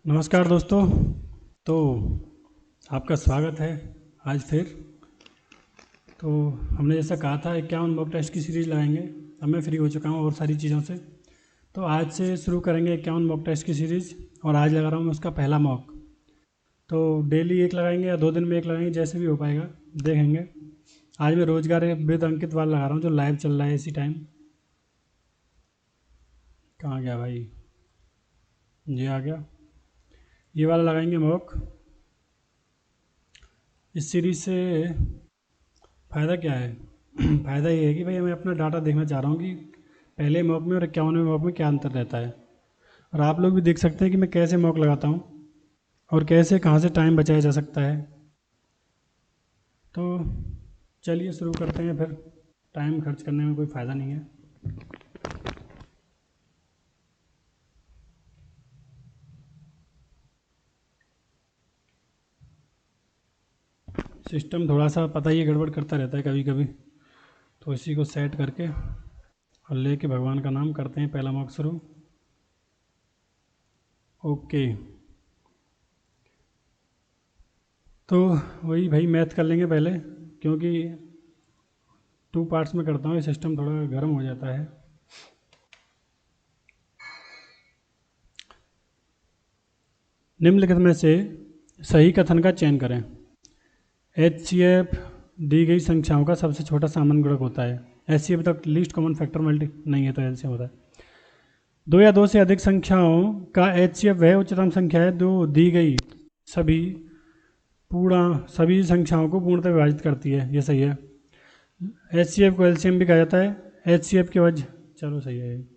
नमस्कार दोस्तों। तो आपका स्वागत है आज फिर। तो हमने जैसा कहा था 51 मॉक टेस्ट की सीरीज़ लगाएंगे। अब मैं फ्री हो चुका हूँ और सारी चीज़ों से। तो आज से शुरू करेंगे 51 मॉक टेस्ट की सीरीज़। और आज लगा रहा हूँ मैं उसका पहला मॉक। तो डेली एक लगाएंगे या 2 दिन में एक लगाएंगे, जैसे भी हो पाएगा देखेंगे। आज मैं रोजगार विद अंकित वाला लगा रहा हूँ जो लाइव चल रहा है इसी टाइम। कहाँ गया भाई? ये आ गया। ये वाला लगाएंगे मॉक। इस सीरीज़ से फ़ायदा क्या है? फ़ायदा ये है कि भाई मैं अपना डाटा देखना चाह रहा हूँ कि पहले मॉक में और 51वें मॉक में क्या अंतर रहता है। और आप लोग भी देख सकते हैं कि मैं कैसे मॉक लगाता हूँ और कैसे कहाँ से टाइम बचाया जा सकता है। तो चलिए शुरू करते हैं फिर। टाइम खर्च करने में कोई फ़ायदा नहीं है। सिस्टम थोड़ा सा पता ही है, गड़बड़ करता रहता है कभी कभी। तो इसी को सेट करके और लेके भगवान का नाम करते हैं पहला मॉक शुरू। ओके। तो वही भाई मैथ कर लेंगे पहले, क्योंकि 2 पार्ट्स में करता हूँ। ये सिस्टम थोड़ा गर्म हो जाता है। निम्नलिखित में से सही कथन का चयन करें। HCF दी गई संख्याओं का सबसे छोटा सामान्य गुणक होता है। HCF तक लीस्ट कॉमन फैक्टर मल्टी नहीं है, तो LCM होता है। 2 या 2 से अधिक संख्याओं का HCF वह उच्चतम संख्या है जो दी गई सभी पूर्ण सभी संख्याओं को पूर्णतः विभाजित करती है। ये सही है। HCF को LCM भी कहा जाता है। HCF की वजह चलो सही है।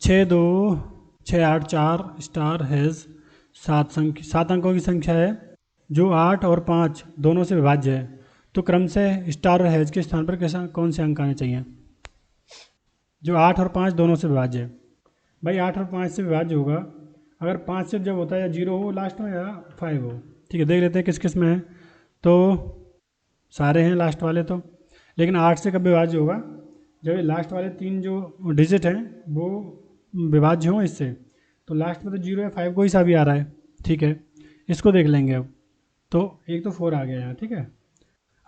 6268 हैज़ 7 अंकों की संख्या है जो 8 और 5 दोनों से विभाज्य है। तो क्रम से स्टार और हैज़ के स्थान पर कैसा कौन से अंक आने चाहिए? जो 8 और 5 दोनों से विभाज्य है। भाई 8 और 5 से विभाज्य होगा अगर 5 से जब होता है या 0 हो लास्ट में या 5 हो। ठीक है, देख लेते हैं किस किस में है। तो सारे हैं लास्ट वाले तो। लेकिन 8 से कब विभाज्य होगा? जब ये लास्ट वाले 3 जो डिजिट हैं वो विभाज्य हों इससे। तो लास्ट में तो 0 या 5 कोई सा भी आ रहा है। ठीक है, इसको देख लेंगे अब। तो एक तो 4 आ गया यहाँ। ठीक है,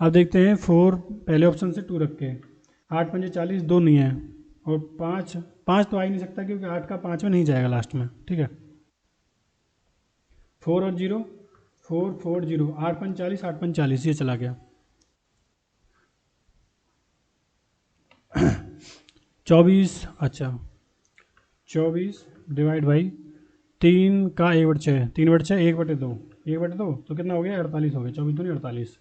अब देखते हैं 4 पहले ऑप्शन से 2 रख के। 8 पंजे 40, 2 नहीं है। और 5 5 तो आ ही नहीं सकता क्योंकि 8 का 5 में नहीं जाएगा लास्ट में। ठीक है, 4 और 0, 4 4 0, 8 पंज 40, 8 पंज 40, ये चला गया। 24, अच्छा 24 डिवाइड बाई 3 का 1/6, 3/6 1/2, 1/2 तो कितना हो गया? 48 हो गया। 24 दूनी 48।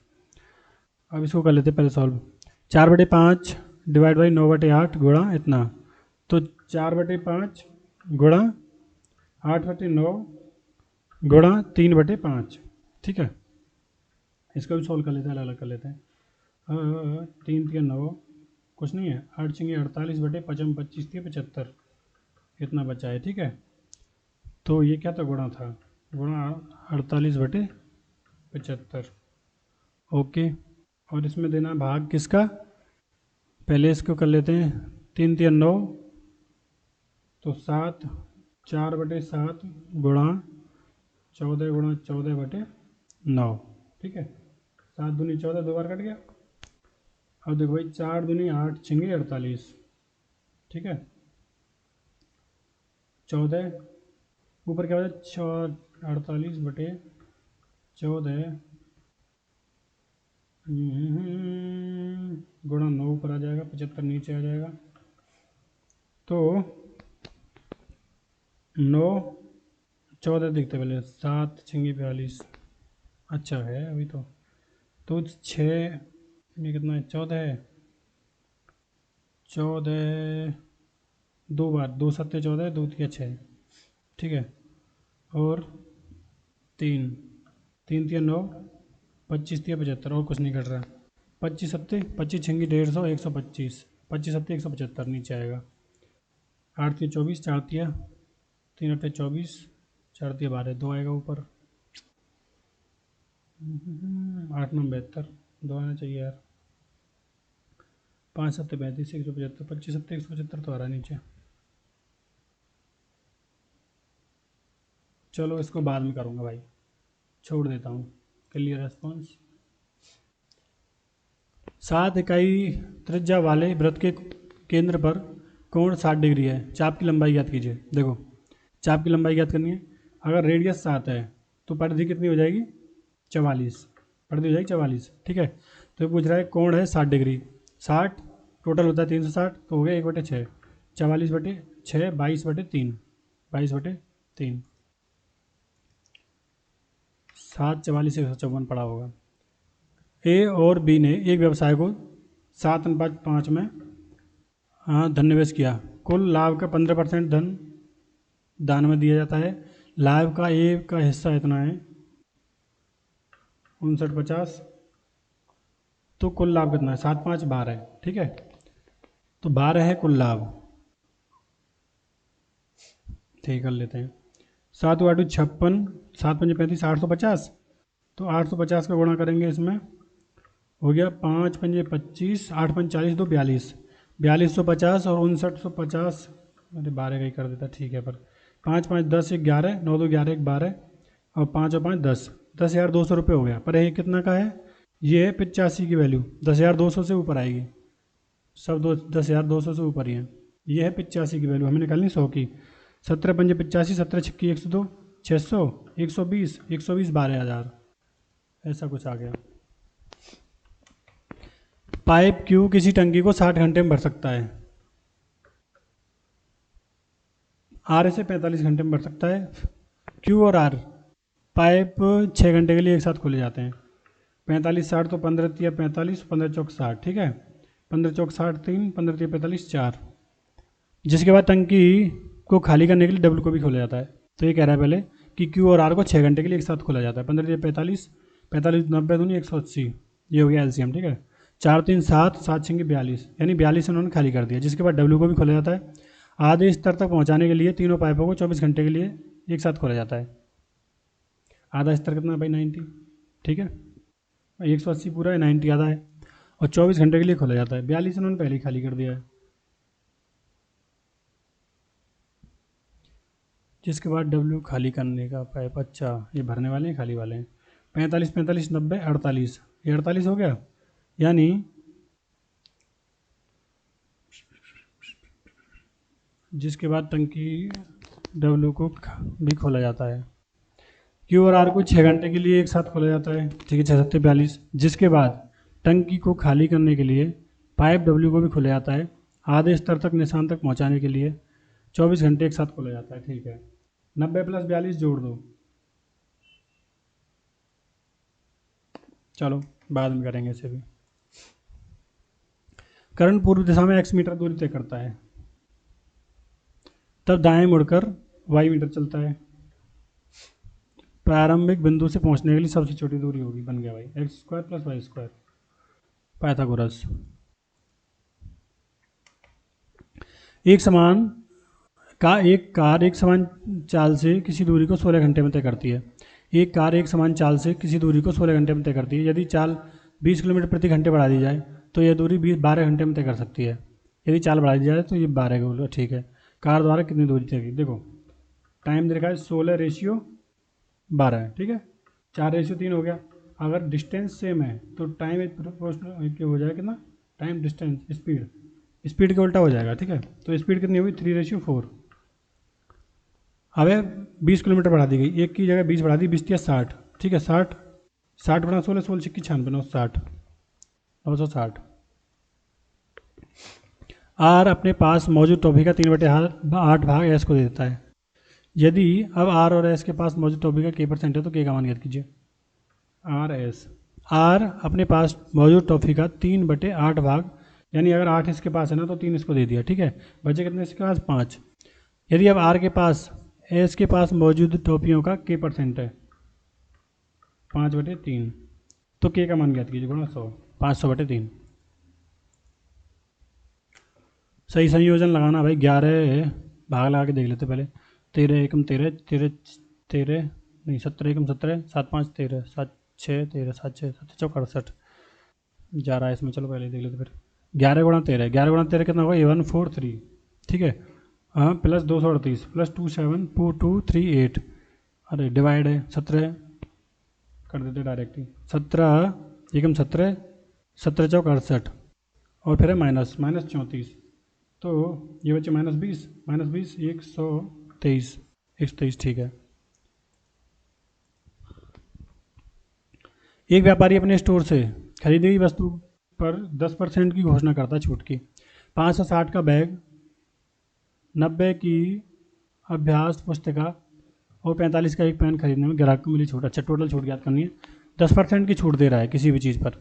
अब इसको कर लेते पहले सॉल्व। 4/5 डिवाइड बाई 9/8 गुणा इतना। तो 4/5 गुणा 8/9 गुणा 3/5। ठीक है, इसको भी सॉल्व कर लेते हैं, अलग अलग कर लेते हैं। 3 3 9 कुछ नहीं है। 8 चिंगे 48/5 25 75 इतना बचा है। ठीक है, तो ये क्या था? गुणा था। गुणा 48/75। ओके, और इसमें देना भाग किसका? पहले इसको कर लेते हैं। 3 3 9 तो 7, 4/7 गुणा 14 गुणा 14/9। ठीक है, 7 दूनी 14, 2 बार कट गया। अब देखो भाई 4 दूनी 8 छिंगे 48। ठीक है, 14 ऊपर क्या बचा? 48/14 गुणा 9 ऊपर आ जाएगा, 75 नीचे आ जाएगा। तो 9 14 दिखते पहले, 7 छिंगी 42। अच्छा है अभी तो 6 ये कितना है? 14 है। 14 दो बार, 2 7 14, 2 3 6। ठीक है, और 3 3 3 9 25 3 75 और कुछ नहीं कट रहा। 25 सत्ते 25 छिंगी 150, 125। 25 सत्ते 175 नीचे आएगा। 8 3 24, 4 3 3 8 24, 4 3 12, 2 आएगा ऊपर। 8 9 72, 2 आना चाहिए यार। 5 7 35, 175, 25 सत्ते 175 तो आ रहा है नीचे। चलो इसको बाद में करूँगा भाई, छोड़ देता हूँ। Clear response. 7 इकाई त्रिज्या वाले वृत्त के केंद्र पर कोण 60 डिग्री है, चाप की लंबाई ज्ञात कीजिए। देखो चाप की लंबाई ज्ञात करनी है। अगर रेडियस 7 है तो परिधि कितनी हो जाएगी? 44। परिधि हो जाएगी 44, ठीक है। तो ये पूछ रहा है कोण है 60 डिग्री, 60 टोटल होता है 360, तो हो गया 1/6, 44/6 22/3, 22/3, 7 44 154 पड़ा होगा। ए और बी ने एक व्यवसाय को 7:5 में धन निवेश किया। कुल लाभ का 15% धन दान में दिया जाता है। लाभ का ए का हिस्सा इतना है 5950, तो कुल लाभ कितना है? 7 5 12, ठीक है। तो 12 है कुल लाभ, ठीक कर लेते हैं। 7 × 8 56, 7 × 5 35, 850। तो 850 का गुणा करेंगे इसमें, हो गया 5 × 5 25, 8 × 5 40, 2 42, 4250 और 5950। अरे 12 का ही कर देता, ठीक है। पर 5 5 10 11, 9 2 11 1 12 और 5 और 5 10, 10,200 रुपये हो गया। पर ये कितना का है? ये है 85 की वैल्यू, 10,200 से ऊपर आएगी, सब 10,200 से ऊपर ही है। ये है 85 की वैल्यू, हमें निकालनी 100 की। 17 × 5 85, 17 × 6 102, 600, 120, 120 12,000, ऐसा कुछ आ गया। पाइप क्यू किसी टंकी को 60 घंटे में भर सकता है। आर इसे 45 घंटे में भर सकता है। क्यू और आर पाइप 6 घंटे के लिए एक साथ खोले जाते हैं। 45 60, तो 15 × 3 45, 15 × 4 60, ठीक है। 15 × 4 60 3, 15 × 3 45 4। जिसके बाद टंकी को खाली करने के लिए डब्ल्यू को भी खोला जाता है। तो ये कह रहा है पहले कि क्यू और आर को 6 घंटे के लिए एक साथ खोला जाता है। 15 × 3 45, 45 90 दूनी 180, ये हो गया एलसीएम, ठीक है। 4 3 7, 7 6 42, यानी 42 उन्होंने खाली कर दिया। जिसके बाद डब्ल्यू को भी खोला जाता है। आधे स्तर तक पहुंचाने के लिए तीनों पाइपों को 24 घंटे के लिए एक साथ खोला जाता है। आधा स्तर कितना भाई? 90, ठीक है। 180 पूरा है, 90 आधा है, और 24 घंटे के लिए खोला जाता है। 42 उन्होंने पहले ही खाली कर दिया है। जिसके बाद डब्ल्यू खाली करने का पाइप, अच्छा ये भरने वाले हैं खाली वाले हैं। 45 45 90 48, ये 48 हो गया। यानी जिसके बाद टंकी डब्ल्यू को भी खोला जाता है। क्यू और आर को 6 घंटे के लिए एक साथ खोला जाता है, ठीक है। 6 7 42। जिसके बाद टंकी को खाली करने के लिए पाइप डब्ल्यू को भी खोला जाता है। आधे स्तर तक निशान तक पहुंचाने के लिए 24 घंटे एक साथ खोला जाता है, ठीक है। 90 + 42 जोड़ दो, चलो बाद में करेंगे इसे भी। करंट पूर्व दिशा में x मीटर दूरी तय करता है, तब दाएं मुड़कर y मीटर चलता है। प्रारंभिक बिंदु से पहुंचने के लिए सबसे छोटी दूरी होगी, बन गया भाई x² + y², पाइथागोरस। एक कार एक समान चाल से किसी दूरी को 16 घंटे में तय करती है। एक कार एक समान चाल से किसी दूरी को 16 घंटे में तय करती है। यदि चाल 20 किलोमीटर प्रति घंटे बढ़ा दी जाए तो यह दूरी 12 घंटे में तय कर सकती है। यदि चाल बढ़ा दी जाए तो ये 12 का बोलो, ठीक है। कार द्वारा कितनी दूरी तय की? देखो टाइम दे रखा है 16:12, ठीक है। 4:3 हो गया। अगर डिस्टेंस सेम है तो टाइम प्रोपोर्शनल हो जाएगा कितना? टाइम डिस्टेंस स्पीड के उल्टा हो जाएगा, ठीक है। तो स्पीड कितनी होगी? 3:4। अब 20 किलोमीटर बढ़ा दी गई, एक की जगह 20 बढ़ा दी, 20 या 60, ठीक है। 60 60 बना 16 16 की 96 960 960। आर अपने पास मौजूद टॉफी का 3/8 भाग एस को दे देता है। यदि अब आर और एस के पास मौजूद टॉफी का k% है तो k का मान ज्ञात कीजिए। आर अपने पास मौजूद टॉफी का 3/8 भाग, यानी अगर 8 इसके पास है ना तो 3 इसको दे दिया, ठीक है। बचे कितने इसके पास? 5। यदि अब आर के पास एस के पास मौजूद टॉफियों का k% है 5/3, तो k का मान ज्ञात कीजिए, गुणा 100, 500/3। सही संयोजन लगाना भाई, 11 भाग लगा के देख लेते पहले। 13 एकम 13, 13 13 नहीं 17 एकम 17, 7 5 13, 7 6 13, 7 6 7 चौक 68 जा रहा है इसमें। चलो पहले देख लेते फिर। 11 × 13, 11 × 13 कितना होगा? 143, ठीक है। हाँ, +238 +2 7 2 2 3 8 अरे डिवाइड है 17 कर देते डायरेक्ट ही। 17 एकम 17, 17×4 = 68 और फिर है माइनस माइनस 34, तो ये बच्चे -20, -20 123, 123 ठीक है। एक व्यापारी अपने स्टोर से खरीदी हुई वस्तु पर 10% की घोषणा करता है छूट की। 560 का बैग, 90 की अभ्यास पुस्तिका और 45 का एक पेन खरीदने में ग्राहक को मिली छूट। अच्छा, टोटल छूट ज्ञात करनी है। 10% की छूट दे रहा है किसी भी चीज़ पर।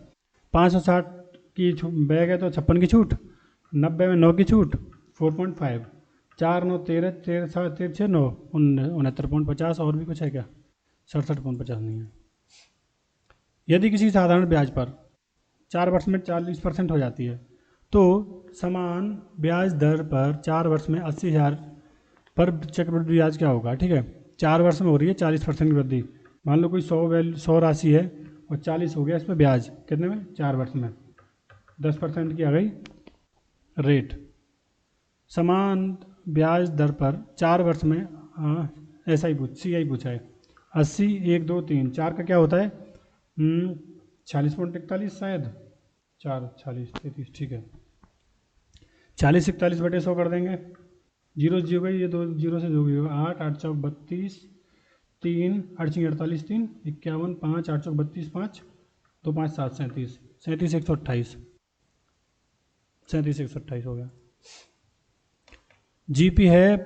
560 की बैग है तो 56 की छूट, 90 में 9 की छूट 4.5, 4 9 13, 13 7 13 6 9 69.50 और भी कुछ है क्या? 67.50 नहीं है। यदि किसी साधारण ब्याज पर 4 वर्ष में 40% हो जाती है तो समान ब्याज दर पर 4 वर्ष में 80,000 पर चक्रवृद्धि ब्याज क्या होगा? ठीक है, 4 वर्ष में हो रही है 40% की वृद्धि। मान लो कोई 100 राशि है और 40 हो गया इस पर ब्याज, कितने में? 4 वर्ष में 10% की आ गई रेट। समान ब्याज दर पर 4 वर्ष में ऐसा ही पूछा है। 80 1 2 3 4 का क्या होता है? 40.41 शायद, 4 40 33 ठीक है। 40 41/100 कर देंगे, जीरो जीरो गई, ये 2 जीरो से जो भी होगा 8 8 चौक 32, 3 8 6 48, 3 51, 5 8 चौक 32, 5 2 5 7 37, 37 128, 37 128 हो गया। जीपी है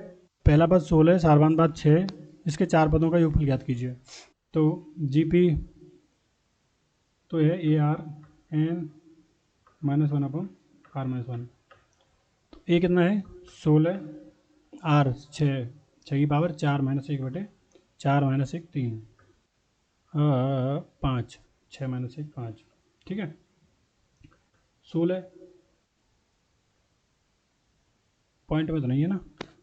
पहला पद 16, सारवान पद 6, इसके 4 पदों का योगफल ज्ञात कीजिए। तो जीपी तो है AR(n -1/R-1), तो ए कितना है? 16, R 6 की पावर 4 -1 बटे 4 -1 3 5 6 -1 5, ठीक है। 16 पॉइंट में तो नहीं है ना,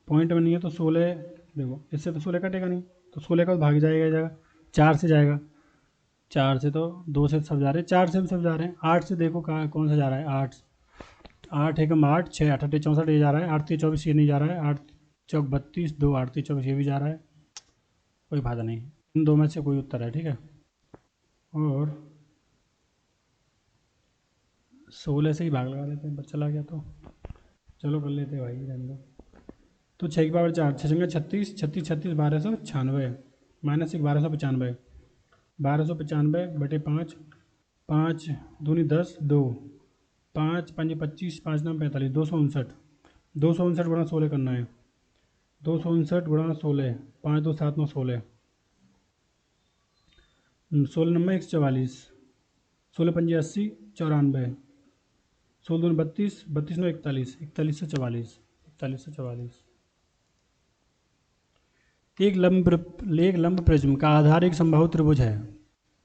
पॉइंट में नहीं है तो 16 देखो, इससे तो 16 कटेगा नहीं, तो 16 का भाग जाएगा 4 से जाएगा, 4 से तो 2 से सब जा रहे हैं, 4 से भी सब जा रहे हैं, 8 से देखो कहाँ कौन सा जा रहा है? 8 8 एकम 8 6 8 8 64 ये जा रहा है, 8 3 24 ये नहीं जा रहा है, 8 चौक 32 2 8 3 24 ये भी जा रहा है, कोई फायदा नहीं, इन दो में से कोई उत्तर है, ठीक है। और 16 से ही भाग लगा लेते हैं, चला गया तो चलो कर लेते भाई, रहने दो। तो 6 की पावर 4, 6 संख्या 36, 36 36 1296 -1 1295, 1295 बटे 5, 5 दूनी 10 2, 5 5 25, 5 9 45, 259, 259 गुणा 16 करना है, 259 गुणा 16, 5 2 7 9 16, 16 नंबर 144, 16 पंजे 80 94, 16 दूनी 32, 32 9 41, 4144, 4144। एक लंब प्रिज्म का आधार एक समबाहु त्रिभुज है,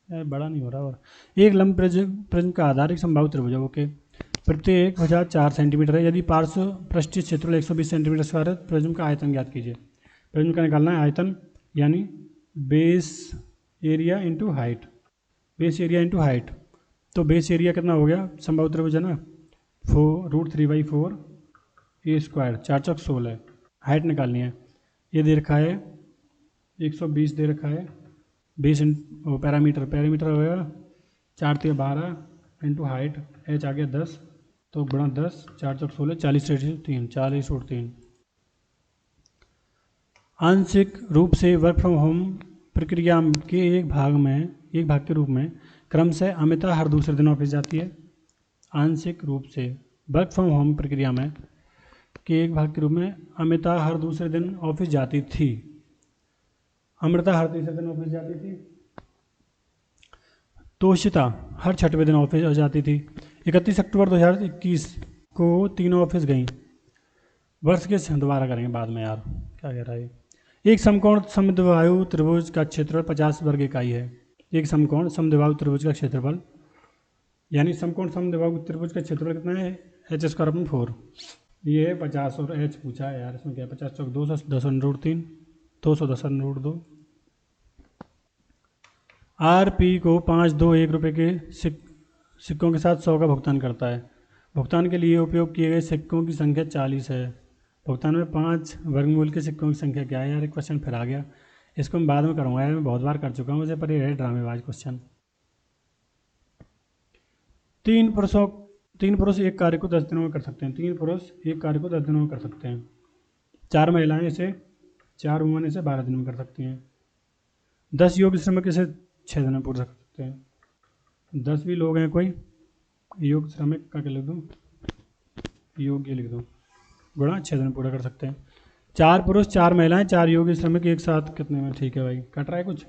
बड़ा नहीं हो रहा, और एक लंब प्रिज्म का आधार एक समबाहु त्रिभुज है, ओके। प्रत्येक भुजा 4 सेंटीमीटर है। यदि पार्श्व पृष्ठीय क्षेत्रफल 120 सेंटीमीटर स्क्वायर है, प्रिज्म का आयतन ज्ञात कीजिए। प्रिज्म का निकालना है आयतन, यानी base area into height, base area into height. तो बेस एरिया कितना हो गया? समबाहु त्रिभुज है ना, √3/4 A², 4 चौक 16। हाइट निकालनी है, ये दे रखा है 120 दे रखा है, 20 पैरामीटर हो गया 4 3 12 इंटू हाइट, h आ गया 10, तो गुणा 10, 4 चौक 16, 40/3, 40/3। आंशिक रूप से वर्क फ्रॉम होम प्रक्रिया के एक भाग के रूप में क्रमशः अमिता हर दूसरे दिन ऑफिस जाती है। आंशिक रूप से वर्क फ्रॉम होम प्रक्रिया में के एक भाग के रूप में अमिता हर दूसरे दिन ऑफिस जाती थी। अमृता हर तीसरे दिन ऑफिस जाती थी। तोशिता हर छठवें दिन ऑफिस जाती थी। 31 अक्टूबर 2021 को तीनों ऑफिस गईं। वर्ष के दोबारा करेंगे बाद में यार, क्या कह रहा है। एक समकोण समद्विबाहु त्रिभुज का क्षेत्रफल 50 वर्ग इकाई है। एक समकोण समद्विबाहु त्रिभुज का क्षेत्रफल, यानी समकोण समद्विबाहु त्रिभुज का क्षेत्रफल कितना है? h²/4। ये है 50 और h पूछा है यार, इसमें क्या 50 चौक 210√3, 210√2। RP को 5 2 1 रुपये के सिक्कों के साथ 100 का भुगतान करता है। भुगतान के लिए उपयोग किए गए सिक्कों की संख्या 40 है। भुगतान में 5 वर्गमूल के सिक्कों की संख्या क्या है? यार एक क्वेश्चन फिर आ गया। इसको मैं बाद में करूँगा यार, मैं बहुत बार कर चुका हूँ मुझे, पर ये है ड्रामेबाज क्वेश्चन। तीन पुरुषों तीन पुरुष एक कार्य को 10 दिनों में कर सकते हैं। तीन पुरुष एक कार्य को 10 दिनों में कर सकते हैं। चार महिलाएं इसे 4 वुमन इसे 12 दिन में कर सकती हैं। 10 योग्य श्रमिक इसे 6 दिन में पूरा कर सकते हैं। 10 भी लोग हैं कोई, योग्य श्रमिक का क्या लिख दूँ, योग्य लिख दूँ, गुणा 6 दिन में पूरा कर सकते हैं। 4 पुरुष 4 महिलाएं 4 योग्य श्रमिक एक साथ कितने में, ठीक है भाई, कट रहा है कुछ,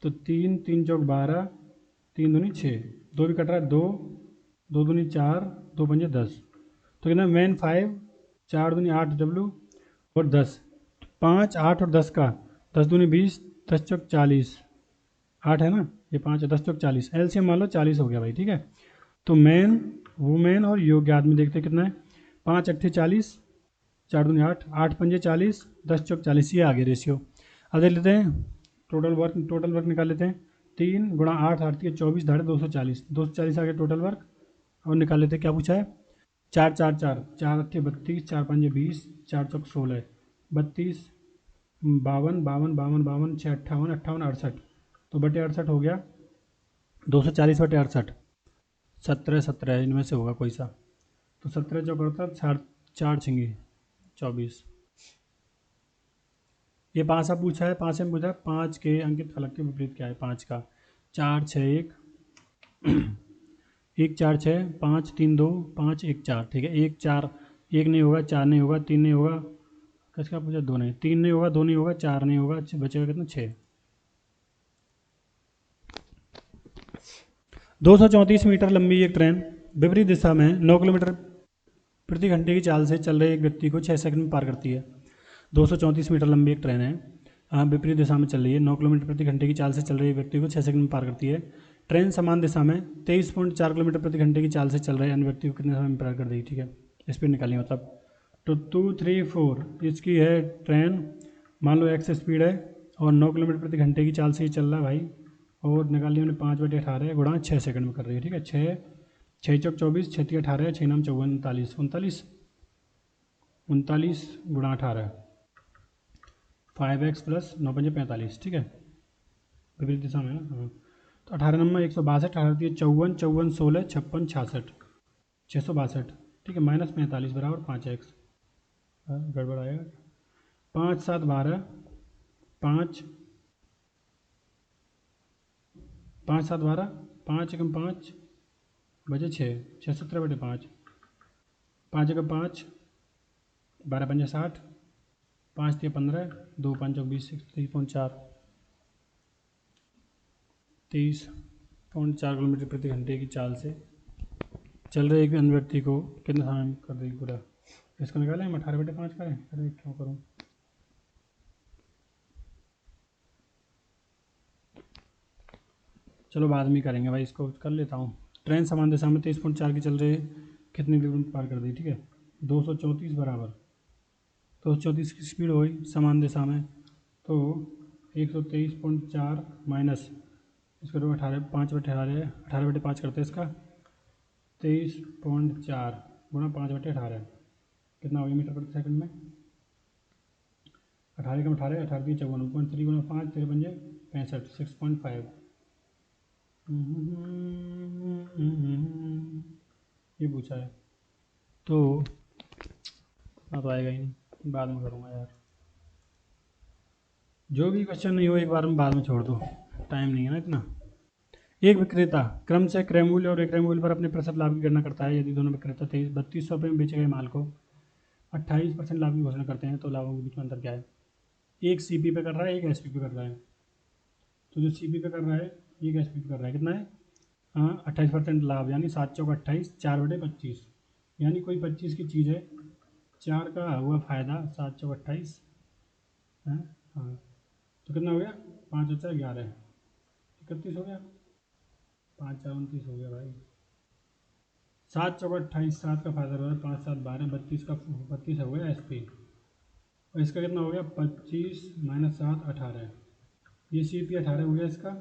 तो 3 3 चौक 12, 3 दूनी 6, 2 भी कट रहा है, 2 2 दूनी 4, 2 पंजे 10, तो कितना मैन 5, 4 दूनी 8 डब्ल्यू और 10, 5 8 और 10 का 10 दूनी 20, 10 चौक 40, 8 है ना, ये 5 है, 10 चौक 40, एलसीएम मान लो 40 हो गया भाई, ठीक है। तो मैन वुमेन और योग्य आदमी देखते कितना है, 5 अट्ठे 40, 4 दूनी 8, 8 पंजे 40, 10 चौक 40, ये आ गया रेशियो। अब देख लेते हैं टोटल वर्क निकाल लेते हैं। 3 गुणा 8 आती है 24 धारे 240, 240 आ गया टोटल वर्क। और निकाल लेते हैं, क्या पूछा है, 4 4 4 4 अट्ठे 32, 4 पंजे 20, 4 चौक 16, 32 52 52 52 52 6 58 58 68, तो बटे 68 हो गया, 240 बटे 68, 17 17 इनमें से होगा कोई सा, तो 17 चौक अड़सठ, 4 छिंगी 24। ये 5 सा पूछा है, 5 में पूछा है 5 के अंकित फलक के विपरीत क्या है, 5 का 4 6 1 1 4 6 5 3 2 5 1 4, ठीक है, 1 4 1 नहीं होगा, 4 नहीं होगा, 3 नहीं होगा, किसका पूछा, 2 नहीं, 3 नहीं होगा, 2 नहीं होगा, 4 नहीं होगा, बचेगा कितना 6। 234 मीटर लंबी एक ट्रेन विपरीत दिशा में 9 किलोमीटर प्रति घंटे की चाल से चल रहे एक व्यक्ति को 6 सेकंड में पार करती है। 234 मीटर लंबी एक ट्रेन है, विपरीत दिशा में चल रही है, 9 किलोमीटर प्रति घंटे की चाल से चल रही व्यक्ति को 6 सेकंड में पार करती है। ट्रेन समान दिशा में 23.4 किलोमीटर प्रति घंटे की चाल से चल रहे अन्य व्यक्ति को कितने समय में पार कर देगी, ठीक है, स्पीड निकालिए मतलब। तो 2 3 4 इसकी है ट्रेन, मान लो एक्स स्पीड है और 9 किलोमीटर प्रति घंटे की चाल से ही चल रहा है भाई, और निकालिए हमने 5/18 गुणा 6 सेकंड में कर रही है, ठीक है। 6 चौक 24, 6 18, 6 नाम 54, 39 39 गुणा 18, 5x प्लस 9 पंजे 45, ठीक है, विपरीत दिशा में ना, हाँ। तो 18 नंबर 162, 18 54 54 16 56 66 662, ठीक है, माइनस 45 बराबर 5x, गड़बड़ आएगा, 5 7 12, 5 5 7 12, 5 एकम 5 बजे 6, 6 17 बटे 5, 5 एकम 5, 12 पंजे 60, 5 3 15, 2 5 चौक 20, 23.4 23.4 किलोमीटर प्रति घंटे की चाल से चल रहे एक अन्य व्यक्ति को कितना समय में कर देगी पूरा। इसको निकालें हम, 18/5 करें, अरे क्यों करूँ, चलो बाद में करेंगे भाई, इसको कर लेता हूँ। ट्रेन समान दिशा में 23.4 की चल रही है, कितनी किलोमीटर पार कर दी, ठीक है, 234 बराबर 234 की स्पीड हुई समान दिशा में, तो 123.4 माइनस इसको 18 5/18 18/5 करते हैं इसका, 23.4 गुणा 5/18 कितना हो गया मीटर प्रति सेकंड में, 18 कम 18 18 की 54 3 गुणा 5 तेरे पंजे 65 6.5, ये पूछा है, तो ना तो आएगा ही नहीं, बाद में करूँगा यार, जो भी क्वेश्चन नहीं हो एक बार में बाद में छोड़ दो, टाइम नहीं है ना इतना। एक विक्रेता क्रम से क्रय मूल्य और विक्रय मूल्य पर अपने प्रतिशत लाभ की गणना करता है। यदि दोनों विक्रेता 3200 रुपये में बेचे गए माल को 28% लाभ की घोषणा करते हैं, तो लाभों के बीच में अंतर क्या है। एक सीपी पे कर रहा है, एक एसपी पे कर रहा है, तो जो सीपी पे कर रहा है एक एसपी पे कर रहा है, कितना है, हाँ 28% लाभ, यानी 7 चौक 28, 4/25, यानी कोई 25 की चीज़ है, 4 का हुआ फायदा, 7 चौक 28 है, हाँ, तो कितना हो गया, 5 और 4 11, 31 हो गया, 5 4 29 हो गया भाई, 7 चौक 28, 7 का फायदा रहा, 5 7 12, 32 का 32 हो गया एसपी, और इसका कितना हो गया 25 माइनस 7 18, ये सीपी 18 हो गया इसका,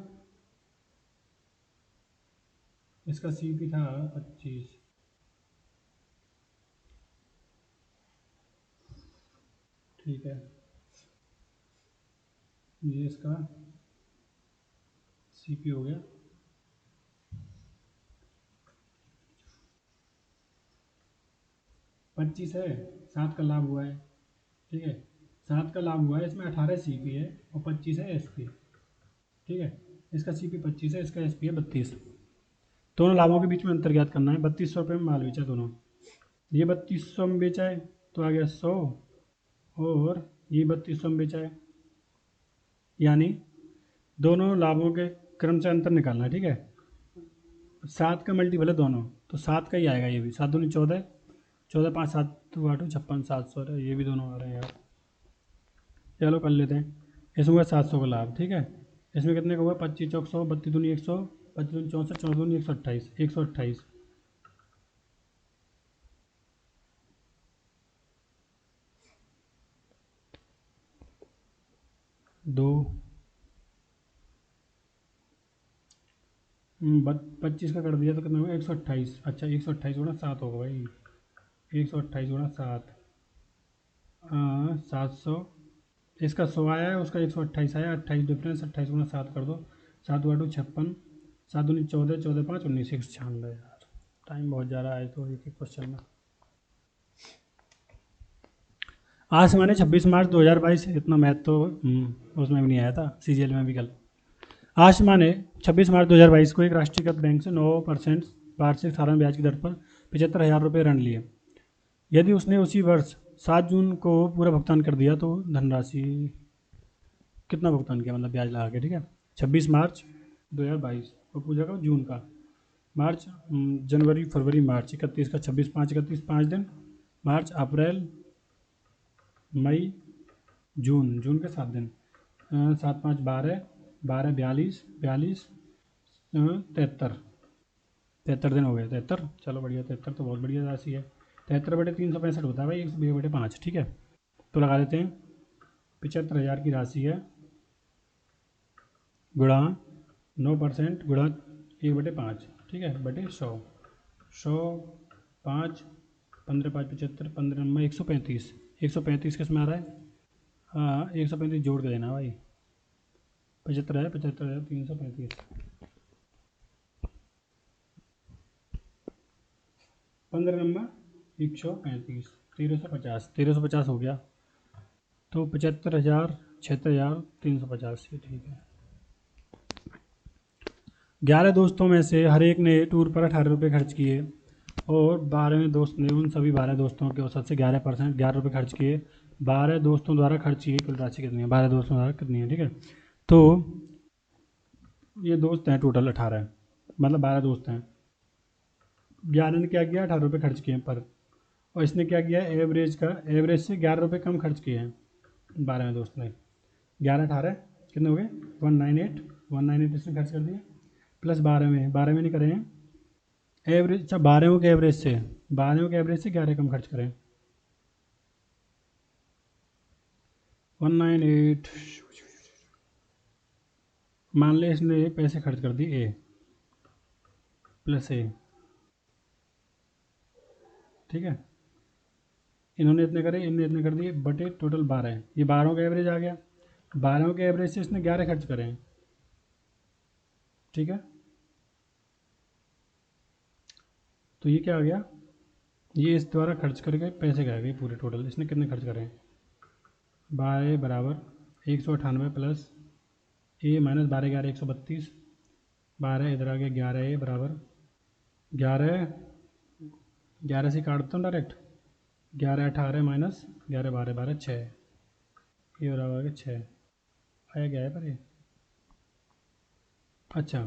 इसका सीपी था 25, ठीक है, ये इसका सीपी हो गया। पच्चीस है, 7 का लाभ हुआ है, ठीक है, 7 का लाभ हुआ है, इसमें 18 सीपी है और 25 है एसपी, ठीक है। इसका सीपी 25 है, इसका एसपी है 32। दोनों लाभों के बीच में अंतर ज्ञात करना है। 3200 रुपये में माल बेचा दोनों, ये 3200 में बेचा है तो आ गया 100, और ये 3200 में बेचा है, यानी दोनों लाभों के क्रम से अंतर निकालना है, ठीक है। 7 का मल्टीपल है दोनों, तो 7 का ही आएगा ये भी, 7 दूनी 14, 14 5 7 8 56 700 है, ये भी दोनों आ रहे हैं यार। चलो कर लेते हैं। इसमें हुआ 700 का लाभ, ठीक है। इसमें कितने का हुआ, 25 चौक 100, 32 दूनी 100, 25 दूनी 64, 14 दूनी 128, 128। दो 25 का कर दिया तो कितना हुआ, 128। अच्छा 128 गुणा 7 होगा भाई, 128 गुणा 7, 700। इसका 100 आया है, उसका 128 आया, 28 डिफरेंस, 28 गुणा 7 कर दो, 7 हुआ 56, 7 दूनी 14, 14 5 19, 196 यार। टाइम बहुत जा रहा है तो एक एक क्वेश्चन में। आज से माने 26 मार्च 2022, इतना मैथ तो उसमें भी नहीं आया था, सीजीएल में भी कल। आज माने 26 मार्च 2022 को एक राष्ट्रीयकृत बैंक से 9% वार्षिक साधारण ब्याज की दर पर 75,000 रुपये ऋण लिए। यदि उसने उसी वर्ष 7 जून को पूरा भुगतान कर दिया तो धनराशि कितना भुगतान किया, मतलब ब्याज लगा के, ठीक है। 26 मार्च 2022 को पूछा का जून का, मार्च जनवरी फरवरी मार्च 31 का, 26 5 31 5 दिन, मार्च अप्रैल मई जून, जून के 7 दिन, 7 5 12 12 42 42 73, 73 दिन हो गए, 73। चलो बढ़िया, 73 तो बहुत बढ़िया राशि है। 73/365 होता है भाई, 120/5, ठीक है। तो लगा देते हैं 75,000 की राशि है, गुणा 9% गुणा 1/5, ठीक है, बटे 100, 100 5 15 5 75, 15 में 135, 135 किस में आ रहा है, हाँ 135 जोड़ के देना भाई, 75 है, 75,335, 15 नंबर 135, 1350, 1350 हो गया, तो 75,000 76,350, ये ठीक है। 11 दोस्तों में से हर एक ने टूर पर 18 रुपये खर्च किए, और 12वें दोस्त ने उन सभी 12 दोस्तों के औसत से 11% 11 रुपये खर्च किए। 12 दोस्तों द्वारा खर्च की कुल राशि कितनी है, 12 दोस्तों द्वारा कितनी है, ठीक है। तो ये दोस्त हैं टोटल 18, मतलब 12 दोस्त हैं, 11 ने क्या किया, 18 रुपये खर्च किए पर, और इसने क्या किया, एवरेज का, एवरेज से 11 रुपये कम खर्च किए हैं 12वें दोस्त ने। 11 18 कितने हो गए, 198, 198 इसने खर्च कर दिए, प्लस 12वें नहीं करे हैं एवरेज, अच्छा 12वें के एवरेज से, 12वें के एवरेज से 11 कम खर्च करें, 198, मान ले इसने पैसे खर्च कर दिए ए प्लस ए, ठीक है। इन्होंने इतने करे, इन्होंने इतने कर दिए, बटे टोटल 12, ये 12 का एवरेज आ गया, 12 के एवरेज से इसने 11 खर्च करे हैं, ठीक है। तो ये क्या आ गया, ये इस द्वारा खर्च करके पैसे गए गए पूरे टोटल, इसने कितने खर्च करे हैं, 12 बराबर 198 प्लस ए माइनस 12 11 132, 12 इधर आ गया, 11 ए बराबर 11, 11 से काटता हूँ डायरेक्ट, 11 18 माइनस 11 12 12 6, ये बराबर आ गया 6, आया क्या है पर ये, अच्छा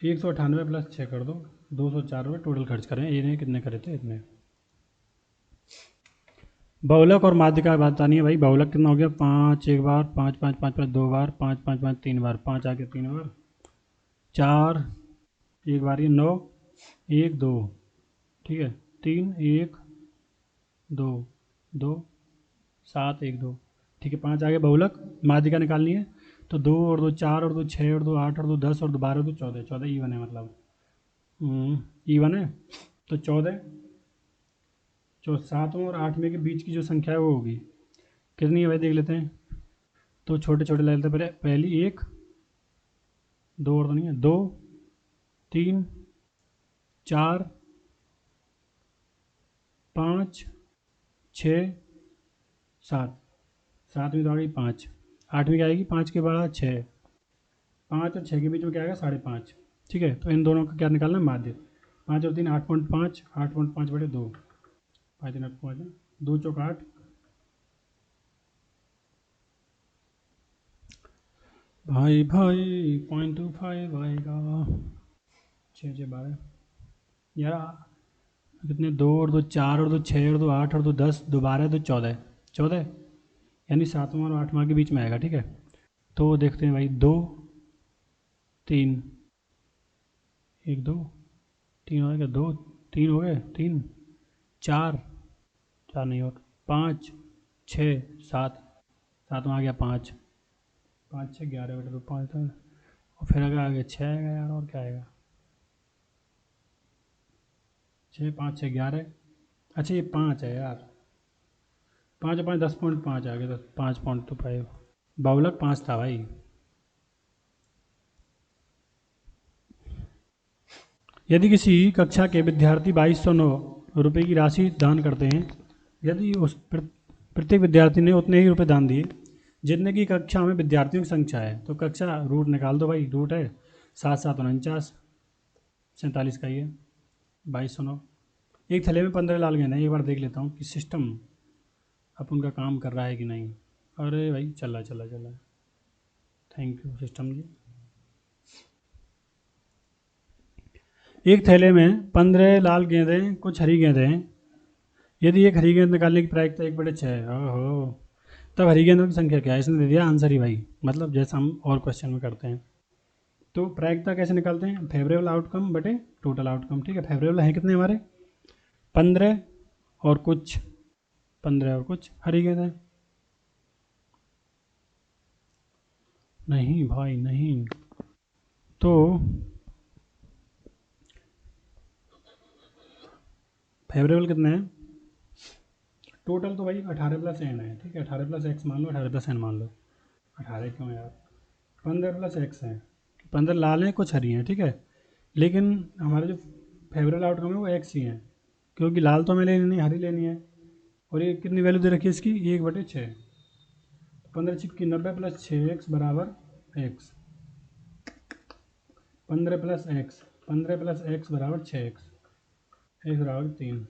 198 प्लस 6 कर दो, 204 रुपये टोटल खर्च करें, इन्हें कितने करे थे इतने। बहुलक और माध्यिका की बात बतानी है भाई, बहुलक कितना हो गया, 5 एक बार, 5 5 5 5 2 बार, 5 5 5 3 बार, 5 आ गया 3 बार, 4 एक बार, ये 9 1 2, ठीक है, 3 1 2 2 7 1 2, ठीक है, 5 आ गया बहुलक। माध्यिका निकालनी है तो 2 और 2 4 और 2 6 और 2 8 और 2 10 और 2 12 और 2 14, 14 ईवन है, मतलब ईवन है, तो 14 जो 7 और 8 में के बीच की जो संख्या है वो होगी कितनी है भाई, देख लेते हैं, तो छोटे छोटे ले लेते हैं। पहली 1, 2 और तो नहीं है, 2, 3, 4, 5, 6, 7। 7 में तो आ गई 5, 8 में क्या आएगी, 5 के बाद 6, 5 और 6 के बीच में क्या आएगा 5.5। ठीक है, तो इन दोनों का क्या निकालना है, माध्य। 5 और 3 8.5, 8.5 बटे 2, 5 3 8 5, 2 चौक 8, भाई भाई 0.25 आएगा। 6 6 12 यार, कितने, 2 और 2 4 और 2 6 और 2 8 और 2 10, 2 12 2 14, 14 यानी 7वां और 8वां के बीच में आएगा। ठीक है, तो देखते हैं भाई, 2 3, 1 2 3 हो गया, 2 3 हो गए, 3 4, 4 नहीं, और 5 6 7, 7 में आ गया 5, 5 6 11 बटे 2, 5 था, और फिर अगर आगे 6 आएगा यार, और क्या आएगा, 6 5 6 11। अच्छा ये 5 है यार, 5 5 10.5 आ गया, तो 5.25, बावलक 5 था भाई। यदि किसी कक्षा के विद्यार्थी 2209 रुपये की राशि दान करते हैं, यदि उस प्रत्येक विद्यार्थी ने उतने ही रुपए दान दिए जितने की कक्षा में विद्यार्थियों की संख्या है, तो कक्षा रूट निकाल दो भाई। रूट है 7 7 49, 47 का ही है 2209। एक थैले में 15 लाल गेंद है। एक बार देख लेता हूँ कि सिस्टम अपन का काम कर रहा है कि नहीं। अरे भाई चला चला चला, थैंक यू सिस्टम जी। एक थैले में 15 लाल गेंदें, कुछ हरी गेंदें हैं। यदि एक हरी गेंद निकालने की प्रायिकता 1/6 है, ओहो, तब हरी गेंदों की संख्या क्या है? इसने दे दिया आंसर ही भाई, मतलब जैसा हम और क्वेश्चन में करते हैं। तो प्रायिकता कैसे निकालते हैं? फेवरेबल आउटकम बटे टोटल आउटकम। ठीक है, फेवरेबल है कितने हमारे, 15 और कुछ, 15 और कुछ हरी गेंद है। नहीं भाई नहीं, तो फेवरेबल कितने हैं? टोटल तो भाई 18 प्लस एन है। ठीक है, 18 प्लस एक्स मान लो, 18 प्लस एन मान लो। 18 क्यों यार, 15 प्लस एक्स है। 15 लाल हैं, कुछ हरी हैं। ठीक है, लेकिन हमारे जो फेवरेबल आउटकम है वो एक्स ही है, क्योंकि लाल तो हमें लेनी नहीं, हरी लेनी है। और ये कितनी वैल्यू दे रखी है इसकी, 1/6। 15 छिक्की 90 प्लस 6x बराबर x. 15 plus x, 15 plus x बराबर 6x, एक्स बराबर 3।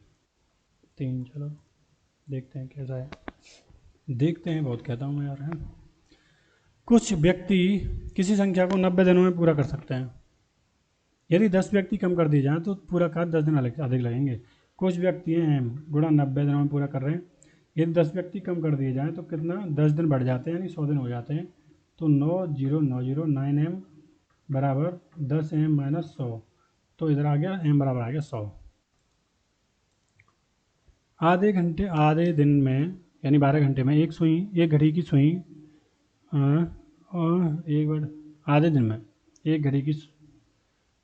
3, चलो देखते हैं कैसा है, देखते हैं बहुत कहता हूँ मैं यार, है। कुछ व्यक्ति किसी संख्या को 90 दिनों में पूरा कर सकते हैं। यदि 10 व्यक्ति कम कर दिए जाएँ तो पूरा कार्य 10 दिन अधिक लगेंगे। कुछ व्यक्ति हैं गुणा 90 दिनों में पूरा कर रहे हैं। यदि 10 व्यक्ति कम कर दिए जाएँ तो कितना, 10 दिन बढ़ जाते हैं, यानी 100 दिन हो जाते हैं। तो 9 बराबर 10m माइनस 100, तो इधर आ गया m बराबर आ गया 100। आधे दिन में यानी 12 घंटे में एक घड़ी की सुई, और आधे दिन में एक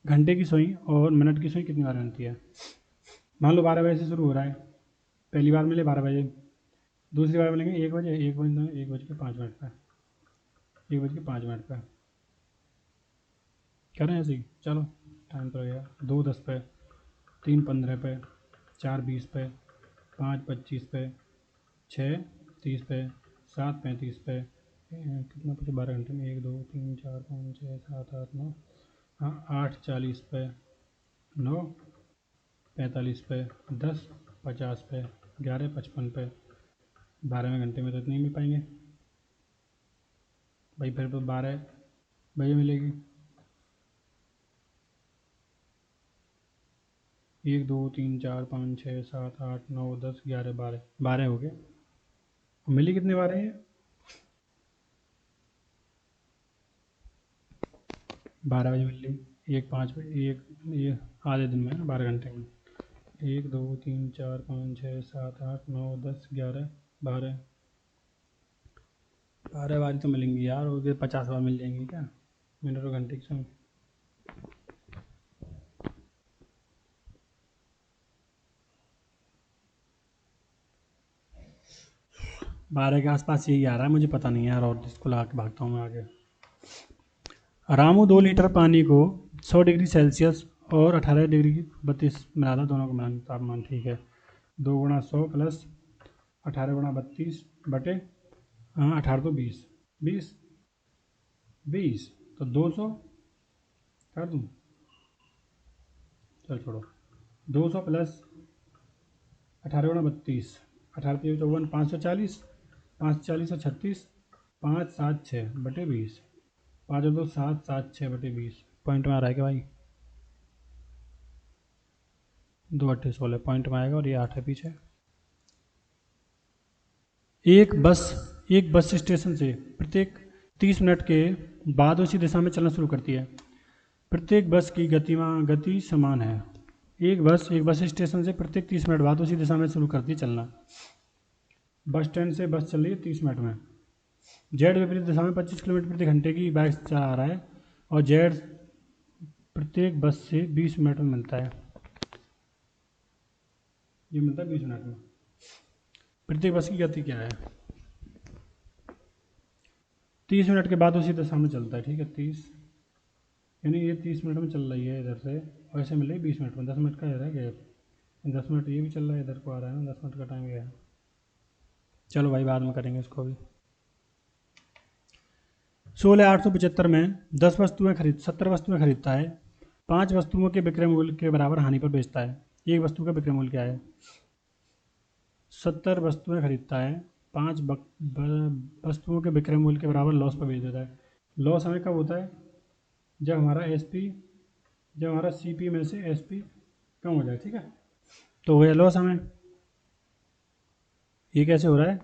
घंटे की सुई और मिनट की सुई कितनी बार बनती है? मान लो 12 बजे से शुरू हो रहा है, पहली बार मिले 12 बजे, दूसरी बार मिलेंगे 1 बजे, 1 बज के 5 मिनट पर, 1 बज के 5 मिनट पर। करें ऐसे ही, चलो टाइम तो लगेगा। 2 10 पे, 3 15 पे, 4 20 पे, 5 25 पे, 6 30 पे, 7 35 पे, कितना बचे 12 घंटे में, 1 2 3 4 5 6 7 8 9, हाँ 8 40 पे, 9 45 पे, 10 50 पे, 11 55 पे। 12वें घंटे में तो इतनी मिल पाएंगे भाई, फिर तो 12 बजे मिलेगी। 1 2 3 4 5 6 7 8 9 10 11 12, 12 हो गए। मिली कितने बार है ये? 12 बजे मिल रही, 1 5 एक आधे दिन में, 12 घंटे में। 1 2 3 4 5 6 7 8 9 10 11 12, 12 बारी तो मिलेंगी यार, और 50 बार मिल जाएंगी क्या मिनट और घंटे की समय? 12 के आसपास यही आ रहा है, मुझे पता नहीं है यार, और इसको लगा के भागता हूँ मैं आगे। रामू 2 लीटर पानी को 100 डिग्री सेल्सियस और 18 डिग्री 32 मिला था, दोनों का मिलान तापमान ठीक है। 2 गुणा 100 प्लस 18 गुणा 32 बटे 18 तो 20 20 20 तो 200 कर दूँ, चल छोड़ो। 200 प्लस 18 गुणा 32 18 3 54 540 540 और 36 5 7 6 बटे 20 5 और 2 7 7 6 बटे 20 पॉइंट में आ रहा है क्या भाई? 2 8 16 पॉइंट में आएगा और ये 8 है पीछे। एक बस स्टेशन से प्रत्येक 30 मिनट के बाद उसी दिशा में चलना शुरू करती है। प्रत्येक बस की गति समान है। एक बस स्टेशन से प्रत्येक 30 मिनट बाद उसी दिशा में शुरू करती है चलना। बस स्टैंड से बस चल रही है 30 मिनट में। जेड विपरीत दिशा में 25 किलोमीटर प्रति घंटे की बाइक चला रहा है और जेड प्रत्येक बस से 20 मिनट में मिलता है। ये मिलता है 20 मिनट में। प्रत्येक बस की गति क्या है? 30 मिनट के बाद उसी दिशा में चलता है, ठीक है। 30 यानी ये 30 मिनट में चल रही है इधर से, और ऐसे मिल रही है 20 मिनट में। 10 मिनट का है गैप, 10 मिनट ये भी चल रहा है, इधर को आ रहा है ना, 10 मिनट का टाइम गया है। चलो भाई बाद में करेंगे इसको भी। 16,875 में 70 वस्तुएं खरीदता है। 5 वस्तुओं के विक्रय मूल्य के बराबर हानि पर बेचता है। एक वस्तु का विक्रय मूल्य क्या है? 70 वस्तुएं खरीदता है, 5 वस्तुओं के विक्रय मूल्य के बराबर लॉस पर बेच देता है। लॉस हमें कब होता है? जब हमारा सीपी में से एसपी कम हो जाए, ठीक है, तो वह लॉस हमें। ये कैसे हो रहा है?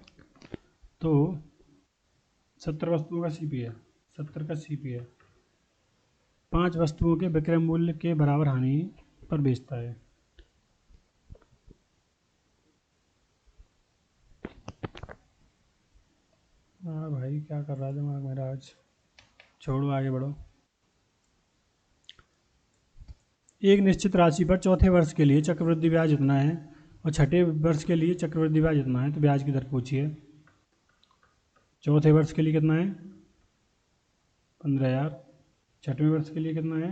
तो 70 वस्तुओं का सीपी है, 70 का सीपी है, 5 वस्तुओं के विक्रय मूल्य के बराबर हानि पर बेचता है। हाँ भाई क्या कर रहा है दिमाग मेरा आज, छोड़ो आगे बढ़ो। एक निश्चित राशि पर चौथे वर्ष के लिए चक्रवृद्धि ब्याज इतना है और छठे वर्ष के लिए चक्रवृद्धि ब्याज इतना है, तो ब्याज की दर पूछिए। चौथे वर्ष के लिए कितना है? 15,000। छठवें वर्ष के लिए कितना है?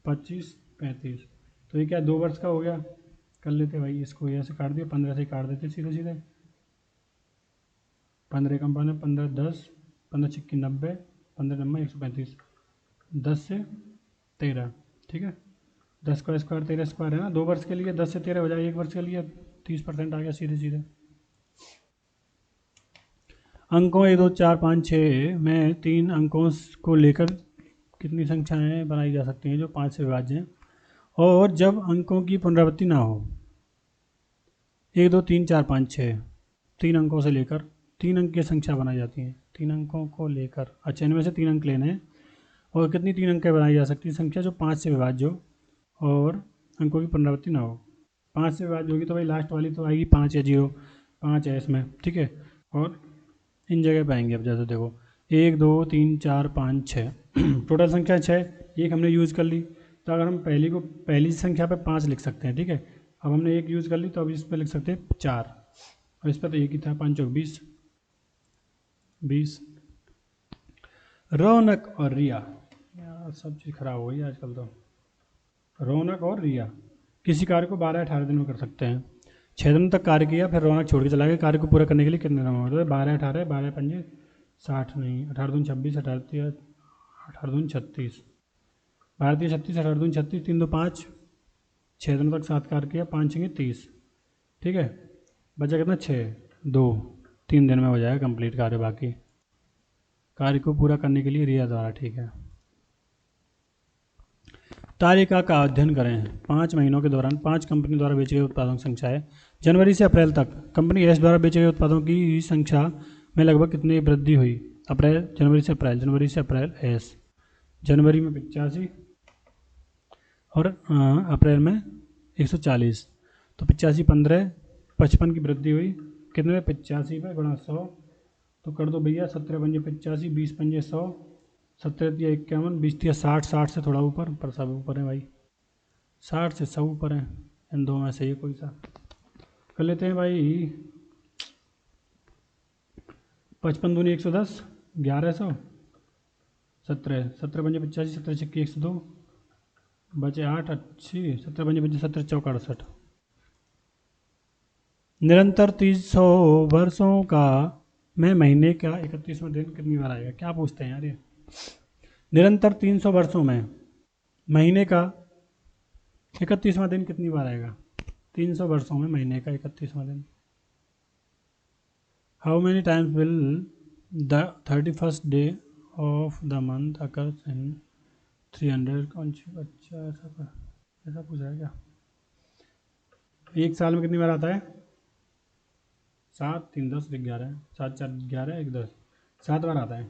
25 35। तो ये क्या 2 वर्ष का हो गया? कर लेते भाई इसको, ऐसे काट दिया, 15 से काट देते सीधे सीधे। 15 कम 15 10 15 छिक्की 90 15 नंबर 135 10 से 13, ठीक है। 10 का स्क्वायर 13 स्क्वायर है ना। 2 वर्ष के लिए 10 से 13 हो जाए, 1 वर्ष के लिए 30% आ गया सीधे सीधे। अंकों 1 2 4 5 6 में 3 अंकों को लेकर कितनी संख्याएं बनाई जा सकती हैं जो 5 से विभाज्य हैं और जब अंकों की पुनरावृत्ति ना हो? 1 2 3 4 5 6 3 अंकों से लेकर 3 अंक की संख्या बनाई जाती है। 3 अंकों को लेकर, अच्छा इनमें से 3 अंक लेने हैं और कितनी 3 अंक बनाई जा सकती है? संख्या जो 5 से विभाज्य हो और अंकों की पुनरावृत्ति ना हो। 5 से विभाज्य होगी तो भाई लास्ट वाली तो आएगी 5 या 0, 5 है इसमें, ठीक है। और इन जगह पे आएंगे अब, जैसे देखो 1 2 3 4 5 6 टोटल संख्या 6, एक हमने यूज़ कर ली, तो अगर हम पहली संख्या पे 5 लिख सकते हैं, ठीक है। अब हमने एक यूज़ कर ली तो अब इस पर लिख सकते हैं 4, और इस पर तो एक ही था, 5 चौक 20। रौनक और रिया, यार सब चीज़ खराब हो गई आजकल तो। रौनक और रिया किसी कार्य को 12-18 दिन में कर सकते हैं। 6 दिन तक कार्य किया, फिर रौनक छोड़ के चला गया। कार्य को पूरा करने के लिए कितने दिन होगा? 12-18 12 पंजे 60 नहीं, 18 दून 26 18 दून 36 भारतीय 36 18 दून 36 3 2 5 6 दिनों तक 7 कार्य किया, 5 6 30, ठीक है। बचा कितना? 6 2 3 दिन में हो जाएगा कंप्लीट कार्य। बाकी कार्य को पूरा करने के लिए रिया द्वारा, ठीक है। तालिका का अध्ययन करें। 5 महीनों के दौरान 5 कंपनी द्वारा बेचे गए उत्पादों की संख्या है। जनवरी से अप्रैल तक कंपनी एस द्वारा बेचे गए उत्पादों की संख्या में लगभग कितनी वृद्धि हुई? जनवरी से अप्रैल एस। जनवरी में 85 और अप्रैल में 140, तो 85 15 55 की वृद्धि हुई। कितने में? 85 पे गुणा 100, तो कर दो भैया 17 पंजे 85 20 पंजे 100 17 तिया 51 20 तिया 60 60 से थोड़ा ऊपर, पर सब ऊपर है भाई, 60 से सब ऊपर है। इन दो में से ये कोई सा कर लेते हैं भाई। 55 दूनी 110, 1100, 17, 17 पंजे 85, 17 छक्की 102, बचे 8, 80, 17 पंजे 55, 17 चौक 68। निरंतर 300 वर्षों का मैं महीने का 31वां दिन कितनी बार आएगा? क्या पूछते हैं यार ये। निरंतर 300 वर्षों में महीने का 31वां दिन कितनी बार आएगा? 300 वर्षों में महीने का 31वां दिन। How many times will the 31st day of the month occurs in 300? कौन सी अच्छा ऐसा पूछ रहा है क्या? एक साल में कितनी बार आता है? 7, 3, 10, 11, 7, 4, 11, 1, 10, 7 बार आता है।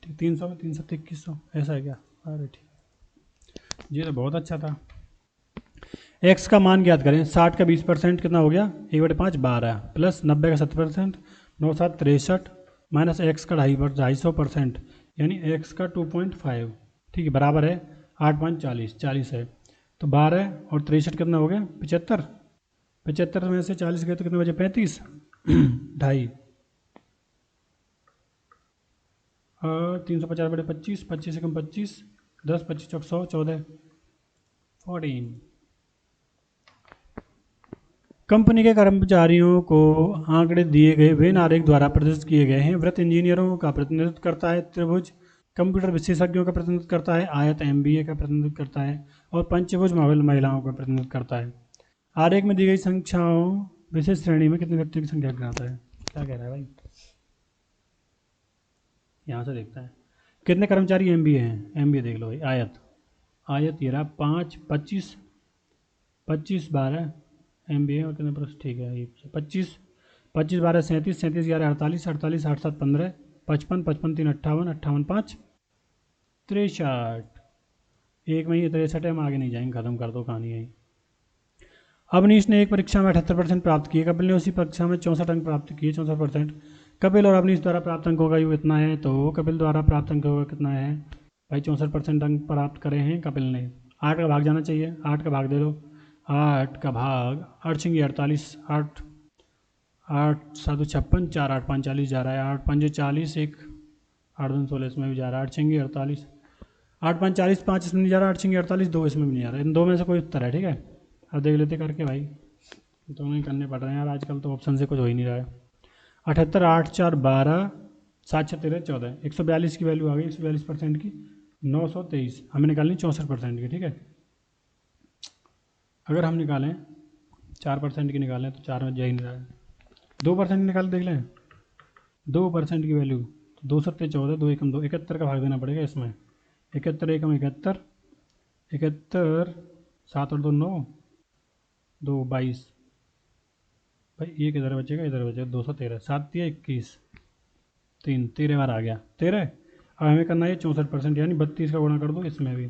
ठीक, 300 में 300, 2100, ऐसा है क्या? अरे ठीक, ये तो बहुत अच्छा था। एक्स का मान ज्ञात करें। 60 का 20% कितना हो गया? 1/5, 12, प्लस 90 का 70%, 9, 7, 63, माइनस एक्स का 250% यानी एक्स का 2.5, ठीक है, बराबर है 8, 5, 40, 40 है। तो 12 और 63 कितना हो गया? 75, 75 में से 40 गए तो कितने बचे? 35, 2.5, 350 बटे 25, 25 से कम 25, 10, 25 चौक 100, 14, 14। कंपनी के कर्मचारियों को आंकड़े दिए गए वेन आरेख द्वारा प्रदर्शित किए गए हैं। वृत्त इंजीनियरों का प्रतिनिधित्व करता है, त्रिभुज कंप्यूटर विशेषज्ञों का प्रतिनिधित्व करता है, आयत एमबीए का प्रतिनिधित्व करता है और पंचभुज महिलाओं का प्रतिनिधित्व करता है। आरेख में दी गई संख्याओं विशेष श्रेणी में कितने व्यक्तियों की संख्या गिनाता है? क्या कह रहा है भाई? यहाँ से देखता है कितने कर्मचारी एमबीए हैं। एमबीए देख लो भाई। आयत, आयत ये रहा 5, 25, 25, 12 एमबीए और कितने प्लस, ठीक है, ये 25, 25, 12, 37, 37, 11, 48, 48, 8, 7, 15, 55, 55, 3, 58, 58, 5, 63। एक में ही 63 है, हम आगे नहीं जाएंगे, खत्म कर दो कहानी यही। अवनीश ने एक परीक्षा में 78% प्राप्त किए, कपिल ने उसी परीक्षा में 64 अंक प्राप्त किए, 64%। कपिल और अवनीश द्वारा प्राप्त अंकों का योग इतना है, तो कपिल द्वारा प्राप्त अंकों का कितना है भाई? 64% अंक प्राप्त करे हैं कपिल ने। 8 का भाग जाना चाहिए, 8 का भाग दे दो, 8 का भाग 8 छिंगी 48, 8, 8, 7, 56, 4, 8, 5, 40 जा रहा है, 8, 5, 40, 1, 8, 2, 16 इसमें भी जा रहा है, 8 छिंगी 48, 8, 5, 40, 5 इसमें नहीं जा रहा, 8 छिंगी 48, 2 इसमें भी नहीं जा रहा। इन दो में से कोई उत्तर है, ठीक है। अब देख लेते करके भाई, दोनों ही करने पड़ रहे हैं यार, आजकल तो ऑप्शन से कुछ हो ही नहीं रहा है। 78, 8, 4, 12, 7, 6, 13, 14, 142 की वैल्यू आ गई, 142% की, 923 हमें निकालनी 64% की, ठीक है। अगर हम निकालें 4% की निकालें तो 4 में जा ही नहीं रहा है। 2% निकाल देख लें, 2% की वैल्यू तो 2 सत्ते 14, 2 एकम 2, 71 का भाग देना पड़ेगा इसमें। 71 एकम 71, 71, 7 और 2 9, 2 22 भाई, एक इधर बचेगा, इधर बचेगा 213, 7 दिया 21, 3, 13 बार आ गया 13। अब हमें करना है 64%, यानी 32 का गुणा कर दो इसमें भी,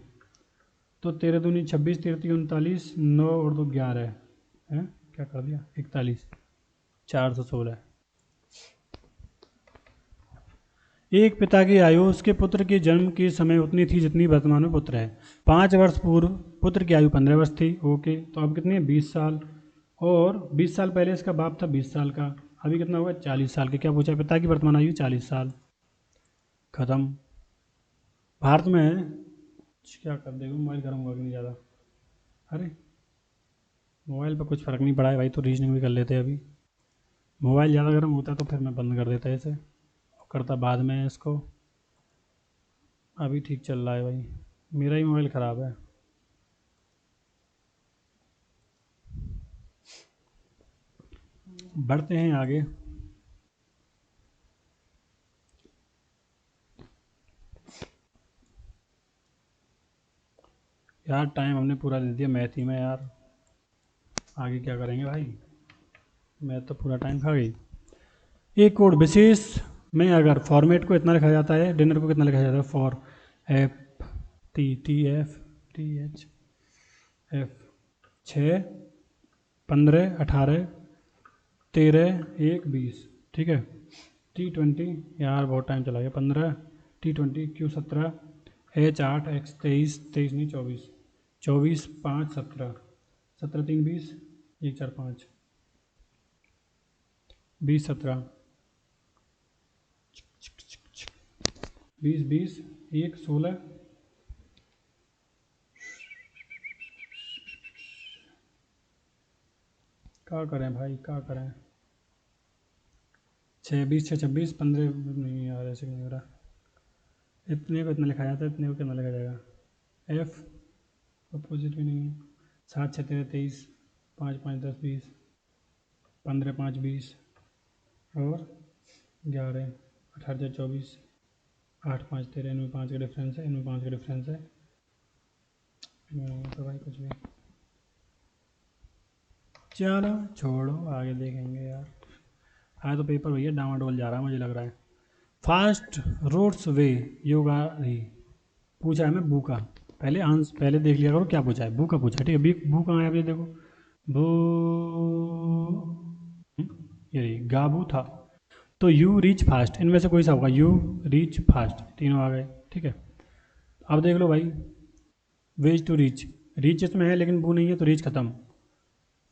तो 13 दूनी 26, 13 3 39, 9 और 2 11 है, क्या कर दिया 41, 416। एक पिता की आयु उसके पुत्र के जन्म के समय उतनी थी जितनी वर्तमान में पुत्र है। 5 वर्ष पूर्व पुत्र की आयु 15 वर्ष थी, ओके, तो अब कितनी है 20 साल, और 20 साल पहले इसका बाप था 20 साल का, अभी कितना होगा 40 साल के। क्या पूछा? पिता की वर्तमान आयु 40 साल, खत्म। भारत में क्या कर देगा, मोबाइल गर्म होगा कि नहीं ज़्यादा? अरे मोबाइल पर कुछ फ़र्क नहीं पड़ा है भाई, तो रीजनिंग भी कर लेते हैं अभी। मोबाइल ज़्यादा गर्म होता तो फिर मैं बंद कर देता इसे, करता बाद में इसको। अभी ठीक चल रहा है भाई, मेरा ही मोबाइल ख़राब है। बढ़ते हैं आगे। यार टाइम हमने पूरा दे दिया मैथ ही में यार, आगे क्या करेंगे भाई, मैथ तो पूरा टाइम खा गई। एक कोड विशेष में अगर फॉर्मेट को इतना लिखा जाता है, डिनर को कितना लिखा जाता है? For F T T F T H F 6, 15, 18, 13, 1, 20, ठीक है। T20 यार बहुत टाइम चला गया, 15, T20, Q17, H8, X23, 23 नहीं 24, 24, 5, 17, 17, 3, 20, 1, 4, 5, 20, 17, 20 20 1 16 क्या करें भाई, क्या करें। 6 20 6 26 15 नहीं यार, ऐसे नहीं हो रहा। इतने को इतना लिखा जाता है, इतने को कितना लिखा जाएगा। एफ अपोजिट भी नहीं है। 7 6 13 23 5 5 10 20 15 5 20 और 11 18 24 8 5 13। इनमें 5 का डिफरेंस है, इनमें 5 का डिफरेंस है। तो भाई कुछ भी, चलो छोड़ो, आगे देखेंगे यार। आज तो पेपर भैया डामाडोल जा रहा है मुझे लग रहा है। फास्ट रोड्स वे योगा रही, पूछा है मैं बू का। पहले आंसर पहले देख लिया करो क्या पूछा है, बू का पूछा है, ठीक है। बू कहाँ है अभी देखो, बू ये गाबू था। तो यू रीच फास्ट, इनमें से कोई सा होगा, यू रीच फास्ट, तीनों आ गए, ठीक है। अब देख लो भाई, वेज टू रीच, रीच इसमें है लेकिन बू नहीं है तो रीच खत्म।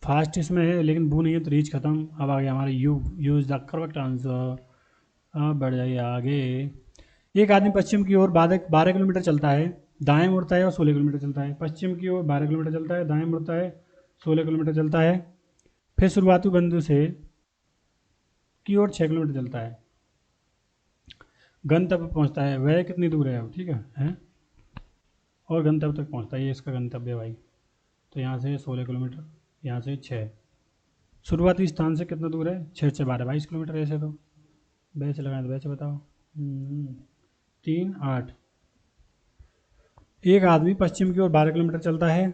फास्ट इसमें है लेकिन बू नहीं है तो रीच खत्म। अब आ गया हमारा you is the correct answer. अब बढ़ जाइए आगे। एक आदमी पश्चिम की ओर 12 किलोमीटर चलता है, दाएं मुड़ता है और 16 किलोमीटर चलता है। पश्चिम की ओर 12 किलोमीटर चलता है, दाएं मुड़ता है, 16 किलोमीटर चलता है। फिर शुरुआती बिंदु से की ओर 6 किलोमीटर चलता है, गंतव्य पहुंचता है। वह कितनी दूर है अब, ठीक है? और गंतव्य तक पहुंचता है, ये इसका गंतव्य है भाई। तो यहाँ से 16 किलोमीटर, यहाँ से 6। शुरुआती स्थान से कितना दूर है, 6 6 12 22 किलोमीटर। ऐसे तो बैच लगाए तो बैच बताओ। 3 8। एक आदमी पश्चिम की ओर 12 किलोमीटर चलता है,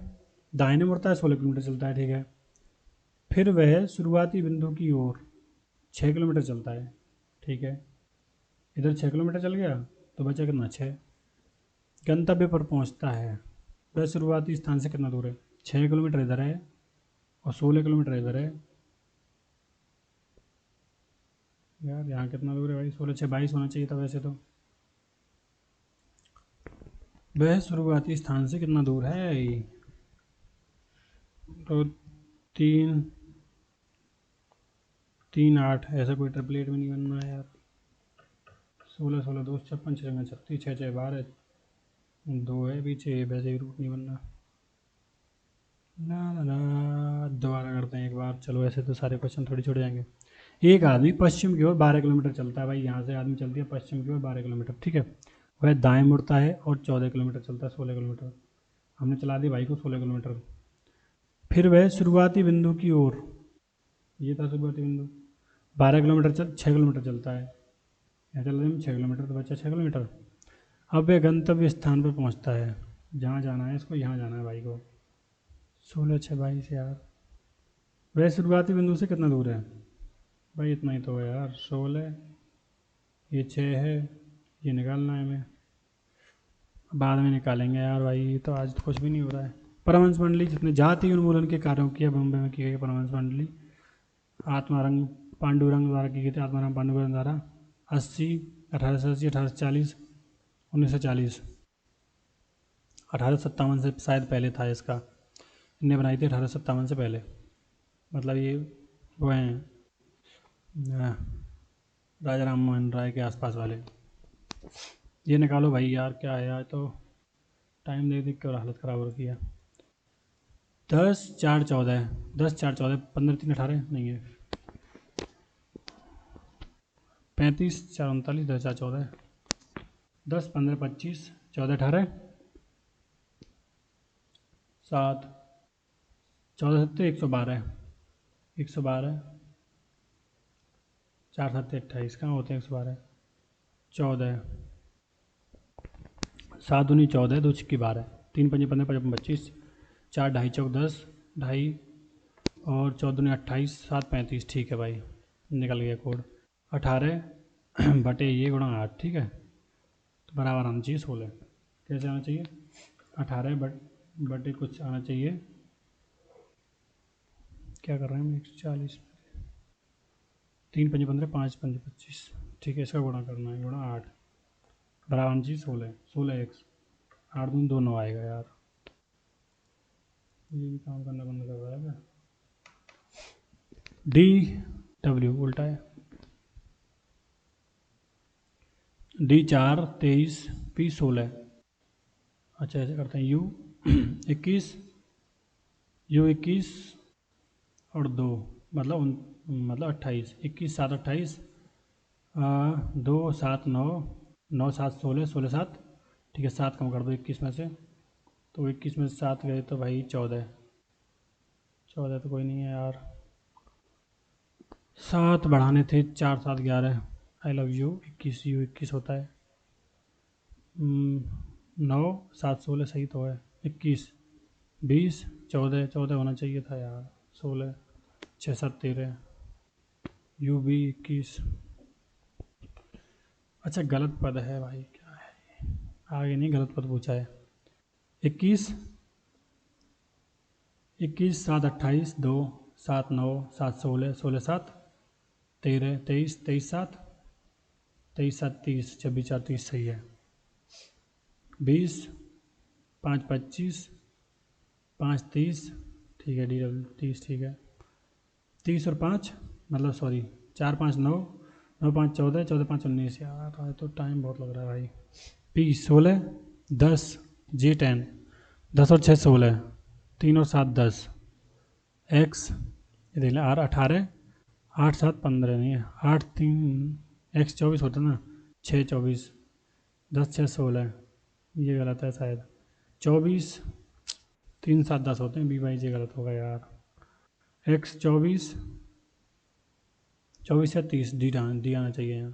दाहिने मुड़ता है, 16 किलोमीटर चलता है, ठीक है। फिर वह शुरुआती बिंदु की ओर 6 किलोमीटर चलता है, ठीक है। इधर 6 किलोमीटर चल गया तो बचा कितना, 6। गंतव्य पर पहुंचता है, वह शुरुआती स्थान से कितना दूर है, 6 किलोमीटर इधर है और 16 किलोमीटर इधर है। यार यहाँ कितना दूर है भाई, 16 6 22 होना चाहिए था वैसे तो। वह शुरुआती स्थान से कितना दूर है, तो 3 3 8। ऐसा कोई ट्रिपलेट भी नहीं बनना है यार। 16 16 2 56 6 36 6 6 12 2 है पीछे, वैसे ही रूट नहीं बनना। ना ना ना, दोबारा करते हैं एक बार। चलो ऐसे तो सारे क्वेश्चन थोड़ी छोड़ जाएंगे। एक आदमी पश्चिम की ओर 12 किलोमीटर चलता है, भाई यहाँ से आदमी चलती है पश्चिम की ओर 12 किलोमीटर, ठीक है। वह दाएं मुड़ता है और 14 किलोमीटर चलता है, 16 किलोमीटर। हमने चला दी भाई को 16 किलोमीटर। फिर वह शुरुआती बिंदु की ओर, ये था शुरुआती बिंदु, 12 किलोमीटर 6 किलोमीटर चलता है। यहाँ चल रहे हैं 6 किलोमीटर, तो बच्चा 6 किलोमीटर। अब वह गंतव्य स्थान पर पहुँचता है, जहाँ जाना है इसको, यहाँ जाना है भाई को। 16 6 22 यार। वह शुरुआती बिंदु से कितना दूर है, भाई इतना ही तो है यार, 16, ये 6 है, ये निकालना है हमें। बाद में निकालेंगे यार भाई, तो आज तो कुछ भी नहीं हो रहा है। परमांश मंडली जितने जाति उन्मूलन के कार्यों की बॉम्बे में की गई परमांश मंडली, आत्मारंग पांडुरंग द्वारा की गई थी, आत्माराम पांडुरंग द्वारा। 80 1880 1840 1940। 1857 से शायद पहले था इसका, इनने बनाई थी 1857 से पहले। मतलब ये वो हैं राजा राम मोहन राय के आसपास वाले। ये निकालो भाई यार, क्या है यार, तो टाइम देख देख के और हालत ख़राब हो रखी है। 10 4 14, 10 4 14, 15 3 18 नहीं है, 35 4 39, 10 4 14, 10 15 25 14 18 7, 14 7 112, 112, 4 7 28, कहाँ होते हैं 112, 14, 7 दूनी 14, 2 छिक्की 12, 3 पंजे 15 55 25, 4 ढाई चौक 10 ढाई और 14 दूनी 28, 7 35, ठीक है भाई, निकल गया कोड। 18 बटे ये गुणा 8, ठीक है, तो बराबर आना चाहिए 16। कैसे आना चाहिए, 18 बटे कुछ आना चाहिए, क्या कर रहे हैं हम, 140, 3 पंजे 15, 5 पंजे 25, ठीक है। इसका गुणा करना है, गुणा 8 बराबर आना चाहिए 16, 16 एक्स, 8 दूनी 2 9 आएगा यार। ये भी काम करना बंद कर रहा है क्या, डी डब्ल्यू उल्टा है। D4 23 P 16। अच्छा ऐसे करते हैं, U 21 U 21 और 2 मतलब 28, 21 7 28, 2 7 9, 9 7 16, 16 7, ठीक है 7 कम कर दो 21 में से, तो 21 में से 7 गए तो भाई 14, 14 तो कोई नहीं है यार, 7 बढ़ाने थे, 4 7 11, आई लव यू 21, U 21 होता है, 9 7 16 सही तो है, 21 20 14, 14 होना चाहिए था यार, 16 6 7 13, U भी 21। अच्छा गलत पद है भाई, क्या है, आगे नहीं गलत पद पूछा है। 21 21 7 28, 2 7 9 7 16, 16 7 13, 23 23 7, 23 7 30, 26 4 30 सही है। 20 5 25, 5 30, ठीक है, DW 30 ठीक है, 30 और 5 मतलब सॉरी 4 5 9, 9 5 14, 14 5 19, यार तो टाइम बहुत लग रहा है भाई। P 16, 10 J 10, 10 और 6 16, 3 और 7 10, X ये देख लें R 18, 8 7 15 नहीं है, 8 3 X 24 होता ना, 6 24, 10 6 16, ये गलत है शायद, 24 3 7 10 होते हैं, BYJ गलत होगा यार। X 24, 24 या 30, D आना चाहिए यहाँ।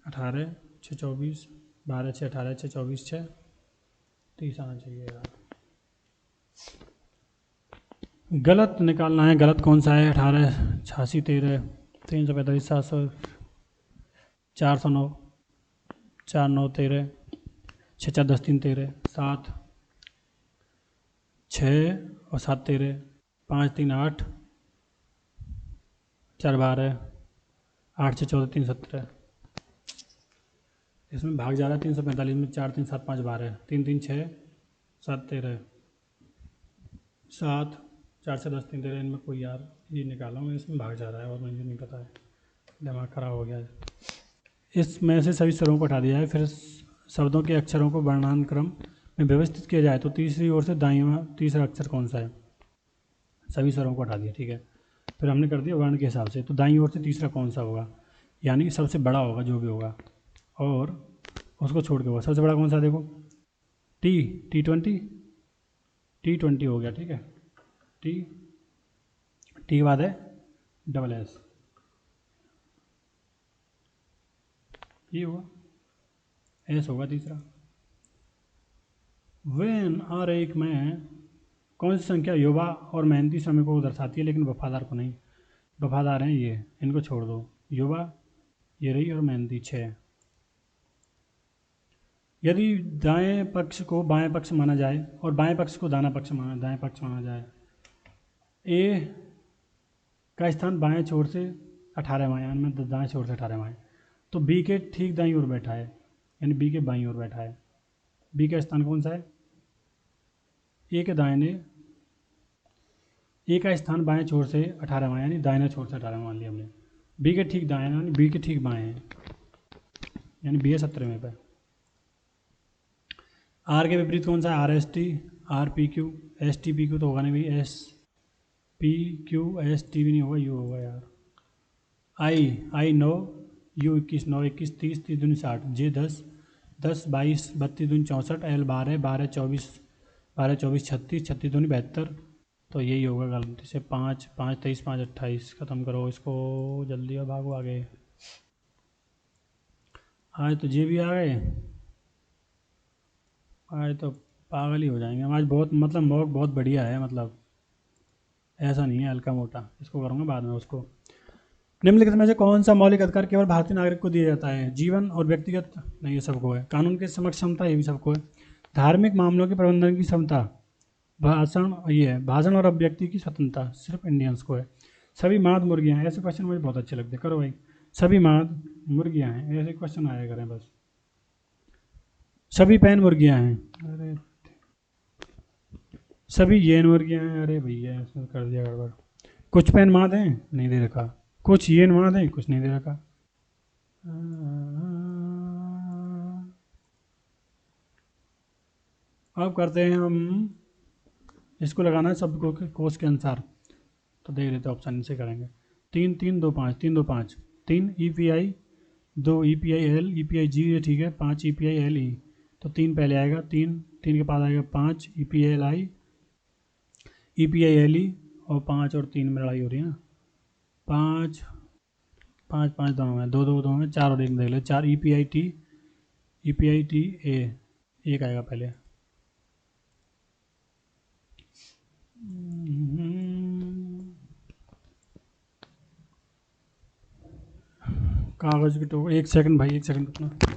18 6 24, 12 6 18, 6 24 6 30 आना चाहिए यार। गलत निकालना है, गलत कौन सा है, 18 86 13, 345 700, 409, 4 9 13, 6 4 10 3 13, 7 6 और 7 13, 5 3 8, 4 12, 8 6 14 3 17, इसमें भाग जा रहा है 345 में, 4 3 7 5 12, 3 3 6 7 13, 7 4 से 10 3 13, इनमें कोई यार ये निकाला हूँ, इसमें भाग जा रहा है और मुझे नहीं पता है, दिमाग ख़राब हो गया है। इसमें से सभी स्वरों को हटा दिया है, फिर शब्दों के अक्षरों को वर्णानुक्रम में व्यवस्थित किया जाए तो तीसरी ओर से दाईं तीसरा अक्षर कौन सा है, सभी स्वरों को हटा दिया, ठीक है, फिर हमने कर दिया वर्ण के हिसाब से, तो दाईं ओर से तीसरा कौन सा होगा, यानी सबसे बड़ा होगा जो भी होगा, और उसको छोड़ के होगा, सबसे बड़ा कौन सा देखो, T20 T20 हो गया, ठीक है, T के बाद है SS, ये होगा, S होगा तीसरा। वेन और एक में कौन सी संख्या युवा और मेहनती श्रमिकों को दर्शाती है लेकिन वफादार को नहीं, वफादार हैं ये, इनको छोड़ दो, युवा ये रही और मेहनती 6। यदि दाएं पक्ष को बाएं पक्ष माना जाए और बाएं पक्ष को दाएं पक्ष माना जाए, ए का स्थान बाएं छोर से 18 माएँ, में दाएं छोर से 18 माएँ, तो बी के ठीक दाईं ओर बैठा है, यानी बी के बाईं ओर बैठा है, बी का स्थान कौन सा है, ए के दाहिने, ए का स्थान बाएं छोर से 18 माएँ यानी दाहिने छोर से 18 मान लिया हमने, बी के ठीक दाएं यानी बी के ठीक बाएं हैं, यानी बी है 17वें पे। आर के विपरीत कौन सा है, RST RPQ, STPQ तो होगा नहीं भाई, SPQ ST भी नहीं होगा, यू होगा यार। I 9, U 21, 9 21 30 30 दूनी 60, J 10 10 22 32 दूनी 64, L 12 12 24 12 24 36 36 दूनी 72, तो यही होगा गलती से 5 5 23 5 28, ख़त्म करो इसको जल्दी और भागो आगे। आज तो जे भी आ गए, आज तो पागल ही हो जाएंगे हम, आज बहुत मतलब मॉक बहुत बढ़िया है, मतलब ऐसा नहीं है हल्का मोटा, इसको करूँगा बाद में उसको। निम्नलिखित में से कौन सा मौलिक अधिकार केवल भारतीय नागरिक को दिया जाता है, जीवन और व्यक्तिगत नहीं, ये सबको है, कानून के समक्ष क्षमता ये भी सबको है, धार्मिक मामलों के प्रबंधन की क्षमता, भाषण और अभिव्यक्ति की स्वतंत्रता सिर्फ इंडियंस को है, सभी माद मुर्गियाँ हैं, ऐसे क्वेश्चन मुझे बहुत अच्छे लगते हैं, करो भाई, सभी माद मुर्गियाँ हैं, ऐसे क्वेश्चन आया करें बस, सभी पैन मुर्गियाँ हैं, अरे सभी येन मुर्गियाँ हैं, अरे भैया इसमें कर दिया गड़बड़, कुछ पैन माद हैं नहीं दे रखा, कुछ ये नवा दे, कुछ नहीं दे रखा। अब करते हैं हम, इसको लगाना है सब कोर्स के अनुसार, तो देख लेते हैं ऑप्शन से करेंगे। 3 3 2 5, 3 2 5, 3 EPI, 2 EPI L, EPI G, ये ठीक है, 5 EPI L E, तो 3 पहले आएगा, 3 3 के बाद आएगा 5 EPI L I, EPI L E, और 5 और 3 में लड़ाई हो रही है ना, 5 5 5 दोनों में, 2 2 दोनों में, 4 और 1 देख ले, 4 EPI T, EPI T A, एक आएगा पहले। कागज की टोकरी, एक सेकंड भाई, एक सेकंड रुकना।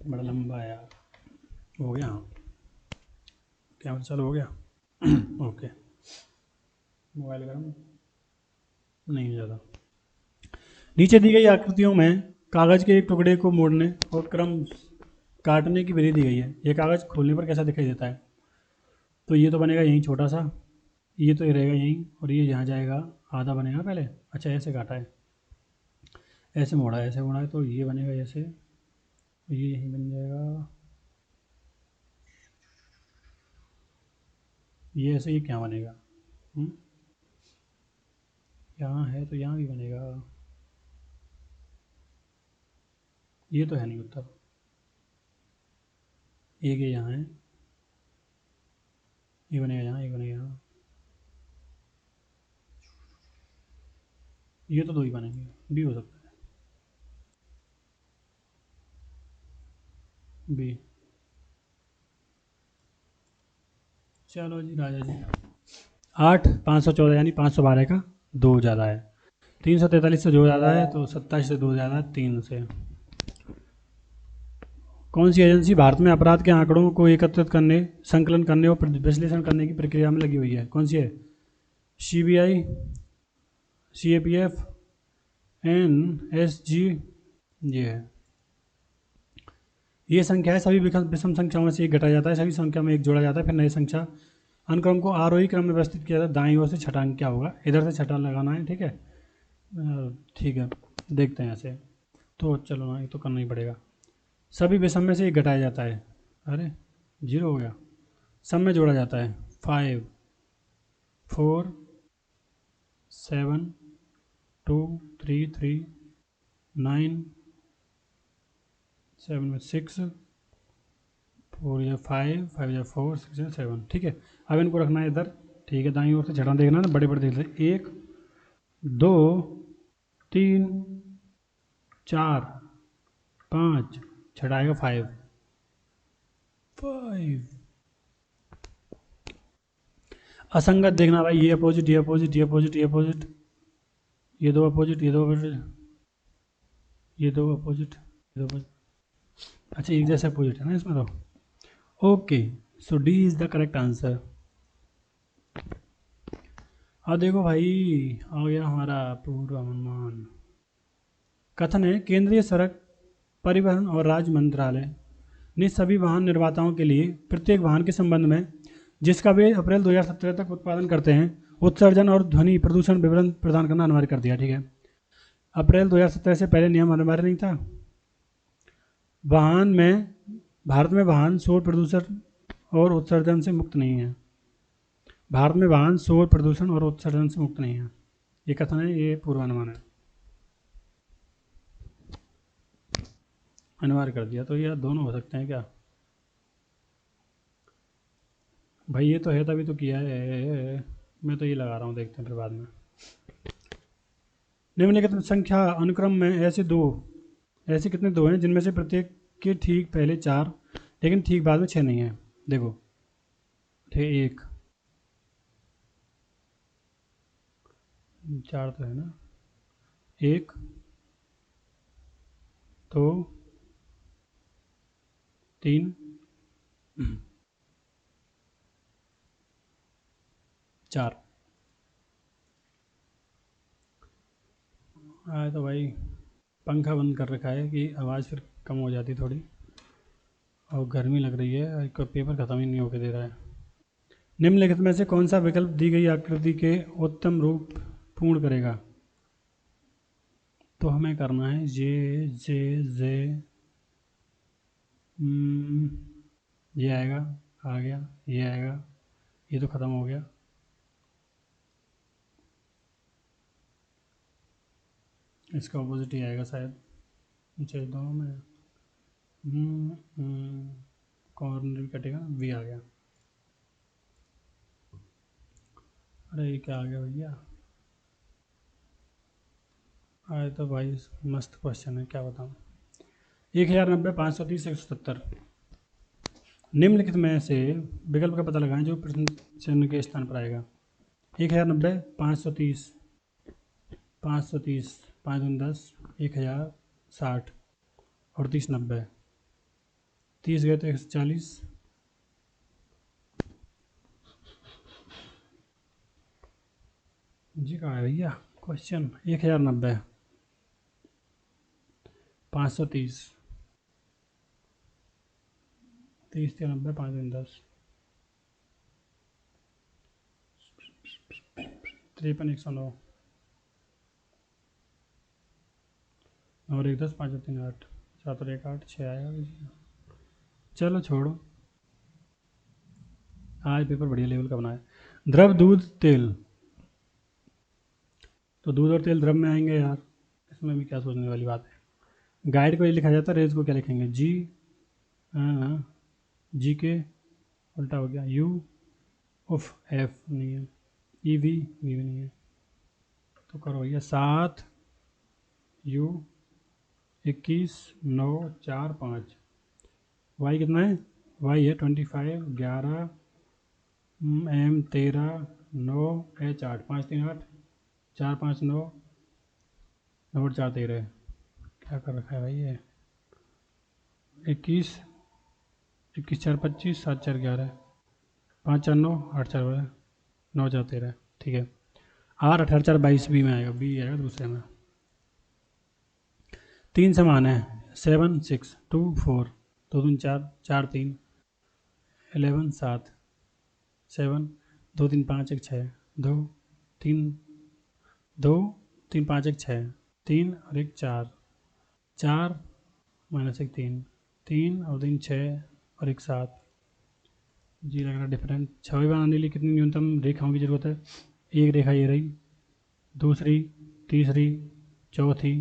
बड़ा लंबा है यार। हो गया, कैमरा चालू हो गया। ओके, मोबाइल गर्म नहीं ज़्यादा। नीचे दी गई आकृतियों में कागज के एक टुकड़े को मोड़ने और क्रम काटने की विधि दी गई है। ये कागज खोलने पर कैसा दिखाई देता है? तो ये तो बनेगा यहीं छोटा सा, ये तो ये रहेगा यहीं, और ये यहाँ जाएगा, आधा बनेगा पहले। अच्छा, ऐसे काटा है, ऐसे मोड़ा है, ऐसे मोड़ा है, तो ये बनेगा ऐसे, ये यहीं बन जाएगा, ये ऐसे, ये क्या बनेगा? यहाँ है तो यहाँ भी बनेगा, ये तो है नहीं उत्तर, एक ये यहाँ है, ये बनेगा यहाँ, ये बनेगा यहाँ, ये तो दो ही बनेंगे, बी हो सकता है, बी। चलो जी राजा जी, 8 514 यानी 512 का 2 ज़्यादा है, 343 से 2 ज़्यादा है, तो 27 से 2 ज़्यादा है 3 से। कौन सी एजेंसी भारत में अपराध के आंकड़ों को एकत्रित करने, संकलन करने और विश्लेषण करने की प्रक्रिया में लगी हुई है? कौन सी है? CBI, CAPF, NSG, ये है। ये संख्या है, सभी विषम संख्याओं में से एक घटाया जाता है, सभी संख्या में एक जोड़ा जाता है, फिर नई संख्या अनुक्रम को आरोही क्रम में व्यवस्थित किया जाता है। दाईं ओर से छठा अंक क्या होगा? इधर से छठा लगाना है, ठीक है। ठीक है, देखते हैं ऐसे, तो चलो ना, ये तो करना ही पड़ेगा। सभी विषम में से एक घटाया जाता है, अरे 0 हो गया, सब में जोड़ा जाता है, 5 4 7 2 3 3 9 7 में 6 4 या 5 5 या 4 6 या 7, ठीक है। अब इनको रखना है इधर, ठीक है, दाईं ओर से छठा देखना है ना, बड़े बड़े देख लेते, 1 2 3 4 5, छठा आएगा 5 5। असंगत देखना भाई, ये अपोजिट, ये अपोजिट, ये अपोजिट, ये अपोजिट, ये दो अपोजिट, ये दो अपोजिट, ये दो अपोजिट, ये दो अपोजिट, अच्छा एक जैसे अपोजिट है ना इसमें तो। Okay, so D is the correct answer. अब देखो भाई, आ गया हमारा पूर्वानुमान। कथन है, केंद्रीय सड़क परिवहन और राज्य मंत्रालय ने सभी वाहन निर्माताओं के लिए प्रत्येक वाहन के संबंध में जिसका वे अप्रैल 2017 तक उत्पादन करते हैं उत्सर्जन और ध्वनि प्रदूषण विवरण प्रदान करना अनिवार्य कर दिया, ठीक है। अप्रैल 2017 से पहले नियम अनिवार्य नहीं था। वाहन में, भारत में वाहन शोर प्रदूषण और उत्सर्जन से मुक्त नहीं है। भारत में वाहन शोर प्रदूषण और उत्सर्जन से मुक्त नहीं है, ये कथन है, ये पूर्वानुमान है, अनिवार्य कर दिया। तो ये दोनों हो सकते हैं क्या भाई? ये तो है तभी तो किया है, मैं तो ये लगा रहा हूँ, देखते हैं फिर बाद में। निम्नलिखित संख्या अनुक्रम में ऐसे कितने दो हैं जिनमें से प्रत्येक के ठीक पहले 4 लेकिन ठीक बाद में 6 नहीं है? देखो, ठीक, 1 4 तो है ना, 1 2 3 4 आए तो भाई पंखा बंद कर रखा है कि आवाज़ फिर कम हो जाती थोड़ी, और गर्मी लग रही है, एक पेपर ख़त्म ही नहीं होके दे रहा है। निम्नलिखित में से कौन सा विकल्प दी गई आकृति के उत्तम रूप पूर्ण करेगा? तो हमें करना है जे ये आएगा, आ गया, ये आएगा, ये तो ख़त्म हो गया, इसका ऑपोजिट ही आएगा शायद, मुझे दोनों में कॉर्नर भी कटेगा, वी आ गया। अरे ये क्या आ गया भैया? आए तो भाई मस्त क्वेश्चन है, क्या बताऊँ। 1090, 530, 170। निम्नलिखित में से विकल्प का पता लगाएं जो प्रश्न चिन्ह के स्थान पर आएगा। 1090, 530, 530, 5 दूनी 10, 1060 और 30 90, 30 गए तो 140, जी कहाँ है भैया क्वेश्चन? 1090, 530, 30 3 90, 5 दूनी 10, 53 109 और 1 10, 5 3 8, 7 और 1 8, 6 आएगा। चलो छोड़ो, आज पेपर बढ़िया लेवल का बनाया। द्रव, दूध, तेल, तो दूध और तेल द्रव में आएंगे यार, इसमें भी क्या सोचने वाली बात है। गाइड को ये लिखा जाता है, रेज को क्या लिखेंगे? जी, जी के उल्टा हो गया, यू उफ, एफ नहीं है, ई वी भी नहीं है, तो करो भैया 7 यू 21 9 4 5, वाई कितना है? वाई है 25 11 एम 13 9 एच 8, 5 3 8, 4 5 9 9 4 13, क्या कर रखा है भाई ये? 21 21 4 25, 7 4 11, 5 4 9 8 4 12, 9 4 13, ठीक है। 8 18 4 22 बी में आएगा, बी आएगा दूसरे में। 3 समान है, 7 6 2 4, 2 2 4 4 3, 11 7 7, 2 3 5 1 6, 2 3 2 3 5 1 6, 3 और 1 4, 4 माइनस 1 3, 3 और 3 6 और 1 7, जी लग रहा डिफरेंट। छवि बनाने के लिए कितनी न्यूनतम रेखाओं की जरूरत है? एक रेखा ये रही, दूसरी, तीसरी, चौथी,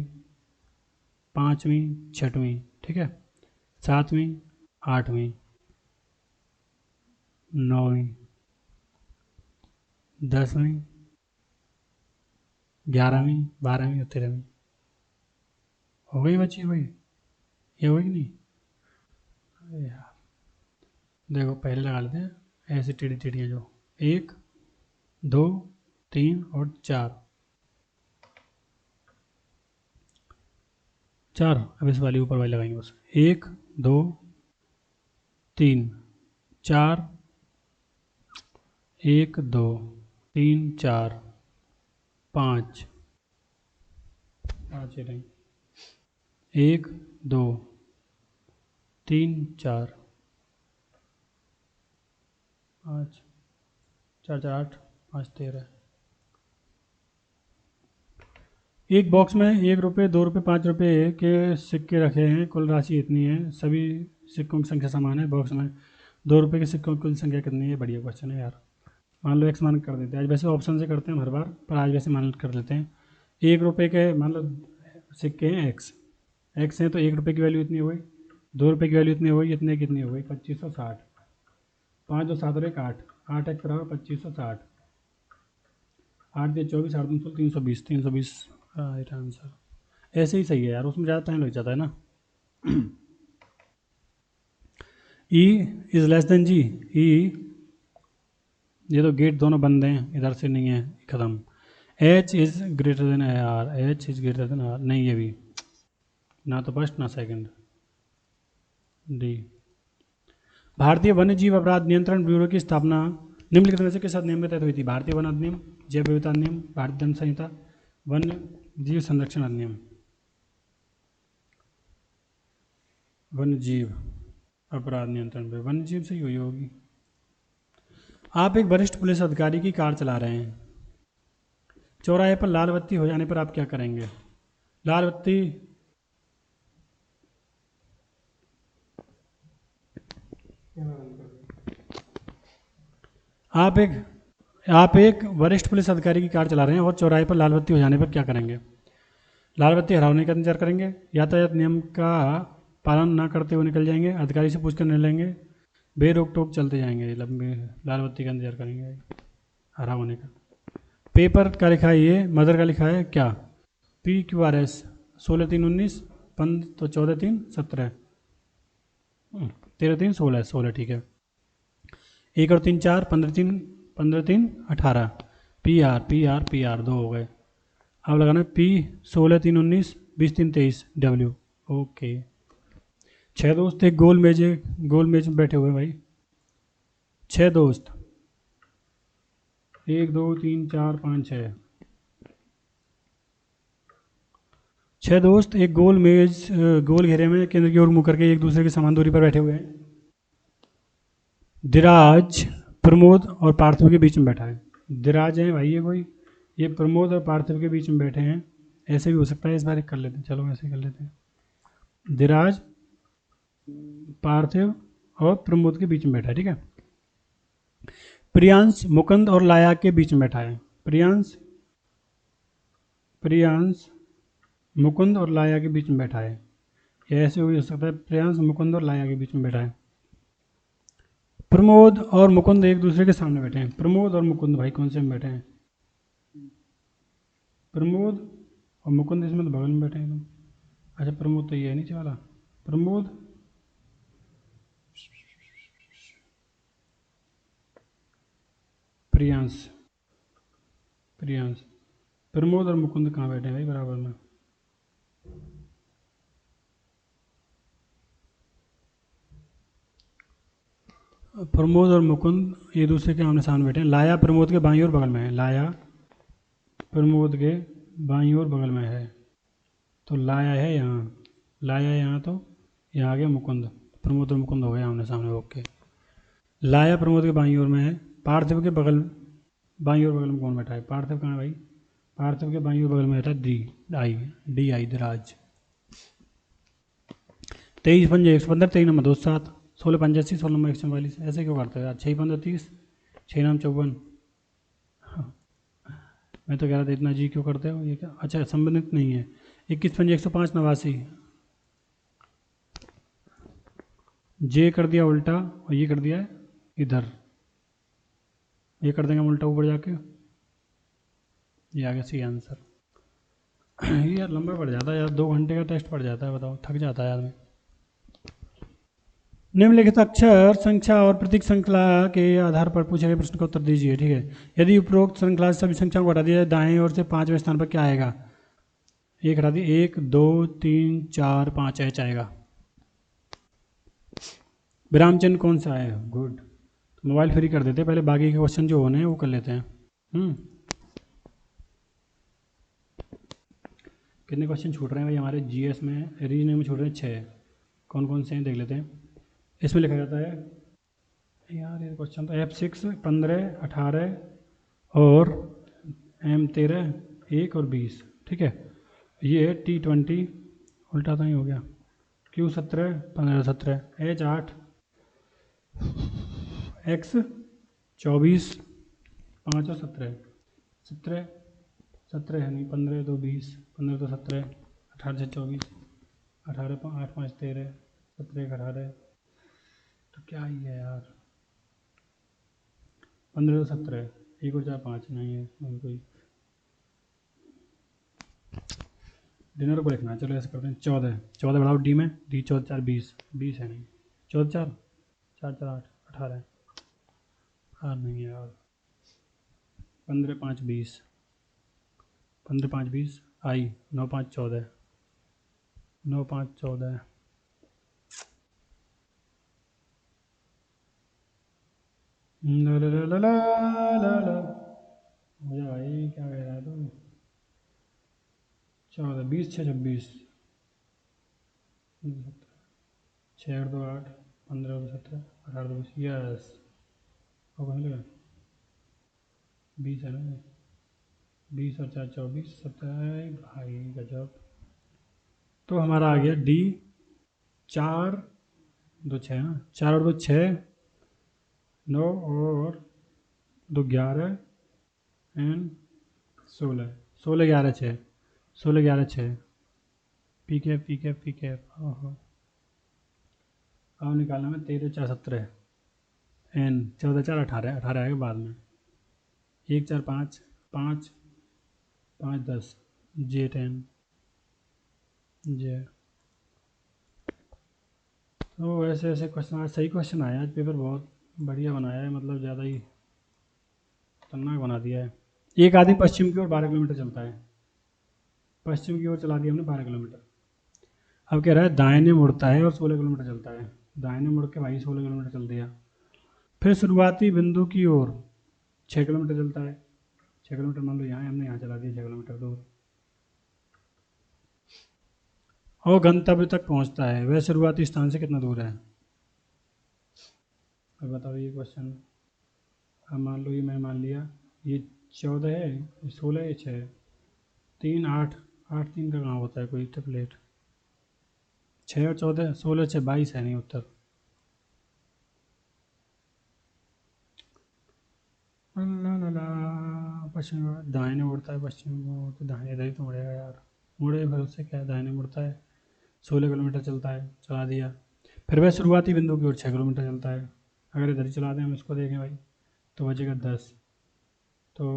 पाँचवीं, छठवीं, ठीक है, सातवीं, आठवीं, नौवीं, 10वीं, 11वीं, 12वीं और 13वीं। हो गई बच्ची भाई, ये होगी नहीं? अरे यार देखो पहले लगा लेते हैं ऐसी टेढ़ी टेढ़ी जो 1 2 3 और 4, 4, अब इस वाली ऊपर वाली लगाएंगे बस। 1 2 3 4, 1 2 3 4 5, 5 रही, 1 2 3 4 5 4 4 8 5 13। एक बॉक्स में 1 रुपये, 2 रुपये, 5 रुपये के सिक्के रखे हैं, कुल राशि इतनी है, सभी सिक्कों की संख्या समान है। बॉक्स में 2 रुपये के सिक्कों की कुल संख्या कितनी है? बढ़िया क्वेश्चन है यार। मान लो एक्स मान कर देते हैं, आज वैसे ऑप्शन से करते हैं हर बार, पर आज वैसे मान कर लेते हैं। 1 रुपये के मान लो सिक्के हैं एक्स, एक्स हैं तो 1 रुपये की वैल्यू इतनी हो गई, 2 रुपये की वैल्यू इतनी हो गई, इतने कितनी हो गई? 2560, 5 2 7 और 1 8, 8 एक्स बराबर 2560, 8 दिया 24, 8 2 320, 320 राइट आंसर। ऐसे ही सही है यार, उसमें ज़्यादा टाइम लग जाता है ना। ई इज लेस देन जी, ई, ये तो गेट दोनों बंद हैं, इधर से नहीं है, ख़त्म। H is greater than R, H is greater than R, नहीं ये भी ना तो फर्स्ट ना सेकंड, डी। भारतीय वन्य जीव अपराध नियंत्रण ब्यूरो की स्थापना निम्नलिखित में से किस अधिनियम के तहत हुई थी? भारतीय वन अधिनियम, जैव विविधता अधिनियम, भारतीय दंड संहिता, वन्य जीव संरक्षण अधिनियम। वन्य जीव अपराध नियंत्रण ब्यूरो, वन्य जीव से ही हुई होगी। आप एक वरिष्ठ पुलिस अधिकारी की कार चला रहे हैं, चौराहे पर लाल बत्ती हो जाने पर आप क्या करेंगे? लाल बत्ती आप एक वरिष्ठ पुलिस अधिकारी की कार चला रहे हैं और चौराहे पर लाल बत्ती हो जाने पर क्या करेंगे? लाल बत्ती हरा होने का इंतजार करेंगे, यातायात नियम का पालन ना करते हुए निकल जाएंगे, अधिकारी से पूछकर निर्णय लेंगे, बेरोक टोक चलते जाएंगे, लंबे लाल बत्ती का इंतजार करेंगे हरा होने का। पेपर का लिखा है ये, मदर का लिखा है क्या? PQRS 16/3/19, तो 14/3/17, 13/3/16, 16 ठीक है। 1 और 3 4, 15/3/18, PR 2 हो गए। अब लगाना P 16/3/19, 20/3/23 W। ओके, 6 दोस्त एक गोल मेज में बैठे हुए भाई, 6 दोस्त, 1 2 3 4 5 6, 6 दोस्त एक गोल घेरे में केंद्र की ओर मुंह करके एक दूसरे के समान दूरी पर बैठे हुए हैं। दिराज प्रमोद और पार्थिव के बीच में बैठा है। दिराज है भाई ये प्रमोद और पार्थिव के बीच में बैठे हैं, ऐसे भी हो सकता है, इस बार कर लेते हैं, चलो ऐसे कर लेते हैं। दिराज पार्थिव और प्रमोद के बीच में बैठा है, ठीक है। प्रियांश मुकुंद और लाया के बीच में बैठा है। प्रियांश मुकुंद और लाया के बीच में बैठा है, या ऐसे भी हो सकता है प्रियांश मुकुंद और लाया के बीच में बैठा है। प्रमोद और मुकुंद एक दूसरे के सामने बैठे हैं। प्रमोद और मुकुंद भाई कौन से में बैठे हैं? प्रमोद और मुकुंद इसमें तो बगल में बैठे हैं। अच्छा प्रमोद तो ये है नीचे वाला, प्रमोद प्रियांश प्रमोद और मुकुंद कहाँ बैठे हैं भाई बराबर में? प्रमोद और मुकुंद एक दूसरे के आमने सामने बैठे हैं। लाया प्रमोद के बाईं ओर बगल में है, लाया प्रमोद के बाईं ओर बगल में है, तो लाया है यहाँ, तो यहाँ आ गया मुकुंद, प्रमोद और मुकुंद हो गए आमने सामने। ओके, लाया प्रमोद के बाईं ओर में है। पार्थिव के बाईं ओर बगल में कौन बैठा है? पार्थिव कहाँ है भाई? पार्थिव के बाईं ओर बगल में बैठा है डी आई दिराज। 23 पंजे 115, 23 नंबर 2 7, 16 पंजे 80, 16 नंबर 144, ऐसे क्यों करते हो यार? 6 15 30, 6 नाम 54। मैं तो कह रहा था इतना जी क्यों करते हो, ये क्या? अच्छा संबंधित नहीं है। 21 पंजे 105, 89, जे कर दिया उल्टा और ये कर दिया है इधर, ये कर देंगे उल्टा ऊपर जाके, ये आ गया सी आंसर। ये यार लंबा पड़ जाता है यार, 2 घंटे का टेस्ट पड़ जाता है, बताओ थक जाता है आदमी। निम्नलिखित अक्षर संख्या और प्रतीक श्रृंखला के आधार पर पूछे गए प्रश्न का उत्तर दीजिए, ठीक है। यदि उपरोक्त श्रृंखला से सभी संख्याओं को हटा दिया जाए, दाएं ओर से 5वें स्थान पर क्या आएगा? एक हटा दी, 1 2 3 4 5 एच आएगा। विराम चिन्ह कौन सा है? गुड, मोबाइल फ्री कर देते, पहले बाकी के क्वेश्चन जो होने हैं वो कर लेते हैं। कितने क्वेश्चन छूट रहे हैं भाई हमारे जीएस में? रीजनिंग में छूट रहे हैं 6। कौन कौन से हैं देख लेते हैं। इसमें लिखा जाता है यार, ये क्वेश्चन तो F6 15 18 और M13 1 और 20, ठीक है। ये है T20 उल्टा तो नहीं हो गया, Q17 15 17, H8 X24 5 और 17 है नहीं, 15 2 20, 15 2 17, 18 से 24, 18 8 5 13, 17 1 18, तो क्या ही है यार, 15 2 17, 1 और 4 5 नहीं है कोई। डिनर को लिखना है, चलो ऐसे करते हैं 14 बढ़ाओ डी में, डी 14 4 20 है नहीं, 14 4 4 4 8 18 नहीं है यार, 15 5 20, 15 5 20 आई 9 5 14 9 5 14 ला ला ला ला ला ला ला। मुझे भाई क्या कह रहा है तू? 14 20 6 26 6 8 2 8 15 2 17 18 2 20 यस। और कहाँ लगा? 20 है ना? 20 और 4 24 27 भाई गजब। तो हमारा आ गया डी। 4 2 6 हाँ, 4 और 2 6 9 और 2 11 एंड 16 16 11 6 16 11 6 पी के पी के ओहो। अब निकालना है 13 4 17 एन 14 4 18 18 आएगा बाद में। 1 4 5 5 5 10 जे 10 जे। तो ऐसे ऐसे क्वेश्चन आज सही क्वेश्चन आया। आज पेपर बहुत बढ़िया बनाया है, मतलब ज़्यादा ही खतरनाक बना दिया है। एक आदमी पश्चिम की ओर 12 किलोमीटर चलता है। पश्चिम की ओर चला दिया हमने 12 किलोमीटर। अब कह रहा है दाहिने मुड़ता है और 16 किलोमीटर चलता है। दाहिने मुड़ के भाई 16 किलोमीटर चल दिया। फिर शुरुआती बिंदु की ओर 6 किलोमीटर चलता है। 6 किलोमीटर मान लो यहाँ है, हमने यहाँ चला दिया 6 किलोमीटर दूर। और गंतव्य तक पहुँचता है, वह शुरुआती स्थान से कितना दूर है? अब बताओ ये क्वेश्चन। अब मान लो ये मैं मान लिया ये 14 है, ये 16 ये 6 3 8 8 3 का कहाँ होता है कोई ट्रिपलेट? 6 और 14 16 6 22 है नहीं उत्तर। ला ला ला। पश्चिम दाहिने मुड़ता है, पश्चिम को तो दाहिने इधर ही तो मुड़ेगा यार। मुड़े फिर उससे क्या है, दाहिने मुड़ता है 16 किलोमीटर चलता है, चला दिया। फिर वह शुरुआती बिंदु की ओर 6 किलोमीटर चलता है। अगर इधर ही चला दें हम इसको देखें भाई तो बचेगा 10। तो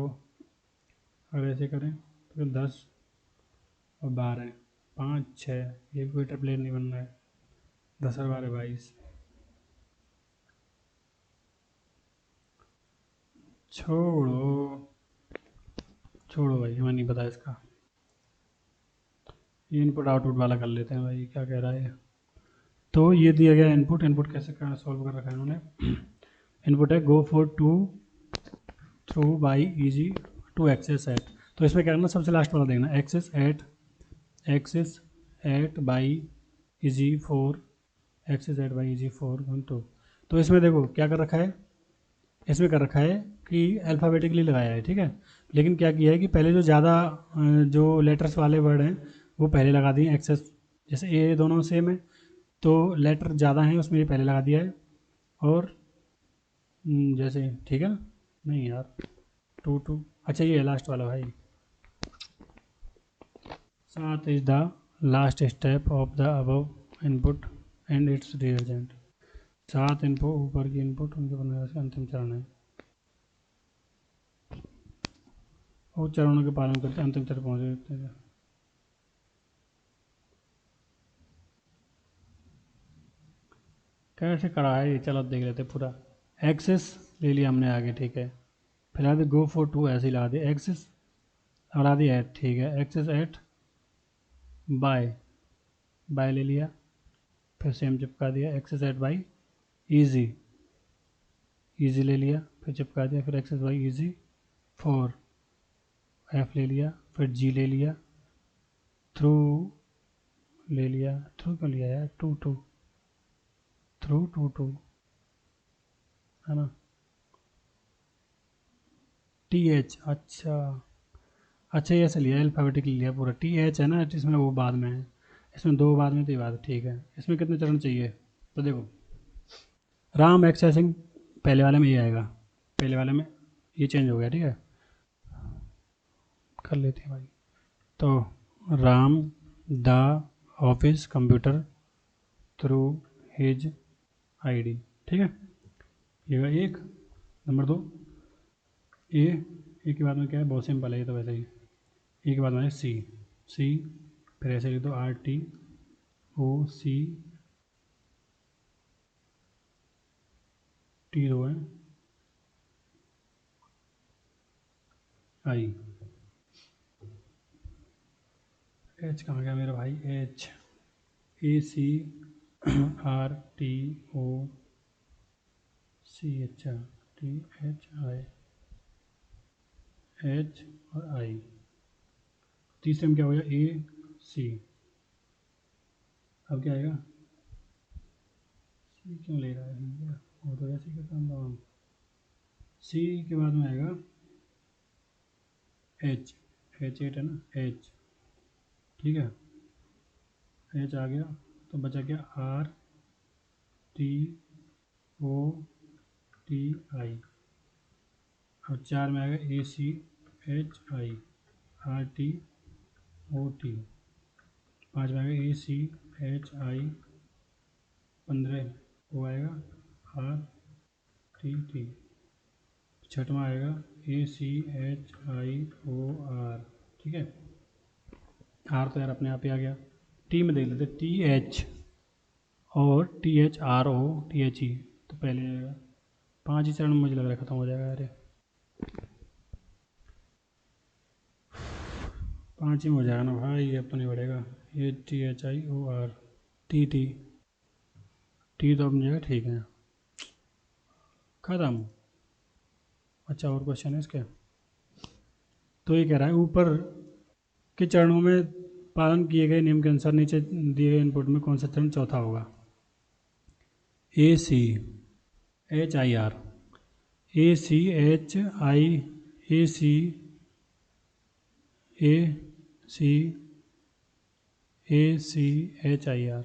अगर ऐसे करें तो 10 और 12 5 6 ये भी कोई ट्रिपलेट नहीं बनना है। 10 और 12 22। छोड़ो छोड़ो भाई, हमें नहीं पता इसका। ये इनपुट आउटपुट वाला कर लेते हैं भाई, क्या कह रहा है। तो ये दिया गया इनपुट, इनपुट कैसे सॉल्व कर रखा है इन्होंने। इनपुट है go for two through by easy to access at. तो इसमें क्या करना, सबसे लास्ट वाला देखना, access at by easy four, access at by easy four 1 2। तो इसमें देखो क्या कर रखा है, इसमें कर रखा है कि अल्फ़ाबेटिकली लगाया है, ठीक है। लेकिन क्या किया है कि पहले जो ज़्यादा जो लेटर्स वाले वर्ड हैं वो पहले लगा दिए एक्सेस। जैसे ए दोनों सेम है तो लेटर ज़्यादा हैं उसमें ये पहले लगा दिया है। और जैसे ठीक है ना, नहीं यार 2 2 अच्छा ये है लास्ट वाला भाई। सात is the last step of the above input and it's result. सात इनपुट ऊपर की इनपुट उनके बनने का अंतिम चरण है और चरणों के पालन करते अंतिम चरण पहुँचे हैं। कैसे करा है ये, चलो देख लेते पूरा। एक्सेस ले लिया हमने आगे, ठीक है। फिर आगे गो फॉर टू ऐसे ही लगा दिया एक्सेस और लगा दिया एट, ठीक है। एक्सेस एट बाय, बाय ले लिया, फिर सेम चिपका दिया। Access at by easy, easy ले लिया फिर चिपका दिया। फिर access by easy four, F ले लिया, फिर जी ले लिया, थ्रू ले लिया, थ्रू क्यों लिया यार, two two through two two है ना। टी एच, अच्छा अच्छा ये ऐसे लिया अल्फ़ाबेटिक लिया पूरा। टी एच है ना इसमें, वो बाद में है, इसमें दो बाद में तो ये बात ठीक है। इसमें कितने चरण चाहिए, तो देखो राम एक्सेसिंग पहले वाले में ये आएगा, पहले वाले में ये चेंज हो गया, ठीक है। कर लेते हैं भाई। तो Ram the office computer through his ID, ठीक है। ये एक नंबर दो, ए के बाद में क्या है, बहुत सिंपल है ये तो वैसे ही। ए के बाद में है सी, सी फिर ऐसे लिख दो R T O C T दो है आई, एच कहाँ गया मेरा भाई, H, A C R T O C, अच्छा, टी एच आई, एच और आई। तीसरे में क्या हो गया, ए सी। अब क्या आएगा, सी क्यों ले रहा है भैया, वो तो ऐसे ही करता हूँ। सी के बाद में आएगा एच, एच एट है ना, एच, ठीक है, एच आ गया, तो बचा क्या, R T O T I. और 4 में आएगा A C H I, R T O T. 5 में आएगा ए सी एच आई, 15 वो आएगा आर टी टी। 6वां आएगा A C H I O are, ठीक है। आर तो यार अपने आप ही आ गया। टी में देख लेते, टी एच और T H R O T H E, तो पहले आएगा। 5 ही चरण में मुझे लग रहा है खत्म हो जाएगा। अरे 5 ही में हो जाएगा ना भाई, ये अपने बढ़ेगा। A T H I O R, T T, T तो अपनी जगह ठीक है, खत्म। अच्छा और क्वेश्चन है इसके, तो ये कह रहा है ऊपर के चरणों में पालन किए गए नियम के अनुसार नीचे दिए गए इनपुट में कौन सा चरण चौथा होगा। A C H I R, A C H I, A C A C A C H I R.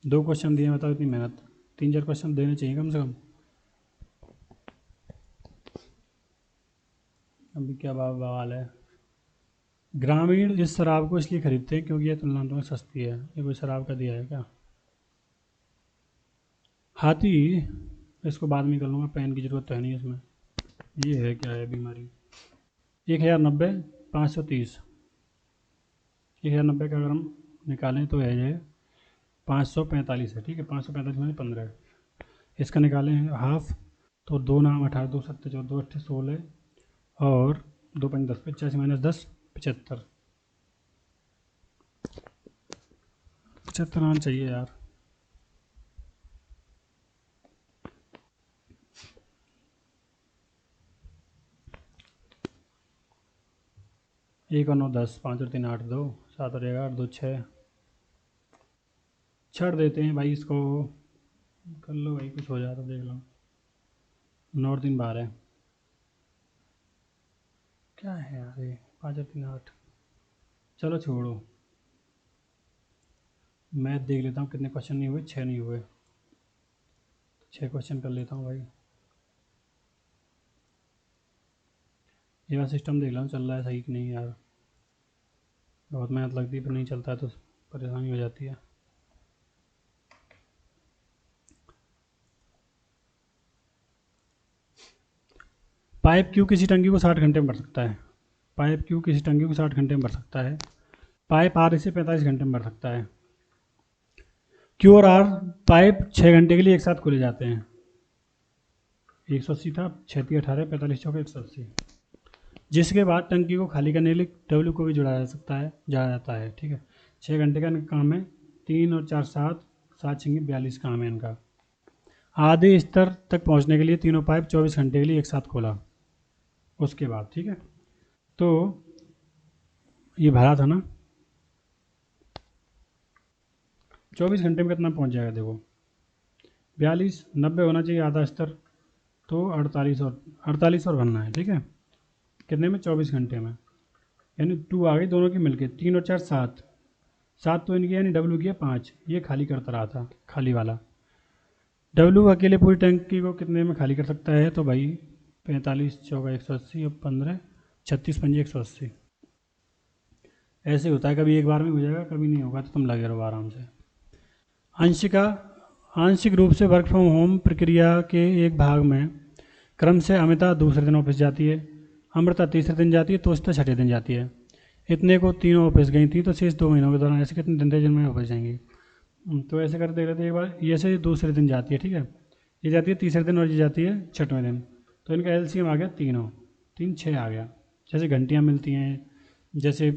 2 question दिए, बताओ इतनी मेहनत, 3-4 क्वेश्चन देने चाहिए कम से कम। अभी क्या बवाल है। ग्रामीण इस शराब को इसलिए खरीदते हैं क्योंकि यह तुलनात्मक सस्ती है। ये कोई शराब का दिया है क्या। हाथी, इसको बाद में कर लूँगा, पेन की ज़रूरत तो है नहीं इसमें। ये है क्या है बीमारी, 1090 530। 1090 का अगर हम निकालें तो है ये 545 है, ठीक है। 545 में 15, इसका निकालें हाफ, तो 2 नाम 18, 2 7 14, 2 8 16 और 2 5 10, 85 माइनस 10 75। 75 आना चाहिए यार। एक और 9 10, 5 और 3 8, 2 7 और 8 2 6। छड़ देते हैं भाई इसको, कर लो भाई, कुछ हो जाए तो देख लो। 9 और 3 12 है, क्या है यार ये, 5 और 3 8। चलो छोड़ो, मैथ देख लेता हूँ कितने क्वेश्चन नहीं हुए। 6 नहीं हुए, 6 क्वेश्चन कर लेता हूँ भाई। ये वाला सिस्टम देख लो चल रहा है सही कि नहीं यार। बहुत मेहनत लगती है, पर नहीं चलता है तो परेशानी हो जाती है। पाइप क्यू किसी टंकी को 60 घंटे में भर सकता है। पाइप क्यू किसी टंकी को 60 घंटे में भर सकता है। पाइप आर इसे 45 घंटे में भर सकता है। क्यू और आर पाइप 6 घंटे के लिए एक साथ खोले जाते हैं। 180 था, 6 18, 45 चौके 180। जिसके बाद टंकी को खाली करने के लिए डब्ल्यू को भी जोड़ा जा सकता है, जोड़ा जाता है, ठीक है। 6 घंटे का काम है, 3 और 4 7, 7 6 42 काम है इनका। आधे स्तर तक पहुंचने के लिए तीनों पाइप 24 घंटे के लिए एक साथ खोला उसके बाद, ठीक है। तो ये भरा था ना, 24 घंटे में कितना पहुंच जाएगा देखो, 42 90 होना चाहिए आधा स्तर, तो 48 और भरना है, ठीक है। कितने में, 24 घंटे में, यानी 2 आ गई दोनों की मिलके। 3 और 4 7, 7 तो इनकी, यानी डब्ल्यू की है 5, ये खाली करता रहा था खाली वाला। डब्ल्यू अकेले पूरी टंकी को कितने में खाली कर सकता है, तो भाई 45 चौका 180 और 15 36 पंजे 180। ऐसे होता है, कभी एक बार में हो जाएगा, कभी नहीं होगा, तो तुम लगे रहो आराम से। अंशिका आंशिक रूप से वर्क फ्रॉम होम प्रक्रिया के एक भाग में क्रम से अमिता दूसरे दिन ऑफिस जाती है, अमृता तीसरे दिन जाती है, तोषिता छठे दिन जाती है। इतने को तीनों ऑफिस गई थी, तो शेष 2 महीनों के दौरान ऐसे कितने दिन थे जिनमें ऑफिस जाएंगी। तो ऐसे कर देख लेते हैं एक बार। ये से दूसरे दिन जाती है, ठीक है, ये जाती है तीसरे दिन और ये जाती है छठवें दिन, तो इनका एलसीएम आ गया तीनों, 3 6 आ गया। जैसे घंटियाँ मिलती हैं, जैसे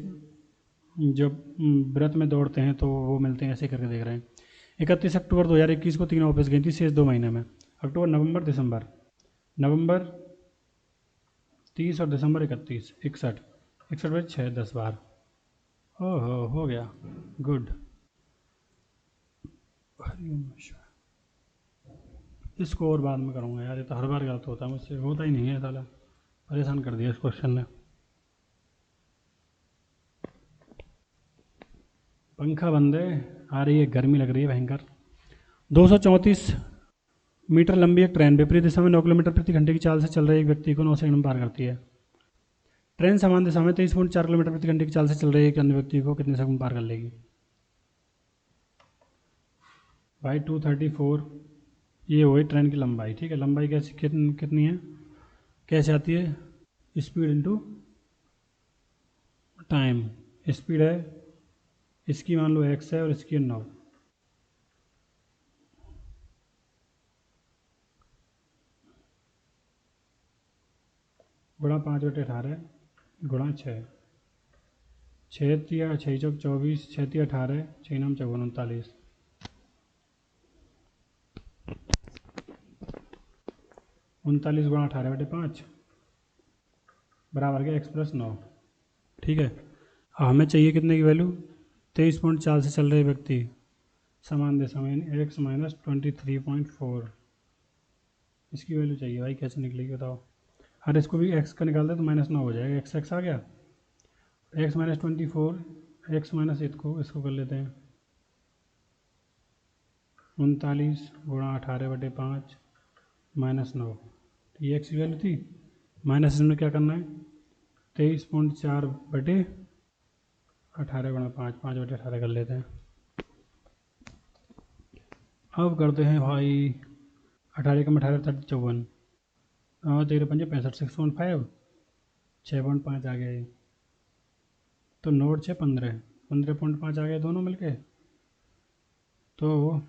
जब व्रत में दौड़ते हैं तो वो मिलते हैं, ऐसे करके देख रहे हैं। 31 अक्टूबर 2021 को 3 ऑफिस गई थी शेष 2 महीने में। अक्टूबर, नवंबर, दिसंबर। नवंबर 30 और दिसंबर 31, 61, 61 में 6 10 बार। ओहो, हो गया, गुड। इसको और बाद में करूँगा यार, ये तो हर बार गलत होता है मुझसे, होता ही नहीं है साला, परेशान कर दिया इस क्वेश्चन ने। पंखा बंद है, आ रही है गर्मी, लग रही है भयंकर। 234 मीटर लंबी एक ट्रेन विपरीत दिशा में 9 किलोमीटर प्रति घंटे की चाल से चल रहे एक व्यक्ति को 9 सेकंड में पार करती है। ट्रेन समान दिशा में 23.4 किलोमीटर प्रति घंटे की चाल से चल रहे एक अन्य व्यक्ति को कितने सेकंड में पार कर लेगी? भाई 234 ये हुई ट्रेन की लंबाई, ठीक है। लंबाई कैसी कितनी है, कैसे आती है? Speed into time. स्पीड है इसकी, मान लो x है और इसकी है 9। गुणा 5/18 गुणा 6, 6 6 चौक 24, 6 18, 6 9 54 39, 39 गुणा 18/5 बराबर के x + 9, ठीक है। अब हमें चाहिए कितने की वैल्यू? 23.4 से चल रहे व्यक्ति समान दिशा में x - 23.4, इसकी वैल्यू चाहिए भाई, कैसे निकलेगी बताओ। अरे इसको भी x का निकाल दे तो -9 हो जाएगा, x आ गया, x - 24, x - इसको कर लेते हैं 39 गुणा 18/5 -9, ये x की वैल्यू थी। माइनस इसमें क्या करना है? 23.4/18 गुणा 5, 5/18 कर लेते हैं। अब करते हैं भाई 18 कम 18 54, और 13 5 65, 6.5, 6.5 आ गया ये, तो नोट 6 15, 15.5 आ गए दोनों मिलके। तो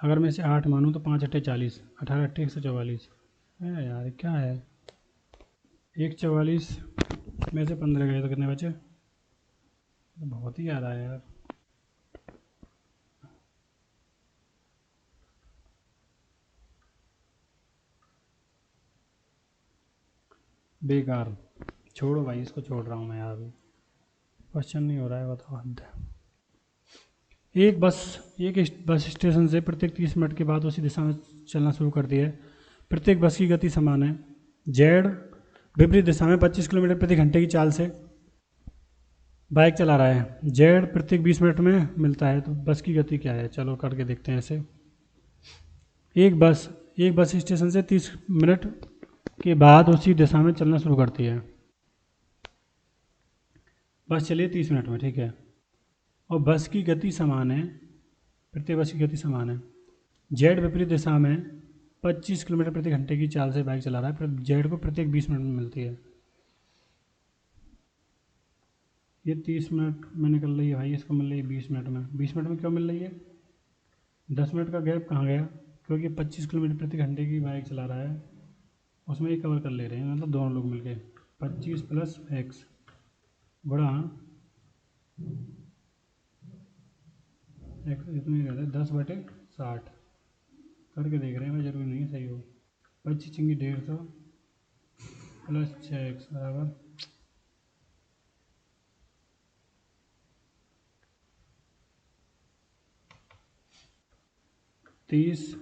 अगर मैं इसे 8 मानूँ तो 5 8 40, 18 8 144 है यार, क्या है? 144 में से 15 गए तो कितने बचे? बहुत ही ज़्यादा है यार। बेकार, छोड़ो भाई, इसको छोड़ रहा हूँ मैं यार, अभी क्वेश्चन नहीं हो रहा है, बताओ हद है। एक बस स्टेशन से प्रत्येक 30 मिनट के बाद उसी दिशा में चलना शुरू करती है। प्रत्येक बस की गति समान है। जेड विपरीत दिशा में 25 किलोमीटर प्रति घंटे की चाल से बाइक चला रहा है। जेड प्रत्येक 20 मिनट में मिलता है, तो बस की गति क्या है? चलो करके देखते हैं ऐसे। एक बस स्टेशन से 30 मिनट के बाद उसी दिशा में चलना शुरू करती है। बस चलिए 30 मिनट में, ठीक है, और बस की गति समान है, प्रत्येक बस की गति समान है। जेड विपरीत दिशा में 25 किलोमीटर प्रति घंटे की चाल से बाइक चला रहा है, जेड को प्रत्येक 20 मिनट में मिलती है। ये 30 मिनट में निकल रही है भाई, इसको मिल रही है 20 मिनट में। 20 मिनट में क्यों मिल रही है? 10 मिनट का गैप कहाँ गया? क्योंकि 25 किलोमीटर प्रति घंटे की बाइक चला रहा है, उसमें ही कवर कर ले रहे हैं, मतलब दोनों लोग मिलके 25 + x गुणा x इतने रहता है 10/60 करके देख रहे हैं भाई, जरूरी नहीं है सही हो। 25 × 150 + 6x बराबर 30,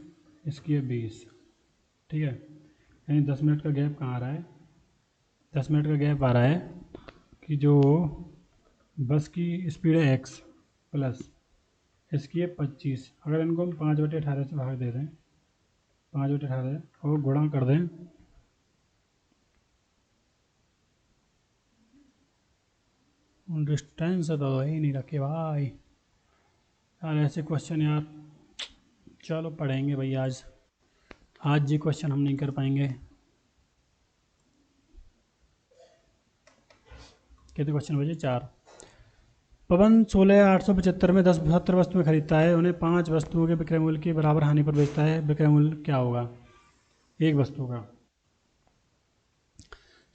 इसकी है 20, ठीक है। यानी 10 मिनट का गैप कहाँ आ रहा है? 10 मिनट का गैप आ रहा है कि जो बस की स्पीड है x प्लस इसकी है 25, अगर इनको हम 5/18 से भाग दे दें, 5/18 और गुणा कर दें, डिस्टेंस तो ही नहीं रखे भाई यार, ऐसे क्वेश्चन यार। चलो पढ़ेंगे भाई, आज ये क्वेश्चन हम नहीं कर पाएंगे। कितने क्वेश्चन बचे? 4। पवन 16,875 में 10 वस्तुएं खरीदता है, उन्हें 5 वस्तुओं के विक्रय मूल्य के बराबर हानि पर बेचता है। विक्रय मूल्य क्या होगा एक वस्तु का?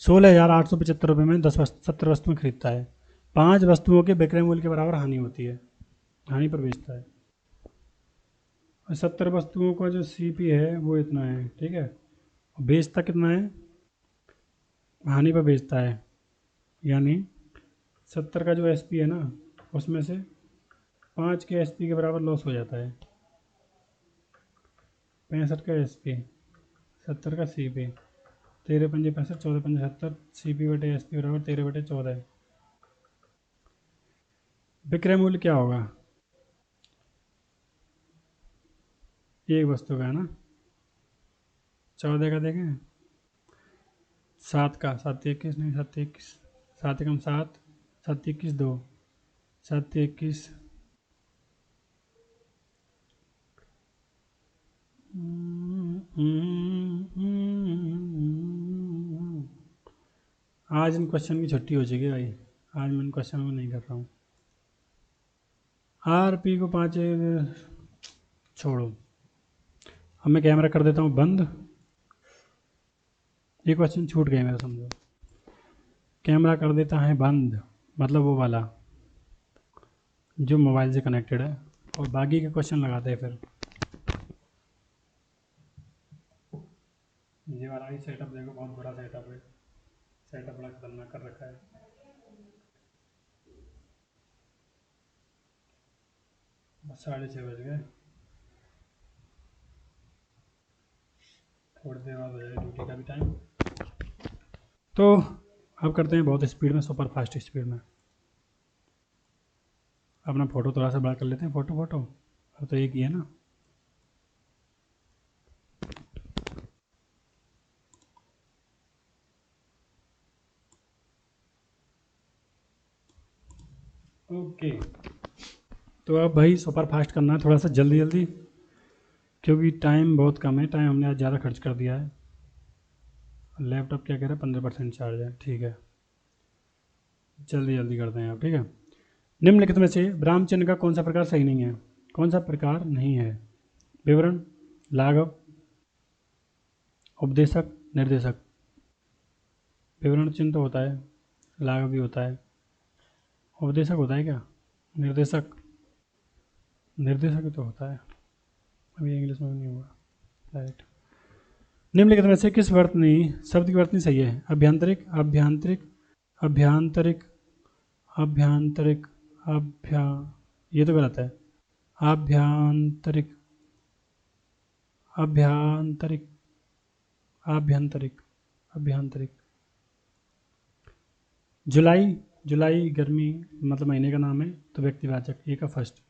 16,875 रुपये में 70 वस्तुएं खरीदता है। 5 वस्तुओं के विक्रय मूल्य के बराबर हानि होती है, हानि पर बेचता है। 70 वस्तुओं का जो सीपी है वो इतना है, ठीक है, और बेचता कितना है, हानि पर बेचता है, यानी 70 का जो एसपी है ना, उसमें से 5 के एसपी के बराबर लॉस हो जाता है। 65 का एसपी, 70 का सीपी, 13 पंजे 65, 14 पंजे 70, सीपी बटे एसपी बराबर 13 बटे 14। विक्रय मूल्य क्या होगा, एक वस्तु का है ना, 14 का देखें, 7 का, 7 21 नहीं, 7 21, 7 एकम 7, 7 21 2, 7 21, आज इन क्वेश्चन की छुट्टी हो चुकी है भाई, आज मैं इन क्वेश्चन को नहीं कर रहा हूँ। आरपी को 5 छोड़ो, अब मैं कैमरा कर देता हूँ बंद। ये क्वेश्चन छूट गए मेरा, समझो। कैमरा कर देता है बंद, मतलब वो वाला जो मोबाइल से कनेक्टेड है, और बाकी के क्वेश्चन लगाते हैं फिर। ये वाला ही सेटअप देखो, बहुत बड़ा सेटअप है, सेटअप बड़ा खतरनाक कर रखा है। बस 6:30 बज गए, थोड़ी देर बाद हो जाएगा ड्यूटी का भी टाइम। तो अब करते हैं बहुत स्पीड में, सुपर फास्ट स्पीड में। अपना फ़ोटो थोड़ा सा बड़ा कर लेते हैं, फ़ोटो अब तो एक ही है ना। ओके, तो अब भाई सुपर फास्ट करना है, थोड़ा सा जल्दी जल्दी, क्योंकि टाइम बहुत कम है, टाइम हमने आज ज़्यादा खर्च कर दिया है। लैपटॉप क्या कह रहा है, 15% चार्ज है, ठीक है, जल्दी जल्दी करते हैं आप, ठीक है। निम्नलिखित में से ब्राह्म चिन्ह का कौन सा प्रकार सही नहीं है, कौन सा प्रकार नहीं है, विवरण, लाघव, उपदेशक, निर्देशक। विवरण चिन्ह तो होता है, लाघव भी होता है, उपदेशक होता है क्या, निर्देशक, निर्देशक तो होता है, अभी इंग्लिश में नहीं हुआ, राइट। निम्नलिखित में से किस वर्तनी शब्द की वर्तनी सही है, अभ्यंतरिक, अभ्यंतरिक, अभ्यंतरिक, अभ्यंतरिक, अभ्या, ये तो गलत है, आभ्यंतरिक, आभ्यंतरिक, आभ्यंतरिक, अभ्यंतरिक। जुलाई, जुलाई गर्मी मतलब महीने का नाम है, तो व्यक्तिवाचक, ए का फर्स्ट,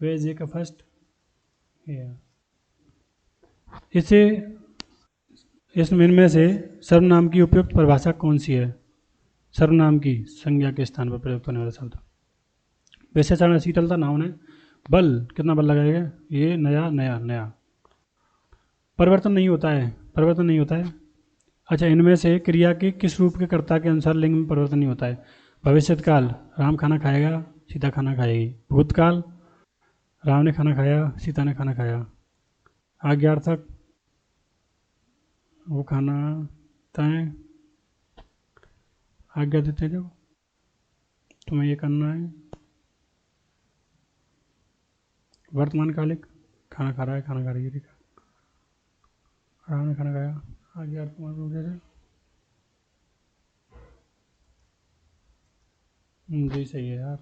वेज ए का फर्स्ट, इसे इनमें से सर्वनाम की उपयुक्त परिभाषा कौन सी है, सर्वनाम की संज्ञा के स्थान पर प्रयुक्त होने वाला शब्द। विशेषण शीतलता नाउन है, बल कितना बल लगाएगा, ये नया नया नया, परिवर्तन नहीं होता है, परिवर्तन नहीं होता है। अच्छा, इनमें से क्रिया के किस रूप के कर्ता के अनुसार लिंग में परिवर्तन नहीं होता है, भविष्यत काल, राम खाना खाएगा, सीता खाना खाएगी, भूतकाल, राम ने खाना खाया, सीता ने खाना खाया, आज्ञार्थक, वो खाना तय, आज्ञा देते जो तुम्हें ये करना है, वर्तमान कालिक, खाना खा रहा है, खाना खा रही है, राम ने खाना खाया, आज्ञार्थक रूप जैसे जी सही है यार।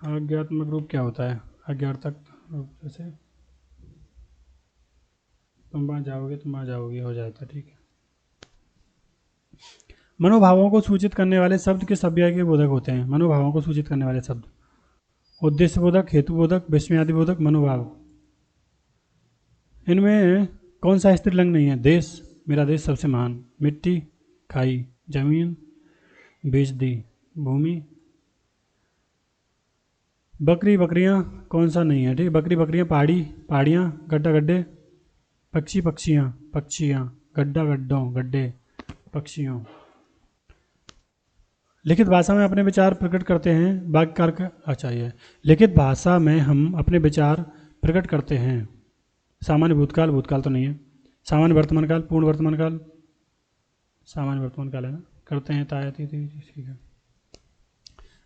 आज्ञात्मक रूप क्या होता है, आज्ञार्थक रूप जैसे तुम वहाँ जाओगे, तुम वहाँ जाओगे, हो जाता, ठीक है। मनोभावों को सूचित करने वाले शब्द किस अव्यय के बोधक होते हैं, मनोभावों को सूचित करने वाले शब्द, उद्देश्य बोधक, हेतु बोधक, विस्मयादि बोधक, मनोभाव। इनमें कौन सा स्त्रीलिंग नहीं है, देश, मेरा देश सबसे महान, मिट्टी, खाई, जमीन, बीज दी, भूमि, बकरी, बकरियां, कौन सा नहीं है, ठीक है, बकरी, बकरियां, पहाड़ी, पहाड़ियां, गड्ढा, गड्ढे, पक्षी, पक्षियां, पक्षियां, गड्ढा, गड्ढों, गड्ढे, पक्षियों। लिखित भाषा में अपने विचार प्रकट करते हैं, वाक्यकार का, अच्छा ये लिखित भाषा में हम अपने विचार प्रकट करते हैं, सामान्य भूतकाल, भूतकाल तो नहीं है, सामान्य वर्तमान काल, पूर्ण वर्तमान काल, सामान्य वर्तमान काल है ना, करते हैं तायती थी, ठीक है।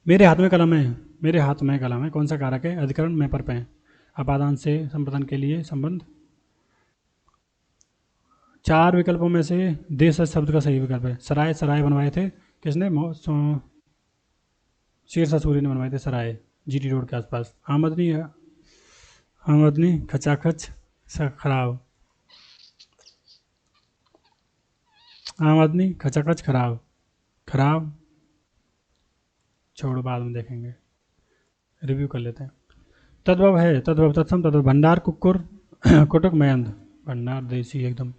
मेरे हाथ में कलम है, मेरे हाथ में कलम है, कौन सा कारक है? अधिकरण में पर पे, अपादान से संप्रदान के लिए संबंध। चार विकल्पों में से देश शब्द का सही विकल्प है। सराय, सराय बनवाए थे किसने? शेरशाह सूरी ने बनवाए थे सराय, जीटी रोड के आसपास। आमदनी है, आमदनी खचाखच खराब, आमदनी खचाखच खराब, खराब छोड़ो बाद में देखेंगे, रिव्यू कर लेते हैं। तद्भव है, तद्भव तत्सम तद्भव, भंडार कुकुर कुटुक मयंद, भंडार देसी एकदम।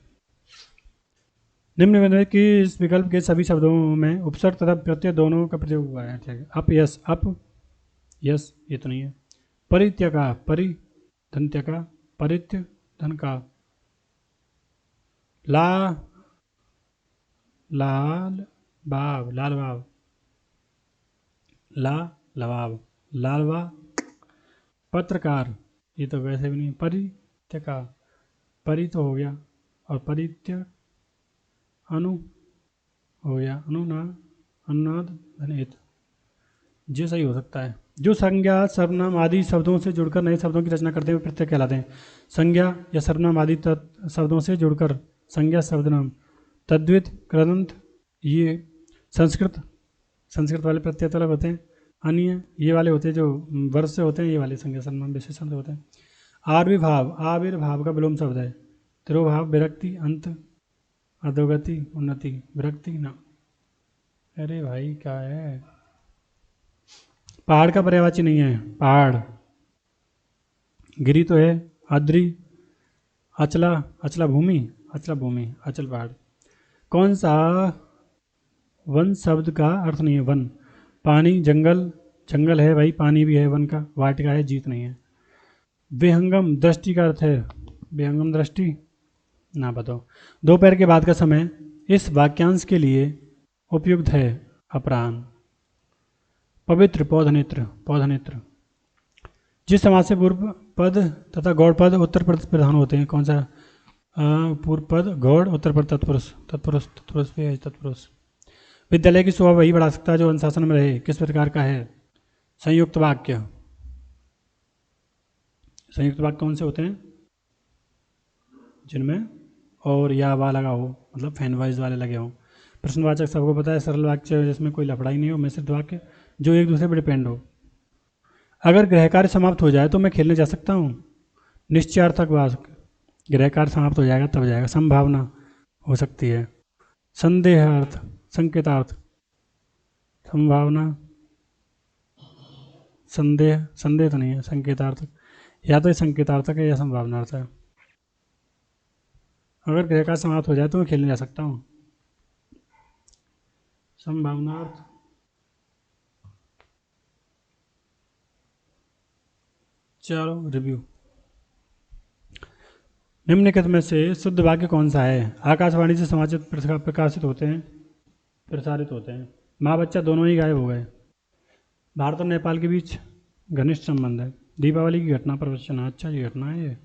निम्न में कि इस विकल्प के सभी शब्दों में उपसर्ग तथा प्रत्यय दोनों का प्रयोग हुआ है। ठीक है, अप यस, अप यस ये तो नहीं है। परित्यका, परि धन्त्यका, परित्य धन का, ला लाल बाब, लाल बाब, ला लवाब, लालवा, पत्रकार ये तो वैसे भी नहीं। परित्यका, परि तो हो गया, और परित्य अनु हो गया, अनुना अनुनाद धनित, ये सही हो सकता है। जो संज्ञा सर्वनाम आदि शब्दों से जुड़कर नए शब्दों की रचना करते हुए प्रत्यय कहलाते हैं। संज्ञा या सर्वनाम आदि शब्दों से जुड़कर संज्ञा सर्वनाम, तद्वित, कृदंत, ये संस्कृत, संस्कृत वाले प्रत्यय तो अलग होते हैं। अन्य ये वाले होते हैं जो वर्ष से होते हैं, ये वाले संज्ञा सर्वनाम विशेषण से होते हैं। आविर्भाव, आविर्भाव का विलोम शब्द है। तिरोभाव, विरक्ति, अंत, अधोगति, उन्नति, विरक्ति ना। अरे भाई क्या है, पहाड़ का पर्यायवाची नहीं है, पहाड़। गिरी तो है, आद्री, अचला, अचला भूमि, अचला भूमि, अचल पहाड़। कौन सा वन शब्द का अर्थ नहीं है? वन, पानी, जंगल, जंगल है भाई, पानी भी है वन का। वाटिका है, जीत नहीं है। विहंगम, दृष्टि का अर्थ है, विहंगम दृष्टि ना बताओ। दोपहर के बाद का समय इस वाक्यांश के लिए उपयुक्त है, अपराह्न। पवित्र, पौधनेत्र, पौधनेत्र। जिस समाज से पूर्व पद तथा गौड़ पद उत्तर पद प्रधान होते हैं, कौन सा? पूर्व पद गौड़, उत्तर पद तत्पुरुष, तत्पुरुष, तत्पुरुष भी है, तत्पुरुष। विद्यालय की शोभा वही बढ़ा सकता है जो अनुशासन में रहे, किस प्रकार का है? संयुक्त वाक्य। संयुक्त वाक्य कौन से होते हैं? जिनमें और या वा लगा हो, मतलब फैन वाइज वाले लगे हों। प्रश्नवाचक सबको पता है, सरल वाक्य जिसमें कोई लफड़ा ही नहीं हो, मिश्रित वाक्य जो एक दूसरे पर डिपेंड हो। अगर गृह कार्य समाप्त हो जाए तो मैं खेलने जा सकता हूँ, निश्चयार्थक वाक्य। गृह कार्य समाप्त हो जाएगा तब जाएगा। संभावना हो सकती है। संदेहार्थ, संकेतार्थ, संभावना, संदेह, संदेह तो नहीं है, संकेतार्थक, या तो संकेतार्थक है या संभावनार्थ है। अगर गृह कार्य समाप्त हो जाए तो मैं खेलने जा सकता हूँ, संभावनार्थ। चलो रिव्यू। निम्नलिखित में से शुद्ध वाक्य कौन सा है? आकाशवाणी से समाचार प्रकाशित होते हैं, प्रसारित होते हैं। माँ बच्चा दोनों ही गायब हो गए। भारत और नेपाल के बीच घनिष्ठ संबंध है। दीपावली की घटना पर वचन, अच्छा ये घटना है ये।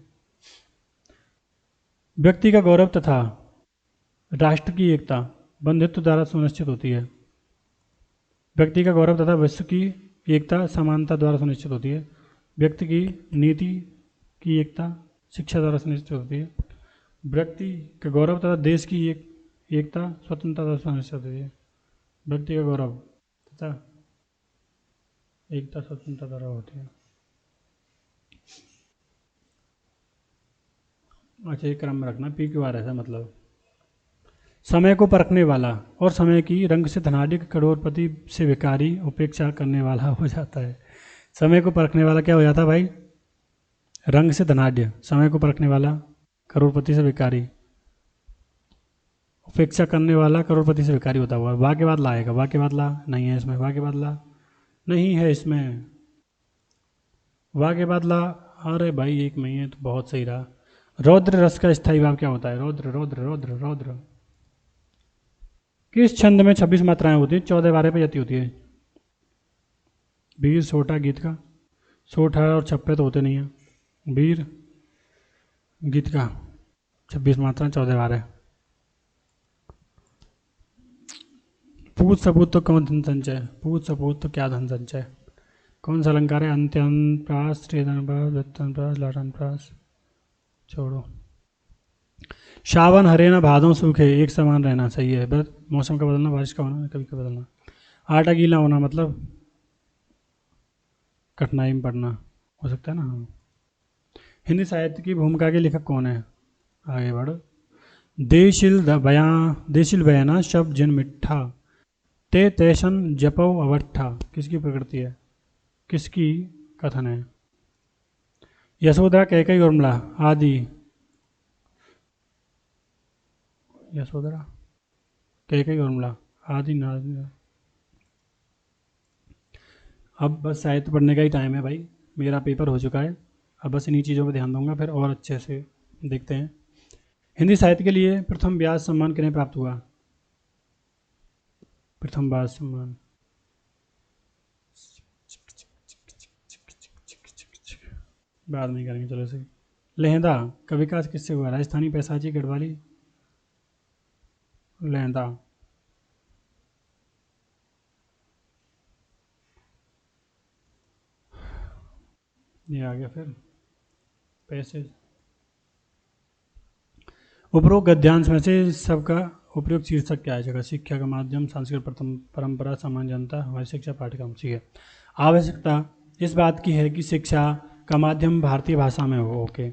व्यक्ति का गौरव तथा राष्ट्र की एकता बंधुत्व द्वारा सुनिश्चित होती है। व्यक्ति का गौरव तथा विश्व की एकता समानता द्वारा सुनिश्चित होती है। व्यक्ति की नीति की एकता शिक्षा द्वारा सुनिश्चित होती है। व्यक्ति का गौरव तथा देश की एकता स्वतंत्रता द्वारा सुनिश्चित होती है। व्यक्ति का गौरव तथा एकता स्वतंत्रता द्वारा होती है। अच्छा, एक क्रम में रखना, पी क्यू आर ऐसा मतलब। समय को परखने वाला और समय की रंग से धनाढ़ करोड़पति से भिखारी उपेक्षा करने वाला हो जाता है। समय को परखने वाला क्या हो जाता है भाई? रंग से धनाढ़। समय को परखने वाला करोड़पति से भिखारी, उपेक्षा करने वाला करोड़पति से भिखारी होता हुआ। वाह के बाद ला आएगा, वाह के बाद ला नहीं है इसमें, वाह के बाद ला नहीं है इसमें, वाह के बाद ला। अरे भाई एक नहीं है तो बहुत सही रहा। रौद्र रस का स्थायी भाव क्या होता है? रौद्र, रौद्र, रौद्र, रौद्र। किस छंद में 26 मात्राएं होती हैं, 14 12 पे जाती होती है? वीर सोटा गीत का, सोठा और छप्पे तो होते नहीं हैं। वीर गीत का 26 मात्राएं 14 12। पूत सपूत तो कौन धन संचय, पूत सपूत तो क्या धन संचय। कौन सा अलंकार है। अंत्यन प्रास, श्रीधन प्रास, व्यक्तन प्रास, लाटन प्रास। छोड़ो। सावन हरे ना भादों सूखे, एक समान रहना सही है। बस मौसम का बदलना, बारिश का होना, कभी का बदलना। आटा गीला होना मतलब कठिनाई में पड़ना, हो सकता है ना। हाँ। हिंदी साहित्य की भूमिका के लेखक कौन है। आगे बढ़ो। देशिल बयाना शब्द जिन मिठा, ते तैशन जपो अवट्ठा, किसकी प्रकृति है, किसकी कथन है। यशोधरा कैकई उर्मिला आदि, यशोधरा कैकई उर्मिला आदि नाद। अब बस साहित्य पढ़ने का ही टाइम है भाई, मेरा पेपर हो चुका है। अब बस इन्हीं चीज़ों पर ध्यान दूंगा, फिर और अच्छे से देखते हैं। हिंदी साहित्य के लिए प्रथम व्यास सम्मान किन्हें प्राप्त हुआ। प्रथम व्यास सम्मान बाद में करेंगे, चलो सही। लहंदा कवि का किससे हुआ। राजस्थानी, पैसाची, गढ़वाली। लहंदा। ये आ गया फिर पैसेज। उपरोक्त गद्यांश में से सबका उपयुक्त शीर्षक क्या है। जगह शिक्षा का माध्यम, सांस्कृतिक परंपरा, सामान्य जनता, हमारी शिक्षा पाठ्यक्रम। ठीक है। आवश्यकता इस बात की है कि शिक्षा का माध्यम भारतीय भाषा में हो, ओके,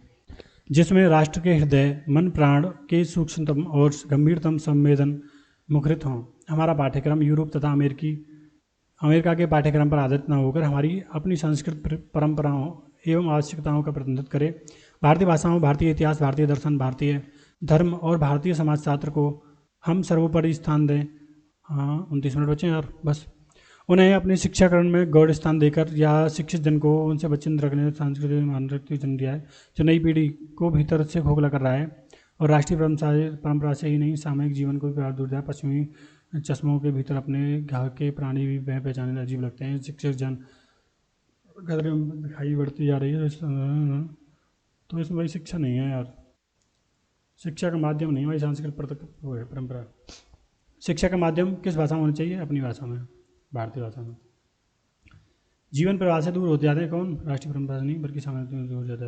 जिसमें राष्ट्र के हृदय, मन, प्राण के सूक्ष्मतम और गंभीरतम संवेदन मुखरित हों। हमारा पाठ्यक्रम यूरोप तथा अमेरिका के पाठ्यक्रम पर आधारित न होकर हमारी अपनी संस्कृत परंपराओं एवं आवश्यकताओं का प्रतिनिधित्व करे। भारतीय भाषाओं, भारतीय इतिहास, भारतीय दर्शन, भारतीय धर्म और भारतीय समाजशास्त्र को हम सर्वोपरि स्थान दें। हाँ 29 मिनट बचे और बस। उन्हें अपने शिक्षाकरण में गौड़ स्थान देकर या शिक्षित जन को उनसे बचित रखने सांस्कृतिक मानसिक जन दिया है, जो नई पीढ़ी को भीतर से खोखला कर रहा है और राष्ट्रीय परंपरा से ही नहीं सामूहिक जीवन को भी प्यार दूर जाए। पश्चिमी चश्मों के भीतर अपने घर के प्राणी भी पहचानने अजीब लगते हैं। शिक्षक जन कदर दिखाई बढ़ती जा रही है, तो इसमें भाई शिक्षा नहीं है यार, शिक्षा का माध्यम नहीं भाई, सांस्कृतिक वो है परंपरा। शिक्षा का माध्यम किस भाषा में होना चाहिए, अपनी भाषा में, भारतीय भाषा में। जीवन प्रवाह से दूर होते जाते हैं कौन, राष्ट्रीय परंपरा से नहीं बल्कि सामाजिक जीवन से दूर हो जाता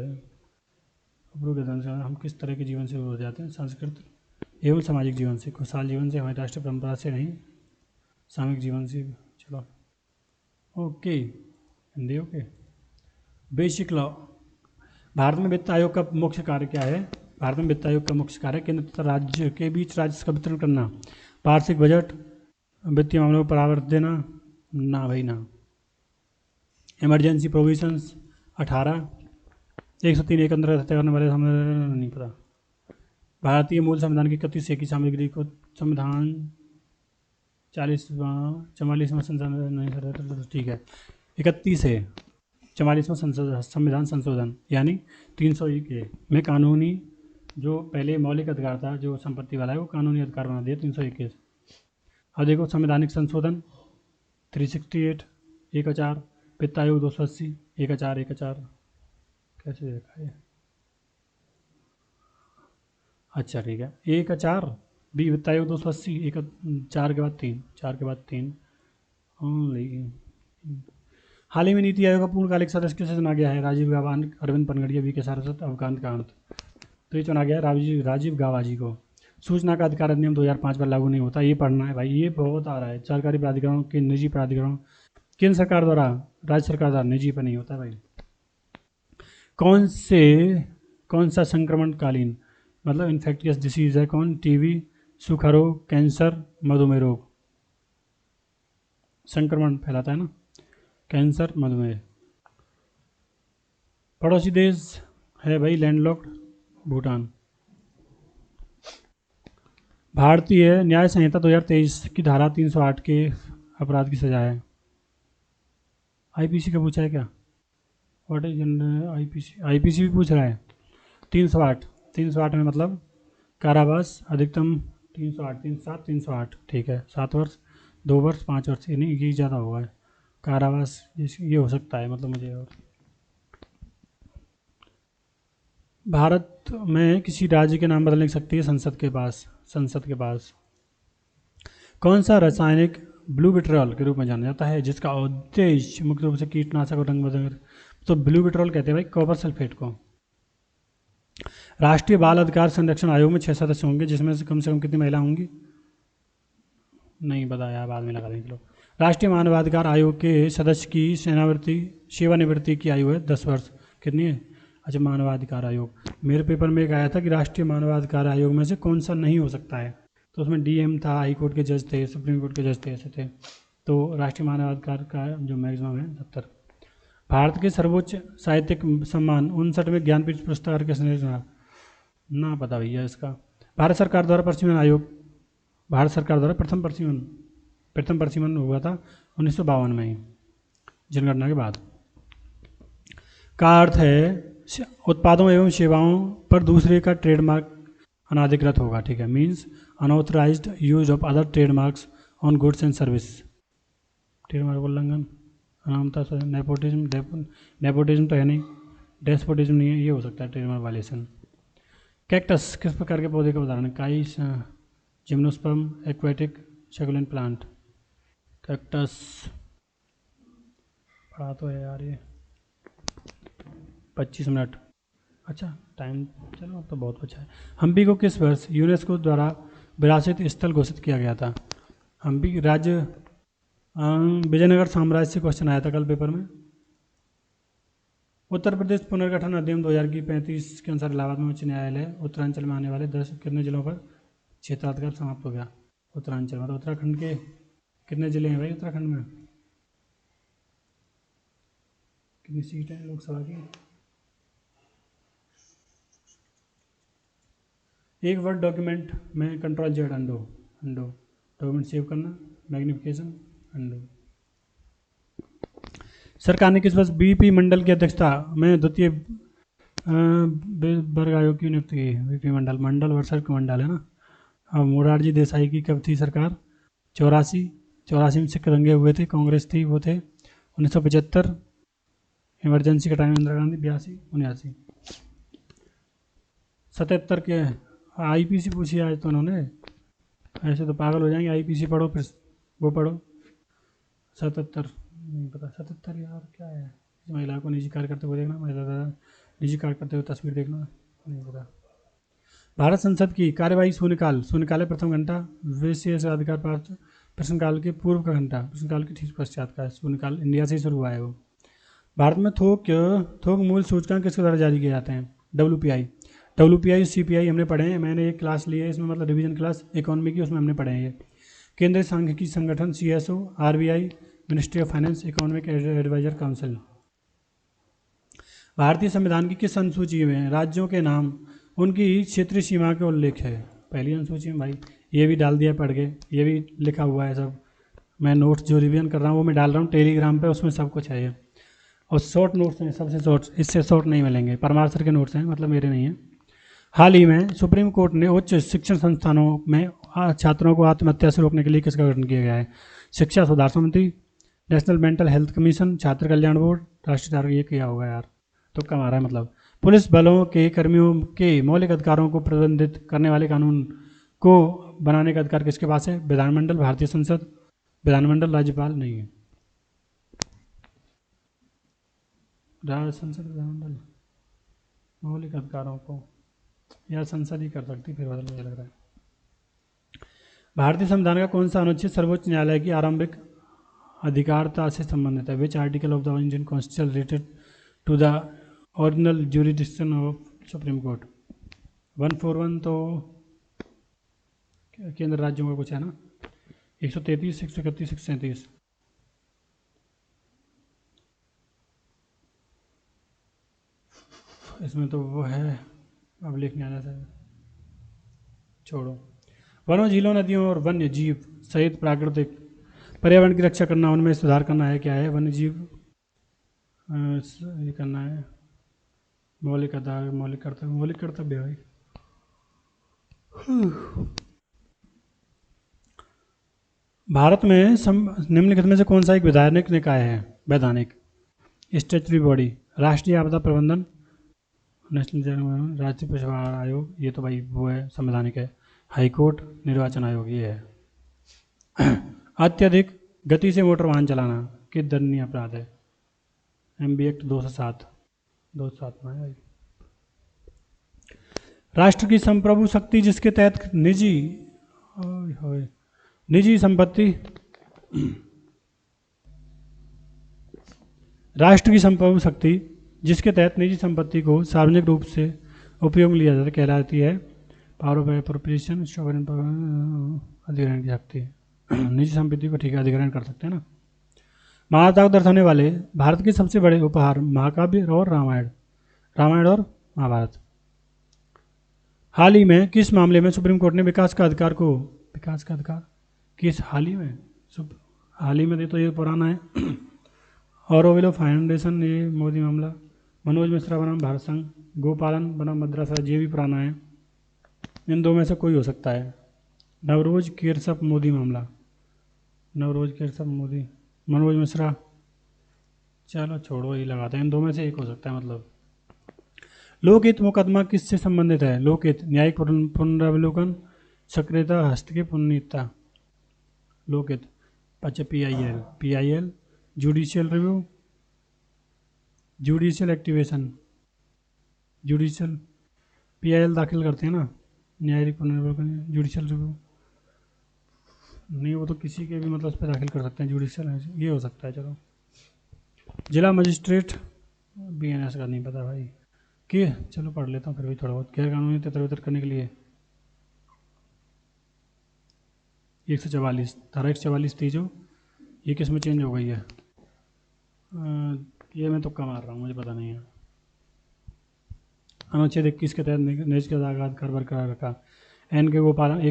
है। हम किस तरह के जीवन से दूर हो जाते हैं, सांस्कृतिक एवं सामाजिक जीवन से, खुशहाल जीवन से, हमारी राष्ट्रीय परंपरा से नहीं, सामूहिक जीवन से। चलो okay, Hindi okay. Basic law. Bharat में वित्त आयोग का मुख्य कार्य क्या है। भारत में वित्त आयोग का मुख्य कार्य केंद्र तथा राज्य के बीच राजस्व का वितरण करना, वार्षिक बजट, वित्तीय मामलों को परामर्श देना। ना भाई ना। इमरजेंसी प्रोविजंस 18, 103 एक अंदर करने वाले नहीं पता। भारतीय मूल संविधान की 31 की सामग्री को संविधान 44वां संशोधन नहीं, ठीक है 31 है 44वां संविधान संशोधन यानी 301 में कानूनी जो पहले मौलिक अधिकार था जो संपत्ति वाला है वो कानूनी अधिकार बना दिया 321। अब देखो संवैधानिक संशोधन 368 1 वित्त आयोग 280 1 कैसे देखा है। अच्छा ठीक है 1 बी वित्त आयोग 280 4 के बाद 3 ओनली। हाल ही में नीति आयोग का पूर्णकालिक सदस्य किसे चुना गया है। राजीव गाबा, अरविंद पनगड़िया, वी के सारस्वत, अवकांत कांत। तो ये चुना गया है राजीव गाबा जी को। सूचना का अधिकार अधिनियम 2005 पर लागू नहीं होता, ये पढ़ना है भाई, ये बहुत आ रहा है। सरकारी प्राधिकरणों के निजी प्राधिकरणों, केंद्र सरकार द्वारा, राज्य सरकार द्वारा, निजी पर नहीं होता भाई। कौन सा संक्रमणकालीन मतलब इन्फेक्टियस डिसीज है कौन, टीबी, सूखा रोग, कैंसर, मधुमेह रोग। संक्रमण फैलाता है ना, कैंसर, मधुमेह। पड़ोसी देश है भाई लैंडलॉक्ड, भूटान। भारतीय न्याय संहिता 2023 की धारा 308 के अपराध की सजा है। आईपीसी का पूछा है क्या, व्हाट इज आईपीसी भी पूछ रहा है। 308 में मतलब कारावास अधिकतम 308 307 308 ठीक है, 7 वर्ष 2 वर्ष 5 वर्ष, ये नहीं ये ज़्यादा हुआ है कारावास, ये हो सकता है मतलब मुझे। और भारत में किसी राज्य के नाम बदलने की शक्ति है संसद के पास। कौन सा रासायनिक ब्लू विट्रियल के रूप में जाना जाता है, जिसका उद्देश्य मुख्य रूप से कीटनाशक और रंग बदल, तो ब्लू विट्रियल कहते हैं भाई कॉपर सल्फेट को। राष्ट्रीय बाल अधिकार संरक्षण आयोग में 6 सदस्य होंगे, जिसमें से कम कितनी महिला होंगी? नहीं बताया, बाद में लगा देंगे लोग। राष्ट्रीय मानवाधिकार आयोग के सदस्य की सेवानिवृत्ति की आयु है 10 वर्ष। कितनी है? अच्छा, मानवाधिकार आयोग, मेरे पेपर में एक आया था कि राष्ट्रीय मानवाधिकार आयोग में से कौन सा नहीं हो सकता है, तो उसमें डीएम था, हाई कोर्ट के जज थे, सुप्रीम कोर्ट के जज थे, ऐसे थे। तो राष्ट्रीय मानवाधिकार का जो मैक्सिमम है 70। भारत के सर्वोच्च साहित्यिक सम्मान 59वें ज्ञानपीठ पुरस्कार किसने ना पता भैया इसका। भारत सरकार द्वारा प्रशिक्षण आयोग, भारत सरकार द्वारा प्रथम प्रशिक्षण हुआ था 1952 में ही, जनगणना के बाद। का अर्थ है उत्पादों एवं सेवाओं पर दूसरे का ट्रेडमार्क अनाधिकृत होगा, ठीक है, means unauthorized use of other trademarks on goods and service. Trademark उल्लंघन, अनामता, नेपोटिज्म तो है नहीं, डेस्पोटिज्म नहीं है, ये हो सकता है ट्रेडमार्क वायलेशन। कैक्टस किस प्रकार के पौधे का उदाहरण है? काइस, जिम्नोस्पर्म, एक्वेटिक, शकुलेंट प्लांट। कैक्टस पढ़ा तो है यार ये। 25 मिनट, अच्छा टाइम, चलो अब तो बहुत अच्छा है। हम्पी को किस वर्ष यूनेस्को द्वारा विरासत स्थल घोषित किया गया था? हम्पी राज्य, विजयनगर साम्राज्य से क्वेश्चन आया था कल पेपर में। उत्तर प्रदेश पुनर्गठन अधिनियम 2035 के अनुसार इलाहाबाद में उच्च न्यायालय उत्तरांचल में आने वाले 10 कितने जिलों पर क्षेत्राधिकार समाप्त हो गया? उत्तरांचल में। उत्तराखंड के कितने जिले हैं भाई? उत्तराखंड में कितनी सीट है लोकसभा की? एक वर्ड डॉक्यूमेंट में कंट्रोल जेड अंडो, डॉक्यूमेंट सेव करना, मैग्निफिकेशन, अंडो। सरकार ने किस वर्ष बीपी मंडल की अध्यक्षता में द्वितीय वर्ग आयोग की नियुक्ति की? बीपी मंडल वर्षक मंडल है ना। अब मोरारजी देसाई की कब थी सरकार? 84 में सिख दंगे हुए थे, कांग्रेस थी, वो थे 1975। इमरजेंसी का टाइम इंदिरा गांधी 82 79। 77 के आईपीसी पूछी आज तो उन्होंने, ऐसे तो पागल हो जाएंगे। आईपीसी पढ़ो फिर वो पढ़ो। 77 नहीं पता, 77 यार क्या है? महिला को निजी कार्य करते हुए देखना, महिला निजी कार्य करते हुए तस्वीर देखना, नहीं पता। भारत संसद की कार्यवाही शून्यकाल है प्रथम घंटा, विशेष अधिकार प्राप्त प्रश्नकाल के पूर्व का घंटा, प्रश्नकाल के ठीक पश्चात का। शून्यकाल इंडिया से शुरू हुआ है वो। भारत में थोक मूल्य सूचकांक किसके द्वारा जारी किए जाते हैं? WPI CPI हमने पढ़े हैं, मैंने एक क्लास ली है इसमें, मतलब रिवीजन क्लास इकोनॉमी की, उसमें हमने पढ़े हैं ये। केंद्रीय सांख्यिकी संगठन CSO, RBI, ministry of finance, economic adviser council. भारतीय संविधान की किस अनुसूची में राज्यों के नाम उनकी क्षेत्रीय सीमा के उल्लेख है? पहली अनुसूची में भाई, ये भी डाल दिया पढ़ के, ये भी लिखा हुआ है सब। मैं नोट्स जो रिवीजन कर रहा हूँ वो मैं डाल रहा हूँ टेलीग्राम पे, उसमें सब कुछ है ये। और शॉर्ट नोट्स हैं, सबसे शॉर्ट, इससे शॉर्ट नहीं मिलेंगे। परमार सर के नोट्स हैं, मतलब मेरे नहीं हैं। हाल ही में सुप्रीम कोर्ट ने उच्च शिक्षण संस्थानों में छात्रों को आत्महत्या से रोकने के लिए किसका गठन किया गया है? शिक्षा सुधार समिति, नेशनल मेंटल हेल्थ कमीशन, छात्र कल्याण बोर्ड, राष्ट्रीय टारगेट। ये किया होगा यार, तो कम आ रहा है। मतलब पुलिस बलों के कर्मियों के मौलिक अधिकारों को प्रतिबंधित करने वाले कानून को बनाने का अधिकार किसके पास है? विधानमंडल, भारतीय संसद, विधानमंडल, राज्यपाल नहीं है। संसद, विधानमंडल, मौलिक अधिकारों को यार संसद ही कर सकती, फिर बदल मुझे लग रहा है। भारतीय संविधान का कौन सा अनुच्छेद सर्वोच्च न्यायालय की आरंभिक अधिकारता से संबंधित है? Which article of the Indian constitution related to the original jurisdiction of Supreme Court? 141 तो केंद्र राज्यों का कुछ है ना, 133, 131, 137। इसमें तो वो है, अब लिखने आना चाहिए, छोड़ो। वनों, झीलों, नदियों और वन्य जीव सहित प्राकृतिक पर्यावरण की रक्षा करना, उनमें सुधार करना है। क्या है? वन्य जीव ये करना है, मौलिक कर्तव्य भाई। भारत में निम्नलिखित में से कौन सा एक वैधानिक निकाय है? वैधानिक स्टैट्यूटरी बॉडी, राष्ट्रीय आपदा प्रबंधन, नेशनल राष्ट्रीय पेशेवर आयोग, ये तो भाई वो है संवैधानिक है। हाई कोर्ट, निर्वाचन आयोग, ये है। अत्यधिक गति से मोटर वाहन चलाना किस दंडनीय अपराध है? MB एक्ट 207 207 में है भाई। राष्ट्र की संप्रभु शक्ति जिसके तहत निजी संपत्ति राष्ट्र की संप्रभु शक्ति जिसके तहत निजी संपत्ति को सार्वजनिक रूप से उपयोग में लिया जाता है कहलाती है पावर ऑफ एप्रोप्रिएशन, अधिग्रहण की शक्ति। निजी संपत्ति को ठीक है अधिग्रहण कर सकते हैं ना। मानवता को दर्शाने वाले भारत के सबसे बड़े उपहार महाकाव्य और रामायण और महाभारत। हाल ही में किस मामले में सुप्रीम कोर्ट ने विकास का अधिकार किस हाल ही में तो ये पुराना है और ओविलो फाउंडेशन ये मोदी मामला, मनोज मिश्रा बनाम भारत संघ, गोपालन बनाम मद्रास राज्य ये भी पुराना है। इन दो में से कोई हो सकता है। नवरोज केरसप मोदी मामला, नवरोज केरसप मोदी, मनोज मिश्रा, चलो छोड़ो ये लगाते हैं। इन दो में से एक हो सकता है मतलब। लोकहित मुकदमा किससे संबंधित है? लोकहित न्यायिक पुनरावलोकन, सक्रियता, हस्तक्षेप, पुननीतता। लोकहित अच्छा PIL judicial review, judicial activation, judicial PIL दाखिल करते हैं ना, न्यायिक पुनरावलोकन, जुडिशियल रिव्यू नहीं, वो तो किसी के भी मतलब उस पर दाखिल कर सकते हैं। जुडिशियल ये हो सकता है। चलो जिला मजिस्ट्रेट BNS का नहीं पता भाई कि चलो पढ़ लेता हूँ फिर भी थोड़ा बहुत। गैर कानूनी तितर करने के लिए 144 धारा 144 थी जो ये किस में चेंज हो गई है? ये मैं तुक्का मार रहा हूँ, मुझे पता नहीं है। अनुच्छेद 21 के तहत निज के आघात कर बरकरार रखा। A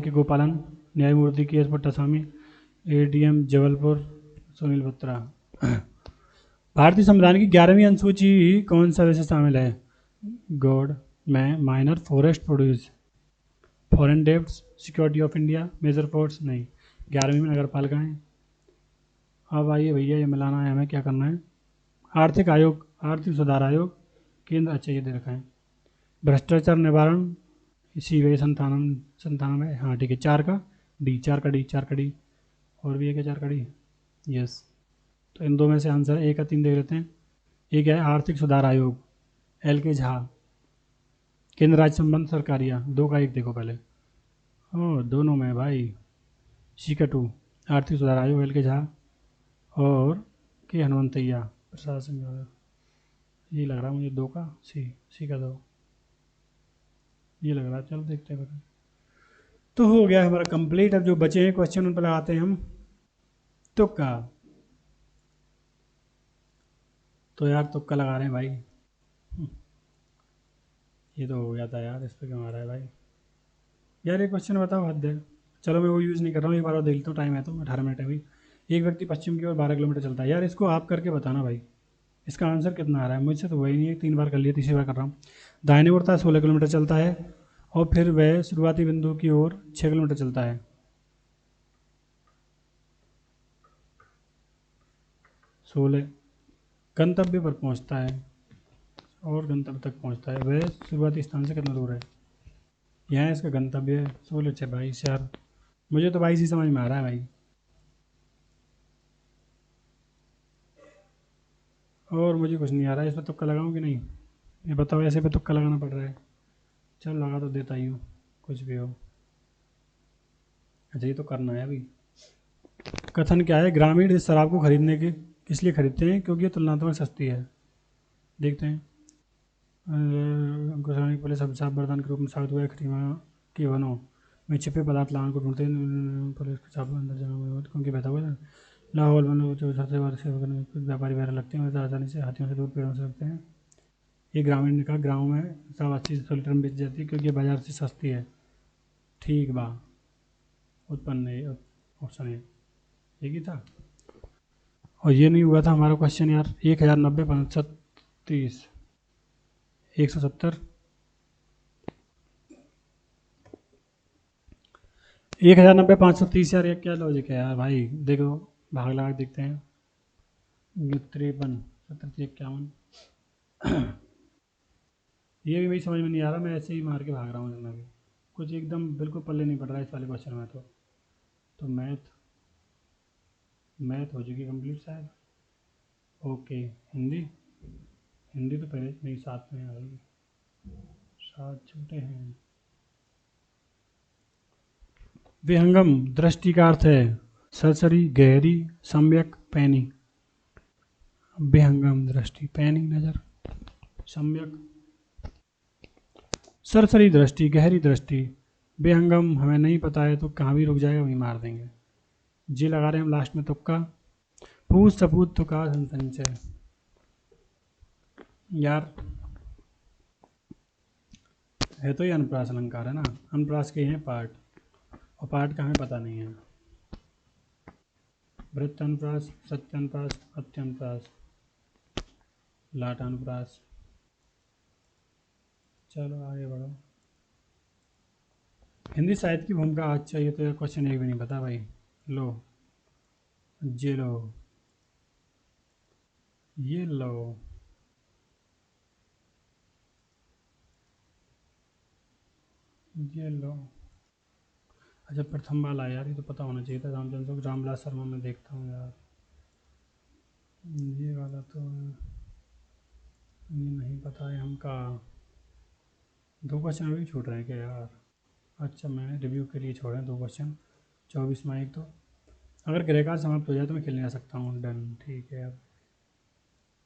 के गोपालन, न्यायमूर्ति KS पट्टासामी, ADM जबलपुर सुनील बत्रा। भारतीय संविधान की 11वीं अनुसूची कौन सा विषय शामिल है? गॉड में minor forest produce, foreign debts, security of India, major force नहीं। 11वीं में नगर पालिकाएँ। अब आइए भैया ये मिलाना है हमें, क्या करना है? आर्थिक आयोग, आर्थिक सुधार आयोग, केंद्र, अच्छा ये दे रखा है। भ्रष्टाचार निवारण CBI 97 हाँ ठीक है। 4 का D और भी है क्या 4 का D? यस। तो इन दो में से आंसर A का 3 देख लेते हैं। एक है आर्थिक सुधार आयोग, LK झा। केंद्र राज्य संबंध सरकारिया, 2 का 1 देखो पहले। ओ दोनों में भाई। C का 2 आर्थिक सुधार आयोग LK झा और के हनुमंतैया प्रशासन विभाग। ये लग रहा है मुझे 2 का C का 2 ये लग रहा है। चलो देखते हैं। तो हो गया हमारा कंप्लीट। अब जो बचे हैं क्वेश्चन उन पर लगाते हैं हम तुक्का। तो यार तुक्का लगा रहे हैं भाई। ये तो हो गया था यार, इस पर क्यों आ रहा है भाई? यार ये क्वेश्चन बताओ, हद है। चलो मैं वो यूज़ नहीं कर रहा हूँ, एक बार और देख लेता हूँ। टाइम है तो 18 मिनट है अभी। एक व्यक्ति पश्चिम की ओर 12 किलोमीटर चलता है। यार इसको आप करके बताना भाई, इसका आंसर कितना आ रहा है? मुझसे तो वही नहीं है, 3 बार कर लिया, तीसरी बार कर रहा हूँ। दाहिने ओर 16 किलोमीटर चलता है और फिर वह शुरुआती बिंदु की ओर 6 किलोमीटर चलता है। 16 गंतव्य पर पहुंचता है और गंतव्य तक पहुंचता है। वह शुरुआती स्थान से कितना दूर है? यहाँ इसका गंतव्य है 16 से 22 यार। मुझे तो 22 ही समझ में आ रहा है भाई। और मुझे कुछ नहीं आ रहा है। इस पर तुक्का लगाऊं कि नहीं ये बताओ? ऐसे पे तुक्का लगाना पड़ रहा है। चल लगा तो देता ही हूँ, कुछ भी हो। अच्छा ये तो करना है अभी। कथन क्या है? ग्रामीण इस शराब को खरीदने के इसलिए खरीदते हैं क्योंकि ये तुलनात्मक सस्ती है। देखते हैं। गोस्वामी पुलिस अभिशाप वरदान के रूप में साबित हुआ। खटीमा के वनों में छिपे पदार्थ लाने को ढूंढते पुलिस के छापे अंदर जगह क्योंकि बहता हुआ है। लाहौल में जो सबसे बड़े से व्यापारी वगैरह लगते हैं, वैसे आसानी से हाथियों से दूर पेड़ों से लगते हैं। ये ग्रामीण ने कहा गाँव में 80 लीटर में बेच जाती है क्योंकि बाजार से सस्ती है। ठीक बा, उत्पन्न ऑप्शन है एक ही था। और ये नहीं हुआ था हमारा क्वेश्चन यार। 1090 530 170 1090 530 यार। ये क्या लॉजिक है यार भाई? देखो भाग लगा के देखते हैं। 53 70 51 ये भी मेरी समझ में नहीं आ रहा। मैं ऐसे ही मार के भाग रहा हूँ इसमें भी। कुछ एकदम बिल्कुल पल्ले नहीं पड़ रहा है इस वाले क्वेश्चन में तो मैथ मैथ हो चुकी कंप्लीट शायद। ओके, हिंदी। हिंदी तो पहले नहीं, साथ में आ गई। सात छोटे हैं। विहंगम दृष्टि का अर्थ है सरसरी, गहरी, सम्यक, पैनी। विहंगम दृष्टि, पैनी नजर, सम्यक सरसरी दृष्टि, गहरी दृष्टि। विहंगम हमें नहीं पता है तो कहाँ भी रुक जाएगा वहीं मार देंगे। जी लगा रहे हैं हम लास्ट में तुक्का। पूछ सपूत तुका संचय। यार है तो ये अनुप्रास अलंकार है ना, अनुप्रास के हैं पार्ट, और पार्ट का हमें पता नहीं है। वृत्तानुप्रास, सत्यानुप्रास, अत्यानुप्रास, लाटानुप्रास। चलो आगे बढ़ो। हिंदी साहित्य की भूमिका आज चाहिए तो ये क्वेश्चन एक भी नहीं पता भाई। लो, ये लो, ये लो। ये लो। अच्छा प्रथम वाला यार, ये तो पता होना चाहिए था। रामचंद्र रामविलास शर्मा में देखता हूँ यार। ये वाला तो ये नहीं पता है हमका। दो क्वेश्चन अभी छूट रहे हैं क्या यार? अच्छा मैंने रिव्यू के लिए छोड़े हैं दो क्वेश्चन। 24 में एक तो, अगर ग्रेकार समाप्त हो जाए तो मैं खेलने आ सकता हूँ। डन, ठीक है। अब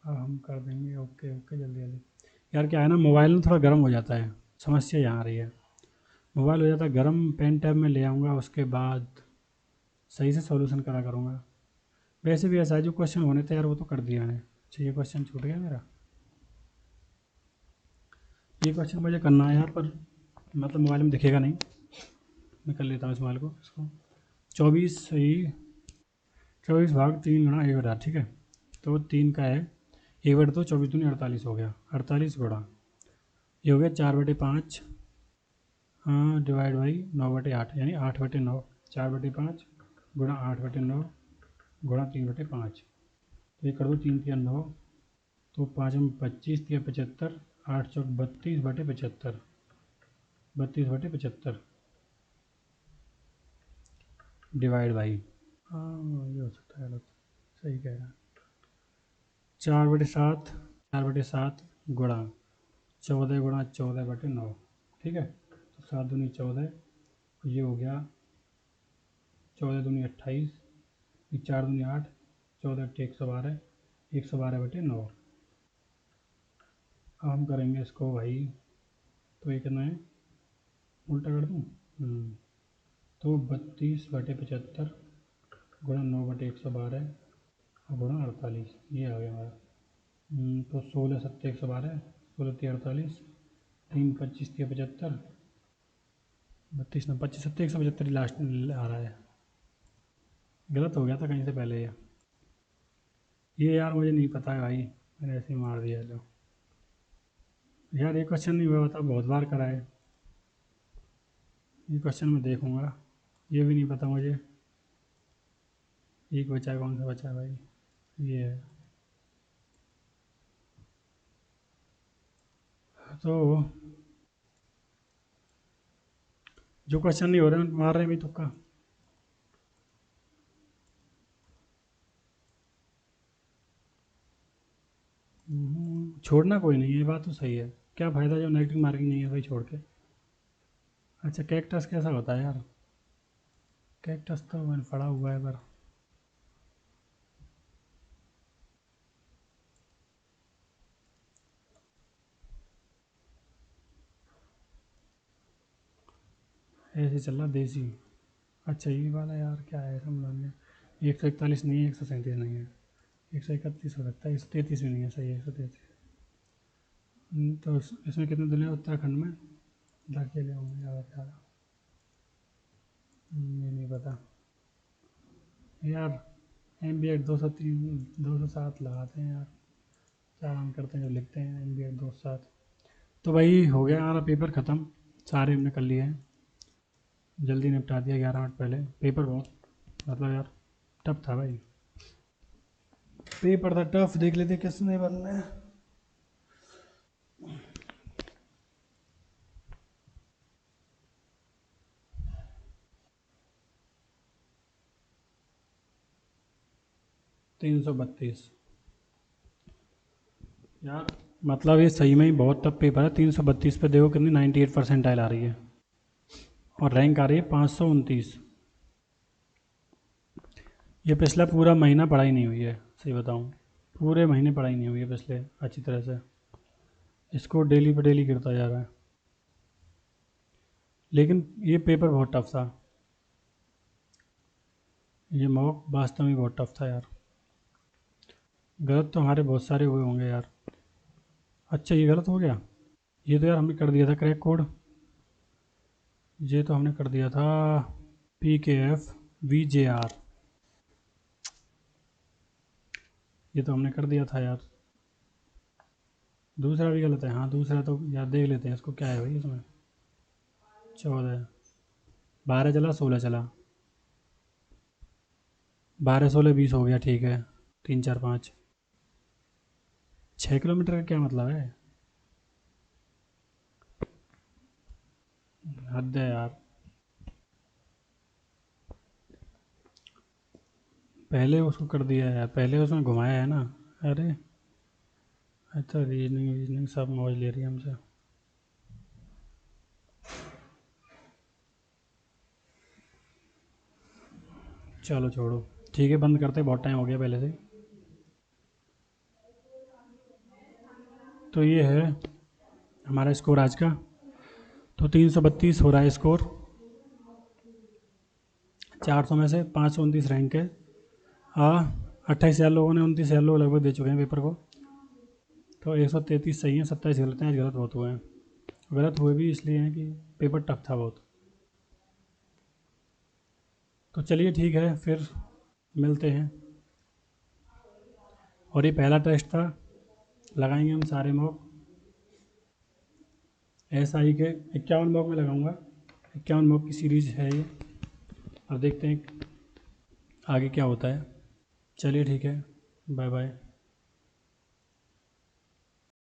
हम कर देंगे। ओके ओके, जल्दी जल्दी। यार क्या है ना, मोबाइल में थोड़ा गर्म हो जाता है, समस्या यहाँ आ रही है। मोबाइल हो जाता है गर्म, पेन टैब में ले आऊँगा, उसके बाद सही से सॉल्यूशन करा करूँगा। वैसे भी ऐसा है, जो क्वेश्चन होने थे यार वो तो कर दिया मैंने। अच्छा ये क्वेश्चन छूट गया मेरा। ये क्वेश्चन मुझे करना है यार, पर मतलब मोबाइल में दिखेगा नहीं। मैं कर लेता हूँ इस मोबाइल को, इसको। 24 ही, 24/3 × 1/8, ठीक है। तो 3 का है 1/2, तो 24×2 = 48 हो गया। 48 गुणा ये हो गया 4/5, हाँ, डिवाइड बाई 9/8, यानी 8/9। 4/5 गुणा 8/9 गुणा 3/5। तो ये कर दो, 3×3 = 9, तो 5 में 25, 3×75, 8×4 = 32/75। 32/75 डिवाइड बाई, हाँ ये हो सकता है गलत, सही कह रहा है। 4/7, 4/7 गुणा 14 गुणा 14/9, ठीक है। तो 7×2 = 14, ये हो गया 14×2 = 28, 4×2 = 8, 14×8 = 112, 112/9। अब हम करेंगे इसको भाई, तो ये कितना है, उल्टा कर दूँ। तो 32/75 गुणा 9/112 गुणा 48, ये आ गया हमारा। तो 16×7 = 112, 16×3 = 48, 3×25 = 75, 32 में 25 7 175 लास्ट में आ रहा है। गलत हो गया था कहीं से पहले ये यार मुझे नहीं पता है भाई, मैंने ऐसे ही मार दिया। लो यार, ये क्वेश्चन नहीं हुआ था, बहुत बार करा है। ये क्वेश्चन मैं देखूंगा, ये भी नहीं पता मुझे। एक बचा है, कौन सा बचा है भाई? ये है। तो जो क्वेश्चन नहीं हो रहे हैं मार रहे हैं भी तुक्का। छोड़ना कोई नहीं है, ये बात तो सही है। क्या फ़ायदा जब नेगेटिव मार्किंग नहीं है भाई छोड़ के। अच्छा कैक्टस कैसा होता है यार? कैक्टस तो मैंने पढ़ा हुआ है पर, ऐसे चल रहा देसी। अच्छा ये वाला यार क्या है समझ में। 141 नहीं है, 137 नहीं है, 131 हो सकता है, 133 भी नहीं है, सही है 133। तो इसमें कितने दिन है उत्तराखंड में? अकेले होंगे ज़्यादा से ज़्यादा। ये नहीं पता यार। एम बी एड 203 207 लगाते हैं यार, चार हम करते हैं जो लिखते हैं एम बी एड 207। तो भाई हो गया हमारा पेपर ख़त्म, सारे हमने कर लिए हैं, जल्दी निपटा दिया 11 मिनट पहले। पेपर बहुत मतलब यार टफ था भाई, पेपर था टफ। देख लेते किसने बनना है। 332 यार, मतलब ये सही में ही बहुत टफ पेपर है। 332 पे देखो कितनी 98 परसेंटाइल आ रही है और रैंक आ रही है 529। ये पिछला पूरा महीना पढ़ाई नहीं हुई है, सही बताऊँ, पूरे महीने पढ़ाई नहीं हुई है पिछले अच्छी तरह से। इसको डेली पे डेली गिरता जा रहा है, लेकिन ये पेपर बहुत टफ था। ये मॉक वास्तव में बहुत टफ था यार। गलत तो हमारे बहुत सारे हुए होंगे यार। अच्छा, ये गलत हो गया। ये तो यार हमने कर दिया था क्रैक कोड। ये तो हमने कर दिया था PKFVJR। ये तो हमने कर दिया था यार। दूसरा भी गलत है। हाँ, दूसरा तो यार देख लेते हैं इसको क्या है भाई इसमें। 14, 12 चला, 16 चला, 12 16 20 हो गया, ठीक है। 3 4 5 6 किलोमीटर का क्या मतलब है? हद है यार। पहले उसको कर दिया है यार, पहले उसमें घुमाया है ना। अरे, अच्छा, रीजनिंग रीजनिंग सब मौज ले रही है हमसे। चलो छोड़ो, ठीक है, बंद करते, बहुत टाइम हो गया पहले से। तो ये है हमारा स्कोर आज का। तो 332 हो रहा है स्कोर। 400 में से 529 रैंक है। 28,000 लोगों ने, 29,000 लोग लगभग दे चुके हैं पेपर को। तो 133 सही हैं, 27 गलत हैं। आज गलत बहुत हुए हैं। गलत हुए भी इसलिए हैं कि पेपर टफ था बहुत। तो चलिए ठीक है, फिर मिलते हैं। और ये पहला टेस्ट था, लगाएंगे हम सारे मॉक। SI के 51 मॉक में लगाऊंगा। 51 मॉक की सीरीज है ये, और देखते हैं आगे क्या होता है। चलिए ठीक है, बाय बाय।